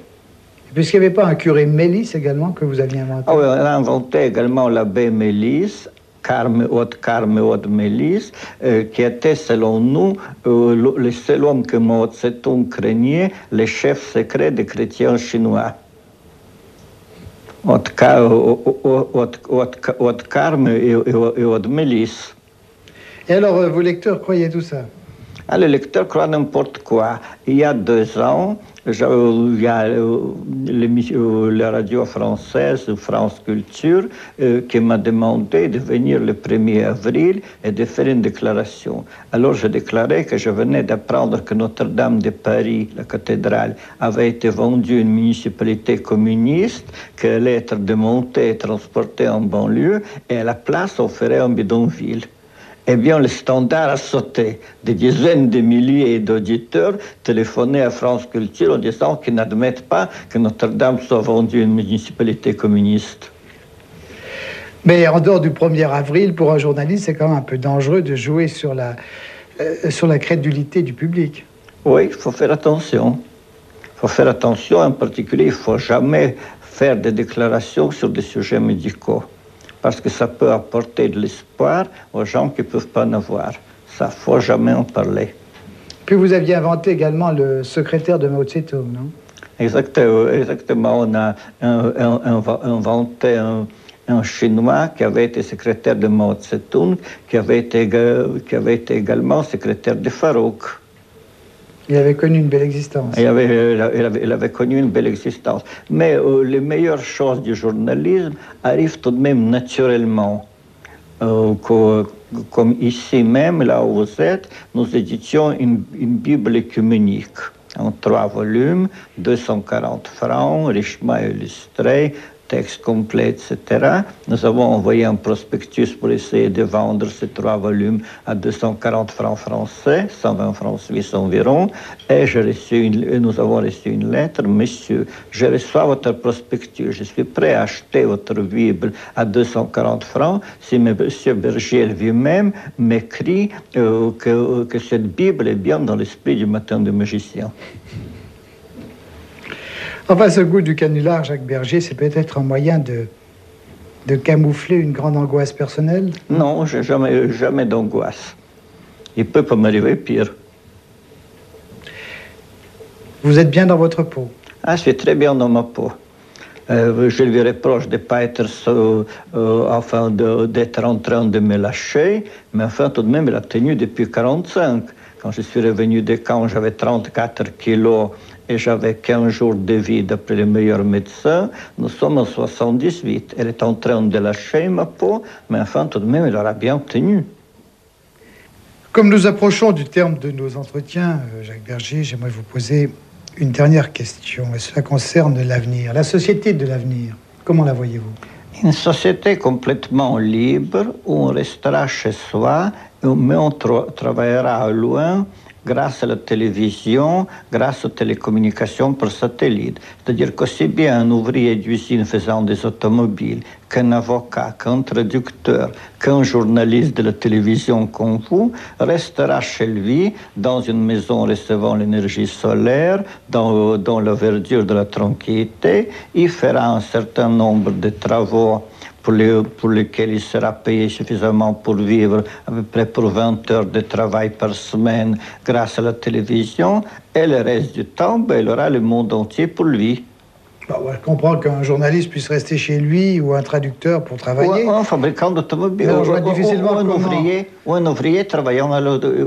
Puisqu'il n'y avait pas un curé Mélis également que vous aviez inventé? Ah oui, on a inventé également l'abbé Mélis, Carme Mélis, qui était, selon nous, le seul homme que Mao Tse-tung craignait, le chef secret des chrétiens chinois. Od Carme et od Mélis. Et alors, vos lecteurs croyaient tout ça? Ah, les lecteurs croient n'importe quoi. Il y a 2 ans, il y a la radio française, France Culture, qui m'a demandé de venir le 1er avril et de faire une déclaration. Alors j'ai déclaré que je venais d'apprendre que Notre-Dame de Paris, la cathédrale, avait été vendue à une municipalité communiste, qu'elle allait être démontée et transportée en banlieue, et à la place on ferait un bidonville. Eh bien, le standard a sauté. Des dizaines de milliers d'auditeurs téléphonaient à France Culture en disant qu'ils n'admettent pas que Notre-Dame soit vendue à une municipalité communiste. Mais en dehors du 1er avril, pour un journaliste, c'est quand même un peu dangereux de jouer sur la crédulité du public. Oui, il faut faire attention. Il faut faire attention, en particulier, il ne faut jamais faire des déclarations sur des sujets médicaux. Parce que ça peut apporter de l'espoir aux gens qui ne peuvent pas en avoir. Ça, il ne faut jamais en parler. Puis vous aviez inventé également le secrétaire de Mao Tse-tung, non? Exactement. On a inventé un Chinois qui avait été secrétaire de Mao Tse-tung, qui avait été également secrétaire de Farouk. Il avait connu une belle existence. Il avait connu une belle existence. Mais les meilleures choses du journalisme arrivent tout de même naturellement. Comme ici même, là où vous êtes, nous éditions une Bible œcuménique en 3 volumes, 240 francs, richement illustré, texte complet, etc. Nous avons envoyé un prospectus pour essayer de vendre ces 3 volumes à 240 francs français, 120 francs suisses environ, et nous avons reçu une lettre. Monsieur, je reçois votre prospectus, je suis prêt à acheter votre Bible à 240 francs si monsieur Berger lui-même m'écrit que cette Bible est bien dans l'esprit du matin du magicien. Enfin, ce goût du canular, Jacques Berger, c'est peut-être un moyen de camoufler une grande angoisse personnelle? Non, j'ai jamais d'angoisse. Il peut pas m'arriver pire. Vous êtes bien dans votre peau? Ah, je suis très bien dans ma peau. Je lui reproche de ne pas être, d'être en train de me lâcher, mais enfin, tout de même, il a tenu depuis 45. Quand je suis revenu de Caen, j'avais 34 kilos et j'avais 15 jours de vie d'après les meilleurs médecins. Nous sommes en 78. Elle est en train de lâcher ma peau, mais enfin, tout de même, elle aura bien tenu. Comme nous approchons du terme de nos entretiens, Jacques Bergier, j'aimerais vous poser une dernière question, et cela concerne l'avenir, la société de l'avenir. Comment la voyez-vous? Une société complètement libre où on restera chez soi, mais on travaillera loin grâce à la télévision, grâce aux télécommunications par satellite. C'est-à-dire qu'aussi bien un ouvrier d'usine faisant des automobiles, qu'un avocat, qu'un traducteur, qu'un journaliste de la télévision comme vous, restera chez lui dans une maison recevant l'énergie solaire, dans la verdure de la tranquillité. Il fera un certain nombre de travaux pour lesquels il sera payé suffisamment pour vivre, à peu près pour 20 heures de travail par semaine grâce à la télévision, et le reste du temps, il aura le monde entier pour lui. Je comprends qu'un journaliste puisse rester chez lui ou un traducteur pour travailler. Ou un fabricant d'automobiles, ou un ouvrier travaillant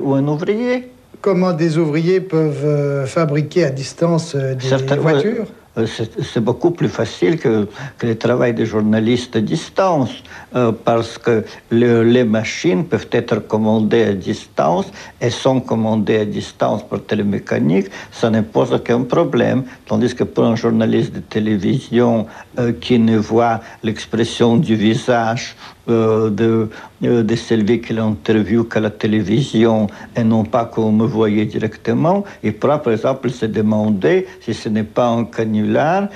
ou un ouvrier. Comment des ouvriers peuvent fabriquer à distance des voitures? C'est beaucoup plus facile que le travail des journalistes à distance, parce que les machines peuvent être commandées à distance et sont commandées à distance par télémécanique, ça ne pose aucun problème. Tandis que pour un journaliste de télévision qui ne voit l'expression du visage de celui qui l'interviewe qu'à la télévision et non pas qu'on me voyait directement, il pourra par exemple se demander si ce n'est pas un canular,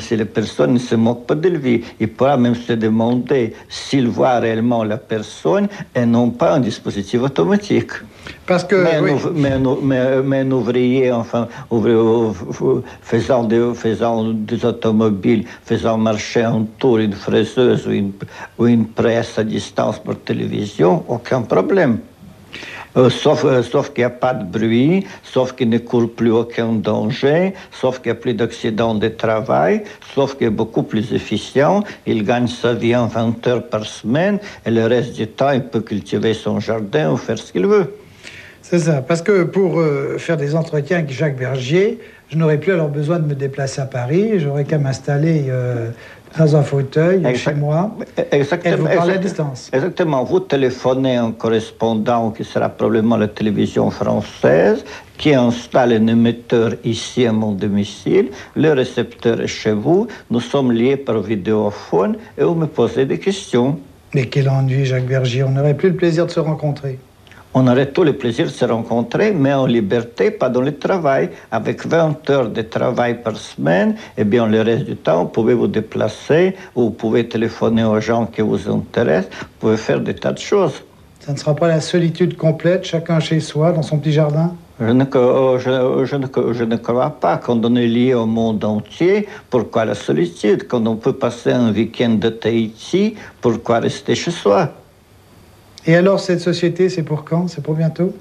si les personnes ne se moquent pas de lui. Il pourra même se demander s'il voit réellement la personne et non pas un dispositif automatique. Parce que, mais un ouvrier, enfin, faisant des automobiles, faisant marcher un tour une fraiseuse ou une presse à distance par télévision, aucun problème. Sauf qu'il n'y a pas de bruit, sauf qu'il ne court plus aucun danger, sauf qu'il n'y a plus d'accidents de travail, sauf qu'il est beaucoup plus efficient, il gagne sa vie en 20 heures par semaine, et le reste du temps, il peut cultiver son jardin ou faire ce qu'il veut. C'est ça, parce que pour faire des entretiens avec Jacques Bergier, je n'aurais plus alors besoin de me déplacer à Paris, j'aurais qu'à m'installer dans un fauteuil chez moi et vous parler à distance. Exactement, vous téléphonez un correspondant qui sera probablement la télévision française, qui installe un émetteur ici à mon domicile, le récepteur est chez vous, nous sommes liés par vidéophone et vous me posez des questions. Mais quel ennui, Jacques Bergier, on n'aurait plus le plaisir de se rencontrer. On aurait tout le plaisir de se rencontrer, mais en liberté, pas dans le travail. Avec 20 heures de travail par semaine, eh bien, le reste du temps, vous pouvez vous déplacer, ou vous pouvez téléphoner aux gens qui vous intéressent, vous pouvez faire des tas de choses. Ça ne sera pas la solitude complète, chacun chez soi, dans son petit jardin? Je ne crois pas. Quand on est lié au monde entier, pourquoi la solitude? Quand on peut passer un week-end de Tahiti, pourquoi rester chez soi? Et alors, cette société, c'est pour quand? C'est pour bientôt?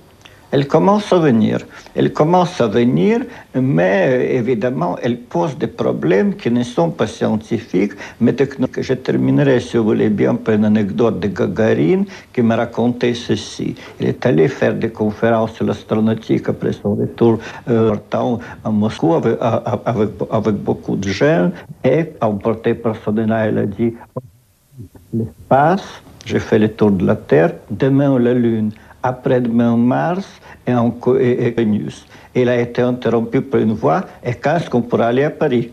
Elle commence à venir. Elle commence à venir, mais évidemment, elle pose des problèmes qui ne sont pas scientifiques, mais techniques. Je terminerai, si vous voulez bien, par une anecdote de Gagarine qui m'a raconté ceci. Il est allé faire des conférences sur l'astronautique après son retour à Moscou avec beaucoup de jeunes, et emporté par son élan, elle a dit l'espace. J'ai fait le tour de la Terre, demain la Lune, après-demain Mars et Vénus. Il a été interrompu par une voix, et quand est-ce qu'on pourra aller à Paris?